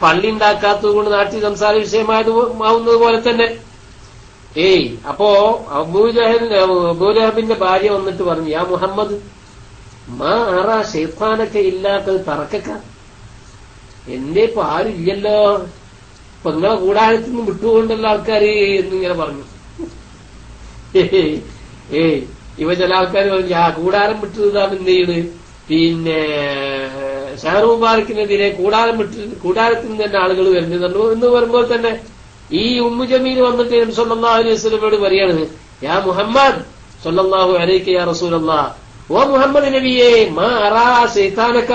പള്ളി ഉണ്ടാക്കാത്തത് കൊണ്ട് നാട്ടിൽ സംസാര വിഷയമാവുന്നത് പോലെ തന്നെ. അപ്പോ അബൂലഹബിന്റെ ഭാര്യ വന്നിട്ട് പറഞ്ഞു, യാ മുഹമ്മദ് മാ ആറാ ഷെയ്ത്താനൊക്കെ ഇല്ലാത്തത് തറക്ക, എന്റെ ഇപ്പൊ ആരില്ലല്ലോ, ഇപ്പൊ നിങ്ങളെ കൂടാരത്തിൽ നിന്ന് വിട്ടുകൊണ്ടല്ലോ ആൾക്കാര് എന്നിങ്ങനെ പറഞ്ഞു. ഇവ ചില ആൾക്കാർ പറഞ്ഞു, ആ കൂടാരം വിട്ടതാണ് എന്ത് ചെയ്യണ്, പിന്നെ ഷഹർ മുബാറക്കിനെതിരെ കൂടാരത്തിൽ നിന്ന് തന്നെ ആളുകൾ വരുന്നുണ്ടോ എന്ന് പറയുമ്പോൾ തന്നെ ഈ ഉമ്മു ജമീൽ വന്നിട്ട് നബി സല്ലല്ലാഹു അലൈഹി വസല്ലമയോട് പറയാണ്, യാ മുഹമ്മദ് സല്ലല്ലാഹു അലൈക യാ റസൂലല്ലാഹ്, ഓ മുഹമ്മദ് നബിയെ മാ അറാ ശൈത്താനക,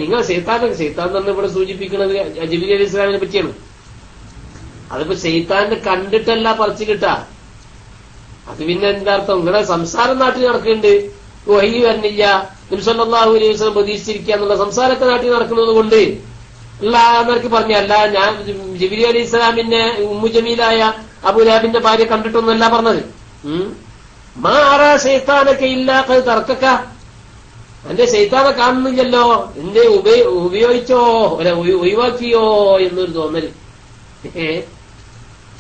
നിങ്ങൾ ശൈത്താൻ തന്നെ ഇവിടെ സൂചിപ്പിക്കുന്നത് ജിബ്രീൽ അലൈഹി ഇസ്ലാമിനെ പറ്റിയാണ്. അതിപ്പോ ശൈത്താനെ കണ്ടിട്ടല്ല പറിച്ചു കിട്ടാ. അത് പിന്നെ എന്താ അർത്ഥം? നിങ്ങളെ സംസാരം നാട്ടിൽ നടക്കുന്നുണ്ട്, വഹി വരുന്നില്ല, നബി സല്ലല്ലാഹു അലൈഹി വസല്ലം പ്രതീക്ഷിച്ചിരിക്കുക എന്നുള്ള സംസാരമൊക്കെ നാട്ടിൽ നടക്കുന്നത് കൊണ്ട് എന്നൊക്കെ പറഞ്ഞല്ല. ഞാൻ ജിബ്രീൽ അലൈഹി ഇസ്ലാമിന്റെ ഉമ്മു ജമീലായ അബൂലഹബിന്റെ ഭാര്യ കണ്ടിട്ടൊന്നുമല്ല പറഞ്ഞത്. മാ അറാ ശൈത്താനൊക്കെ ഇല്ലാത്ത തർക്കക്ക, എന്റെ ശൈത്താനെ കാണുന്നില്ലല്ലോ, എന്റെ ഉപയോഗിച്ചോ ഒഴിവാക്കിയോ എന്നൊരു തോന്നല്.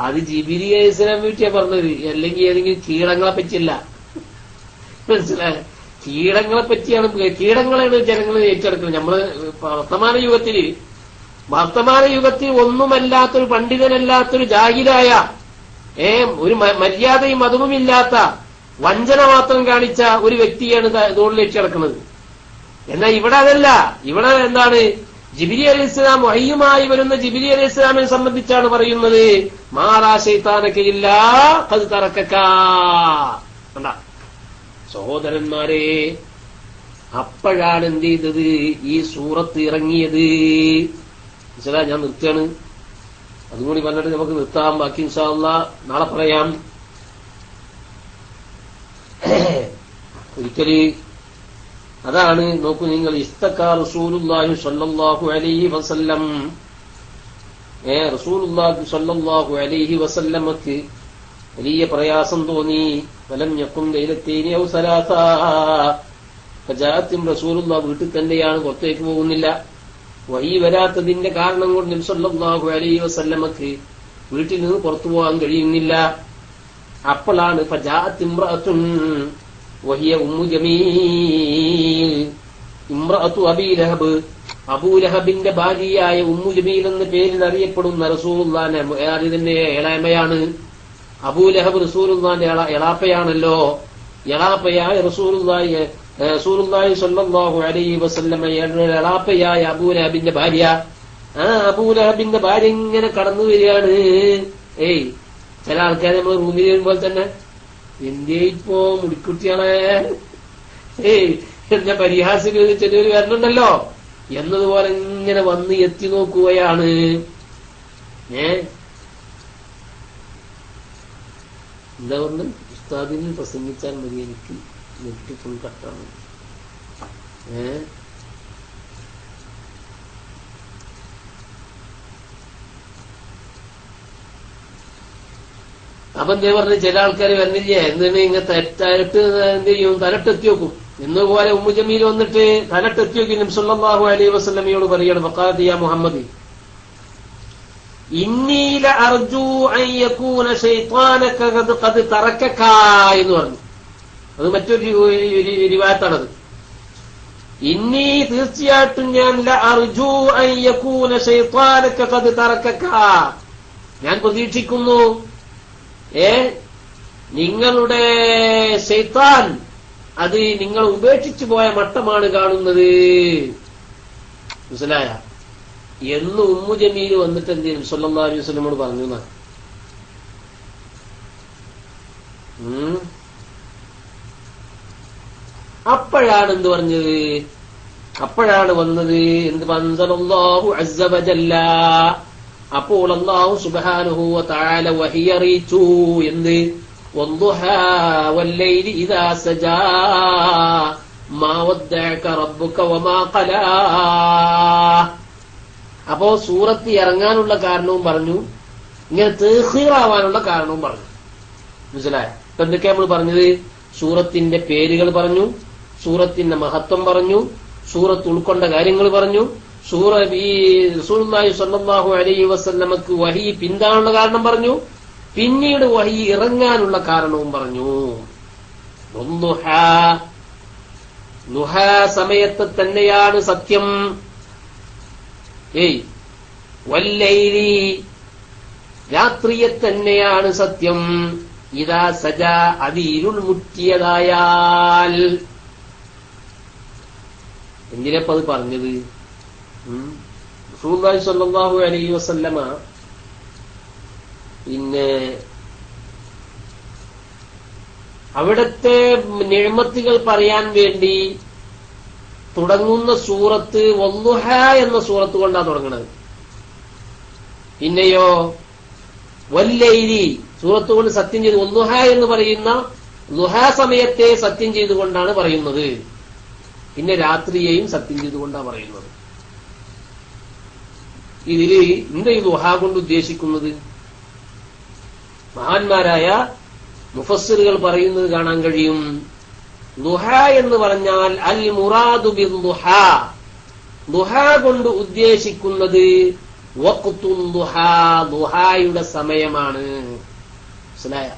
അത് ജിബിരി അലൈഹിസ്സലാം പറ്റിയാ പറഞ്ഞത്, അല്ലെങ്കിൽ ഏതെങ്കിലും കീടങ്ങളെ പറ്റിയല്ല. മനസ്സിലായ? കീടങ്ങളെ പറ്റിയാണ്. കീടങ്ങളാണ് ജനങ്ങൾ ഏറ്റെടുക്കുന്നത്. നമ്മള് വർത്തമാന യുഗത്തിൽ ഒന്നുമല്ലാത്തൊരു പണ്ഡിതനല്ലാത്തൊരു ജാഹിലായ ഒരു മര്യാദയും അതുമില്ലാത്ത വഞ്ചന മാത്രം കാണിച്ച ഒരു വ്യക്തിയാണ് ഇതുകൊണ്ട് ഏറ്റെടുക്കുന്നത്. എന്നാൽ ഇവിടെ അതല്ല. ഇവിടെ എന്താണ്? ജിബ്രീൽ അലൈഹിസ്സലാം വഹയ്യുമായി വരുന്ന ജിബ്രീൽ അലൈഹിസ്സലാമിനെ സംബന്ധിച്ചാണ് പറയുന്നത്, മാറാ ശൈത്താനക്കയില്ല ഖദ് തറക്കക. സഹോദരന്മാരെ, അപ്പോഴാണ് എന്ത് ചെയ്തത്? ഈ സൂറത്ത് ഇറങ്ങിയത്. ഞാൻ നിർത്തുകയാണ്. അതും കൂടി പറഞ്ഞിട്ട് നമുക്ക് നിർത്താം. ബാക്കി ഇൻഷാ അല്ലാഹ് നാളെ പറയാം. ഒരിക്കല് അതാണ് നോക്കൂ നിങ്ങൾ, ഇസ്തഖാ റസൂലുള്ളാഹി സ്വല്ലല്ലാഹു അലൈഹി വസല്ലം. റസൂലുള്ളാഹി സ്വല്ലല്ലാഹു അലൈഹി വസല്ലമക്ക് വലിയ പ്രയാസം തോന്നി. ഫലം യഖും ലൈലത്തൈനി ഔ സലാസ. ഫജാഅത്തും റസൂലുള്ളാഹി വീട്ടിൽ തന്നെയാണ്, പുറത്തേക്ക് പോകുന്നില്ല. വഹി വരാത്തതിന്റെ കാരണം കൊണ്ട് നബി സല്ലല്ലാഹു അലൈഹി വസല്ലമക്ക് വീട്ടിൽ നിന്ന് പുറത്തു പോകാൻ കഴിയുന്നില്ല. അപ്പോഴാണ് ഫജാഅത്ത് ഇംറഅത്തുൻ വഹിയ ഉമ്മു ജമീൽ ഇംറഅത്തു അബീ ലഹബ്, അബൂലഹബിന്റെ ഭാര്യയായ ഉമ്മു ജമീൽ എന്ന പേരിൽ അറിയപ്പെടുന്ന റസൂലുള്ളാഹിന്റെ ഇതിന്റെ ഏളാമയാണ്. അബൂലഹബ് റസൂലുള്ളാഹിന്റെ എളാപ്പയാണല്ലോ. എളാപ്പയായ റസൂലുള്ളാഹി സ്വല്ലല്ലാഹു അലൈഹി വസല്ലമയുടെ എളാപ്പയായ അബൂലഹബിന്റെ ഭാര്യ. ആ അബൂലഹബിന്റെ ഭാര്യ ഇങ്ങനെ കടന്നു വരികയാണ്. ചില ആൾക്കാരെ നമ്മൾ റൂമിൽ വരുമ്പോൾ തന്നെ എന്തേ ഇപ്പോ മുടിക്കുട്ടിയാണേ എന്ന പരിഹാസികൾ ചെറിയൊരു വരണുണ്ടല്ലോ എന്നതുപോലെ ഇങ്ങനെ വന്ന് എത്തി നോക്കുകയാണ്. എന്താ പറഞ്ഞു? ഉസ്താദിന് പ്രസംഗിച്ചാൽ മതി, എനിക്ക് നെറ്റ് ഫുൾ കട്ടാണ്. അപ്പൊ എന്താ പറഞ്ഞ് ചില ആൾക്കാർ വരുന്നില്ലേ, എന്തിനാ ഇങ്ങനെ തെറ്റായിട്ട് എന്ത് ചെയ്യും, തലട്ടെത്തി വെക്കും. എന്നുപോലെ ഉമ്മു ജമീൽ വന്നിട്ട് തലട്ടെത്തി വെക്കും. നബി സല്ലല്ലാഹു അലൈഹി വസല്ലമയോട് പറയാണ്, ഫഖാല യാ മുഹമ്മദ് ഇന്നി ലഅർജു അൻ യകൂന ശൈത്താനക ഖദ് തറക്കക എന്ന് പറഞ്ഞു. അത് മറ്റൊരു റിവായത്താണത്. ഇന്നി തീർച്ചയായിട്ടും ഞാൻ ലഅർജു അൻ യകൂന ശൈത്താനക ഖദ് തറക്കക, ഞാൻ പ്രതീക്ഷിക്കുന്നു നിങ്ങളുടെ ശൈത്താൻ അത് നിങ്ങൾ ഉപേക്ഷിച്ചു പോയ മട്ടമാണ് കാണുന്നത്. മനസ്സിലായ? എന്ന് ഉമ്മു ജമീൽ വന്നിട്ട് എന്ത് ചെയ്യും? സല്ലല്ലാഹു അലൈഹി വസല്ലമയോട് പറഞ്ഞു. അപ്പോഴാണ് എന്ത് പറഞ്ഞത്? അപ്പോഴാണ് വന്നത് എന്ത്? അൻസലല്ലാഹു അസ്സ വജല്ല. അപ്പോൾ അല്ലാഹു സുബ്ഹാനഹു വ തആല വഹി അറിയിച്ചു. എന്ത്? വദ്ദുഹാ വല്ലൈലി ഇദാ സജാ മാ വദ്ദഅക റബ്ബുക വമാ ഖലാ. അപ്പോ സൂറത്ത് ഇറങ്ങാനുള്ള കാരണവും പറഞ്ഞു, ഇങ്ങനെ തഖീറാവാനുള്ള കാരണവും പറഞ്ഞു. മനസ്സിലായോ? ഇപ്പൊ എന്തൊക്കെയാ നമ്മൾ പറഞ്ഞത്? സൂറത്തിന്റെ പേരുകൾ പറഞ്ഞു, സൂറത്തിന്റെ മഹത്വം പറഞ്ഞു, സൂറത്ത് ഉൾക്കൊണ്ട കാര്യങ്ങൾ പറഞ്ഞു, റസൂലുള്ളാഹി സ്വല്ലല്ലാഹു അലൈഹി വസല്ലമക്ക് വഹി പിന്താനുള്ള കാരണം പറഞ്ഞു, പിന്നീട് വഹി ഇറങ്ങാനുള്ള കാരണവും പറഞ്ഞു. ളുഹാ സമയത്ത് തന്നെയാണ് സത്യം. വല്ലൈലി രാത്രിയെ തന്നെയാണ് സത്യം. ഇദാ സജാ അത് ഇരുൾ മുറ്റിയതായാൽ. എന്തിനപ്പോ അത് പറഞ്ഞത്? റസൂലുള്ളാഹി സ്വല്ലല്ലാഹു അലൈഹി വസല്ലമ പിന്നെ അവിടത്തെ നിഅമത്തുകൾ പറയാൻ വേണ്ടി തുടങ്ങുന്ന സൂറത്ത് വദ്ദുഹ എന്ന സൂറത്ത് കൊണ്ടാണ് തുടങ്ങുന്നത്. പിന്നെയോ വല്ലൈലി സൂറത്ത് കൊണ്ട് സത്യം ചെയ്ത് വദ്ദുഹ എന്ന് പറയുന്ന ദുഹാ സമയത്തെ സത്യം ചെയ്തുകൊണ്ടാണ് പറയുന്നത്. പിന്നെ രാത്രിയെയും സത്യം ചെയ്തുകൊണ്ടാണ് പറയുന്നത്. ഇതില് എന്താ ഈ ദുഹാ കൊണ്ട് ഉദ്ദേശിക്കുന്നത്? മഹാന്മാരായ മുഫസ്സിറുകൾ പറയുന്നത് കാണാൻ കഴിയും. ദുഹാ എന്ന് പറഞ്ഞാൽ അൽ മുറാദു ബിദ്ദുഹാ, ദുഹാ കൊണ്ട് ഉദ്ദേശിക്കുന്നത് വഖ്തുൽ ദുഹാ, ദുഹായുടെ സമയമാണ്. മനസ്സിലായ?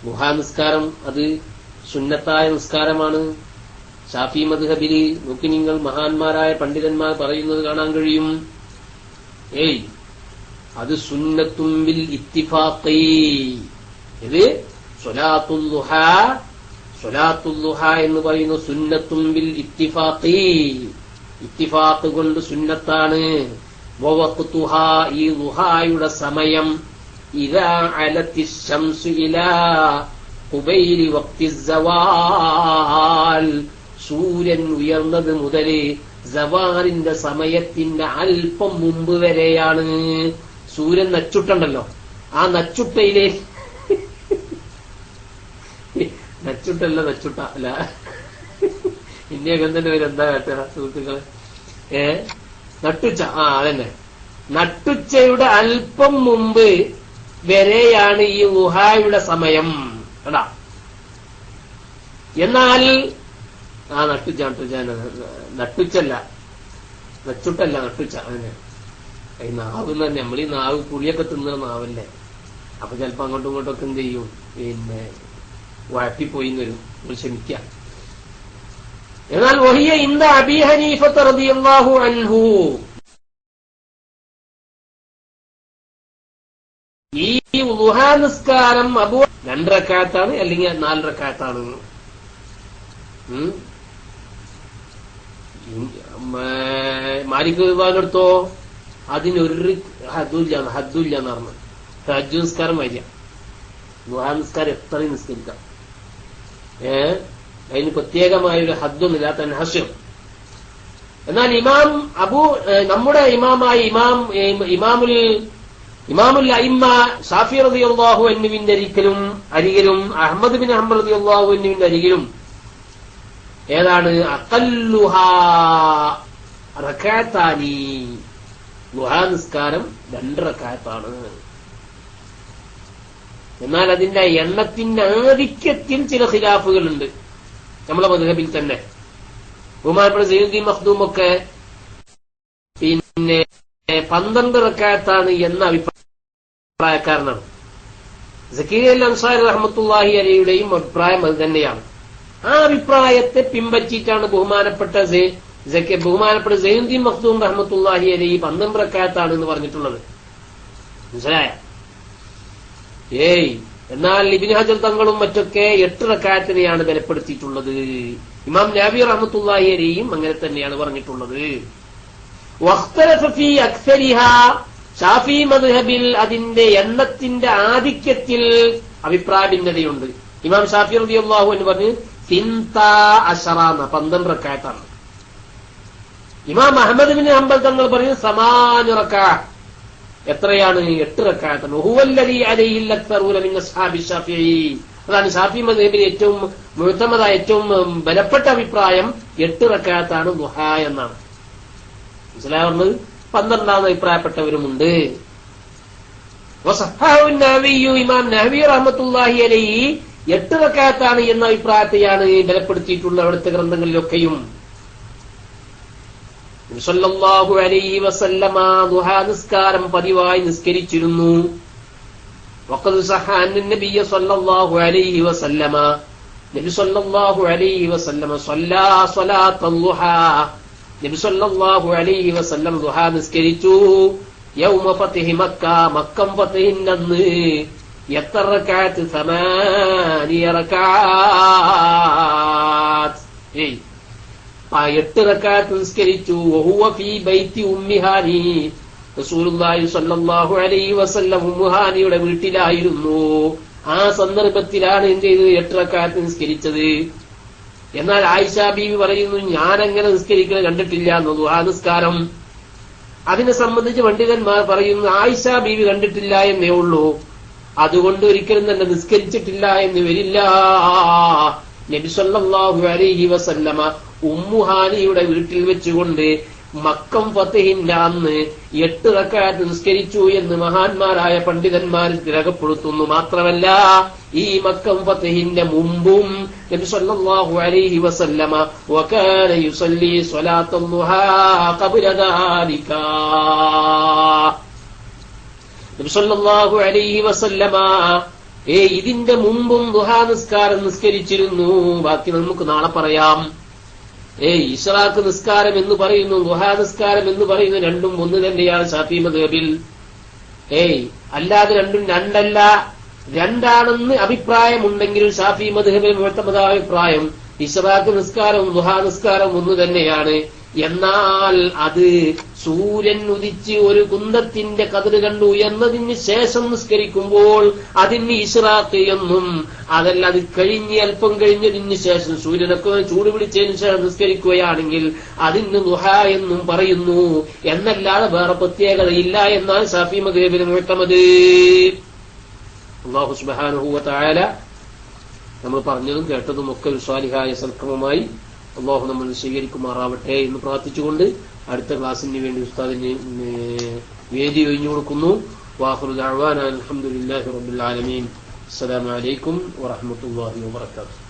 ദുഹാ നിസ്കാരം അത് സുന്നത്തായ നിസ്കാരമാണ്. ഷാഫി മദ്ഹബില് നോക്കി നിങ്ങൾ മഹാന്മാരായ പണ്ഡിതന്മാർ പറയുന്നത് കാണാൻ കഴിയും. അത് സുന്നത്തും ബിൽ ഇത്തിഫാഖി. ഇത് സ്വലാത്തുൽ ദുഹാ, സ്വലാത്തുൽ ദുഹാ എന്ന് പറയുന്ന സുന്നത്തും ബിൽ ഇത്തിഫാഖി, ഇത്തിഫാഖ് കൊണ്ട് സുന്നത്താണ്. വവഖ്തുഹാ, ഈ ദുഹായുടെ സമയം ഇദാ അലത്തിശ് ശംസു ഇലാ ഖുബൈലി വഖ്തിസ് സവാൽ, സൂര്യൻ ഉയർന്നത് മുതൽ സവാലിന്റെ സമയത്തിന്റെ അല്പം മുമ്പ് വരെയാണ്. സൂര്യൻ നച്ചുട്ടുണ്ടല്ലോ, ആ നച്ചുട്ടയിലെ നച്ചുട്ടല്ല നച്ചുട്ട അല്ല ഇന്ത്യയൊക്കെ തന്നെ പേരെന്താ കേട്ട സുഹൃത്തുക്കളെ? നട്ടുച്ച. അതന്നെ, നട്ടുച്ചയുടെ അല്പം മുമ്പ് വരെയാണ് ഈ ദുഹായുടെ സമയം. കേട്ടാ? എന്നാൽ നട്ടുച്ചല്ല, നച്ചുട്ടല്ല, നട്ടുച്ച. അങ്ങനെ ഈ നാവ് തന്നെ, നമ്മൾ ഈ നാവ് പുളിയൊക്കെ തിന്നുന്ന നാവല്ലേ, അപ്പൊ ചിലപ്പോ അങ്ങോട്ടും ഇങ്ങോട്ടും ഒക്കെ എന്ത് ചെയ്യും, പിന്നെ വഴപ്പിപ്പോയി വരും. ക്ഷമിക്കാം. എന്നാൽ വഹിയ ഇന്ദ അബീ ഹനീഫത്ത് റളിയല്ലാഹു അൻഹു, ഈ ദുഹാ നിസ്കാരം അബൂ 2 റക്അത്താണ് അല്ലെങ്കിൽ 4 റക്അത്താണ്. മാലിക് വിഭാഗെടുത്തോ, അതിനൊരു ഹദ്ദുല്ലാന്ന് പറഞ്ഞു. ഹജ്ജ് നിസ്കാരം വരിക, ദുഹാ നിസ്കാരം എത്രയും നിസ്കരിക്കാം. അതിന് പ്രത്യേകമായൊരു ഹദ്ദൊന്നുമില്ല, തൻഹസ്യം. എന്നാൽ നമ്മുടെ ഇമാമായ ഇമാമുൽ അഇമ്മ ഷാഫി റളിയല്ലാഹു അൻഹുവിന്റെ അരികിലും അഹ്മദ് ബിൻ ഹംബൽ റളിയല്ലാഹു അൻഹുവിന്റെ അരികിലും ഏതാണ് അഖല്ലുഹാ റക്അത്താനി, ദുഹാ നിസ്കാരം 2 റക്അത്താണ്. എന്നാൽ അതിന്റെ എണ്ണത്തിന്റെ ആധിക്യത്തിൽ ചില ഖിലാഫുകളുണ്ട് നമ്മളെ മദ്ഹബിൽ തന്നെ. ബഹുമാനപ്പെട്ട സയ്യിദുദ്ദീൻ മഖ്ദൂമൊക്കെ പിന്നെ 12 റക്അത്താണ് എന്ന അഭിപ്രായക്കാരനാണ്. സക്കീരിയ അൻസാരി റഹ്മത്തുള്ളാഹി അലൈഹിയുടെയും അഭിപ്രായം അത് തന്നെയാണ്. ആ അഭിപ്രായത്തെ പിൻപറ്റിയിട്ടാണ് ബഹുമാനപ്പെട്ട സയ്യിദുദ്ദീൻ മഖ്ദൂം റഹ്മത്തുള്ളാഹി അലൈഹി 12 റക്അത്താണ് എന്ന് പറഞ്ഞിട്ടുള്ളത്. മനസ്സിലായ? എന്നാൽ ഇബ്നു ഹജർ തങ്ങളും മറ്റൊക്കെ 8 റക്അത്തിനെയാണ് ബലപ്പെടുത്തിയിട്ടുള്ളത്. ഇമാം നവവി റഹ്മത്തുള്ളാഹി അലൈഹിയും അങ്ങനെ തന്നെയാണ് പറഞ്ഞിട്ടുള്ളത്. വഖ്തലഫ ഫീ അക്സരിഹാ, ഷാഫി മദ്ഹബിൽ അതിന്റെ എണ്ണത്തിന്റെ ആധിക്യത്തിൽ അഭിപ്രായ ഭിന്നതയുണ്ട്. ഇമാം ഷാഫി റളിയല്ലാഹു അൻഹു പറഞ്ഞു 12 റക്അത്താണ്. ഇമാം അഹ്മദ് ബിൻ ഹംബൽ തങ്ങൾ പറഞ്ഞു 8 റക്അത്ത്. എത്രയാണ്? 8 റക്അത്താണ്. ഹുവല്ലദീ അലൈഹിൽ അക്സറൂന മിൻ അസ്ഹാബി ഷാഫിഈ, അതാണ് ഷാഫി മദ്ഹബിലെ ഏറ്റവും മുഅ്തമദായ ഏറ്റവും ബലപ്പെട്ട അഭിപ്രായം 8 റക്അത്താണ് ദുഹാ എന്നാണ്. മനസ്സിലാവുന്നത്? 12 അഭിപ്രായപ്പെട്ടവരുമുണ്ട്. ഇമാം നവവി റഹ്മത്തുള്ളാഹി അലൈഹി 8 റക്അത്താണ് എന്ന അഭിപ്രായത്തെയാണ് ബലപ്പെടുത്തിയിട്ടുള്ള അവിടുത്തെ ഗ്രന്ഥങ്ങളിലൊക്കെയും. നബി സല്ലല്ലാഹു അലൈഹി വസല്ലമ ദുഹാ നിസ്കാരം പതിവായി നിസ്കരിച്ചിരുന്നു. വഖദ് സഹ അന്ന നബിയ സല്ലല്ലാഹു അലൈഹി വസല്ലമ, നബി സല്ലല്ലാഹു അലൈഹി വസല്ലമ സ്വല്ലാ സ്വലാത്തുൽ ദുഹാ, നബി സല്ലല്ലാഹു അലൈഹി വസല്ലം ദുഹാ നിസ്കരിച്ചു. യൗമ ഫത്ഹി മക്ക, മക്കം ഫത്ഹിന്റെ അന്ന്. എത്ര റക്അത്ത്? 8 റക്അത്ത്. 8 റക്അത്ത് നിസ്കരിച്ചു. വഹുവ ഫീ ബൈത്തി ഉമ്മി ഹാനി, റസൂലുള്ളാഹി സ്വല്ലല്ലാഹു അലൈഹി വസല്ലം ഉമ്മുഹാനിയുടെ വീട്ടിലായിരുന്നു. ആ സന്ദർഭത്തിലാണ് എന്ത് ചെയ്തത്? 8 റക്അത്ത് നിസ്കരിച്ചത്. എന്നാൽ ആയിഷ ബീവി പറയുന്നു, ഞാനങ്ങനെ നിസ്കരിക്കുന്നത് കണ്ടിട്ടില്ല എന്ന്. ദുഹാ നിസ്കാരം അതിനെ സംബന്ധിച്ച് പണ്ഡിതന്മാർ പറയുന്നു, ആയിഷ ബീവി കണ്ടിട്ടില്ല എന്നേ ഉള്ളൂ, അതുകൊണ്ട് ഒരിക്കലും തന്നെ നിസ്കരിച്ചിട്ടില്ല എന്ന് വരില്ല. നബി സല്ലല്ലാഹു അലൈഹി വസല്ലമ ഉമ്മുഹാനിയുടെ വീട്ടിൽ വെച്ചുകൊണ്ട് മക്കം ഫത്ഹിന്റെ അന്ന് 8 റക്അത്ത് നിസ്കരിച്ചു എന്ന് മഹാന്മാരായ പണ്ഡിതന്മാർ രേഖപ്പെടുത്തുന്നു. മാത്രമല്ല ഈ മക്ക ഫതഹിന്റെ മുമ്പും നബി സല്ലല്ലാഹു അലൈഹി വസല്ലമ വകാന യുസല്ലി സ്വലാത്തുൽ ദുഹാ ഖബ്ല ദാലിക. നബി സല്ലല്ലാഹു അലൈഹി വസല്ലമ ഇതിന്റെ മുമ്പും ദുഹാ നിസ്കാരം നിസ്കരിച്ചിരുന്നു. ബാക്കി നമുക്ക് നാളെ പറയാം. ഇശ്റാഖ് നിസ്കാരം എന്ന് പറയുന്നു, ദുഹാ നിസ്കാരം എന്ന് പറയുന്നു, രണ്ടും ഒന്ന് തന്നെയാണ് ശാഫി മദ്ഹബിൽ. അല്ലാതെ രണ്ടും രണ്ടല്ല, രണ്ടാണെന്ന് അഭിപ്രായമുണ്ടെങ്കിലും ശാഫി മദ്ഹബിൽ മുഅ്തമദായ അഭിപ്രായം ഇശ്റാഖ് നിസ്കാരവും ദുഹാ നിസ്കാരം ഒന്ന് തന്നെയാണ്. എന്നാൽ അത് സൂര്യൻ ഉദിച്ച് ഒരു കുന്തത്തിന്റെ കതിര് കണ്ടു ഉയർന്നതിന് ശേഷം നിസ്കരിക്കുമ്പോൾ അതിന് ഇശ്റാഖ് എന്നും, അതല്ല അത് കഴിഞ്ഞ് അല്പം കഴിഞ്ഞതിന് ശേഷം സൂര്യനൊക്കെ ചൂട് പിടിച്ചതിന് ശേഷം നിസ്കരിക്കുകയാണെങ്കിൽ അതിന് ദുഹാ എന്നും പറയുന്നു എന്നല്ലാതെ വേറെ പ്രത്യേകതയില്ല എന്നാണ് ശാഫി മദ്ഹബിൽ മുഅ്തമദ്. അല്ലാഹു സുബ്ഹാനഹു വ തആല നമ്മൾ പറഞ്ഞതും കേട്ടതും ഒക്കെ സ്വാലിഹായ സൽക്രമമായി അല്ലാഹു നമ്മൾ സ്വീകരിക്കുമാറാവട്ടെ എന്ന് പ്രാർത്ഥിച്ചുകൊണ്ട് അടുത്ത ക്ലാസ്സിന് വേണ്ടി ഉസ്താദിന് വേദി ഒഴിഞ്ഞു കൊടുക്കുന്നു. വാഖിറു ദഅ്വാനാ അൽഹംദുലില്ലാഹി റബ്ബിൽ ആലമീൻ. അസ്സലാമു അലൈക്കും വറഹ്മത്തുള്ളാഹി വബറകാതുഹു.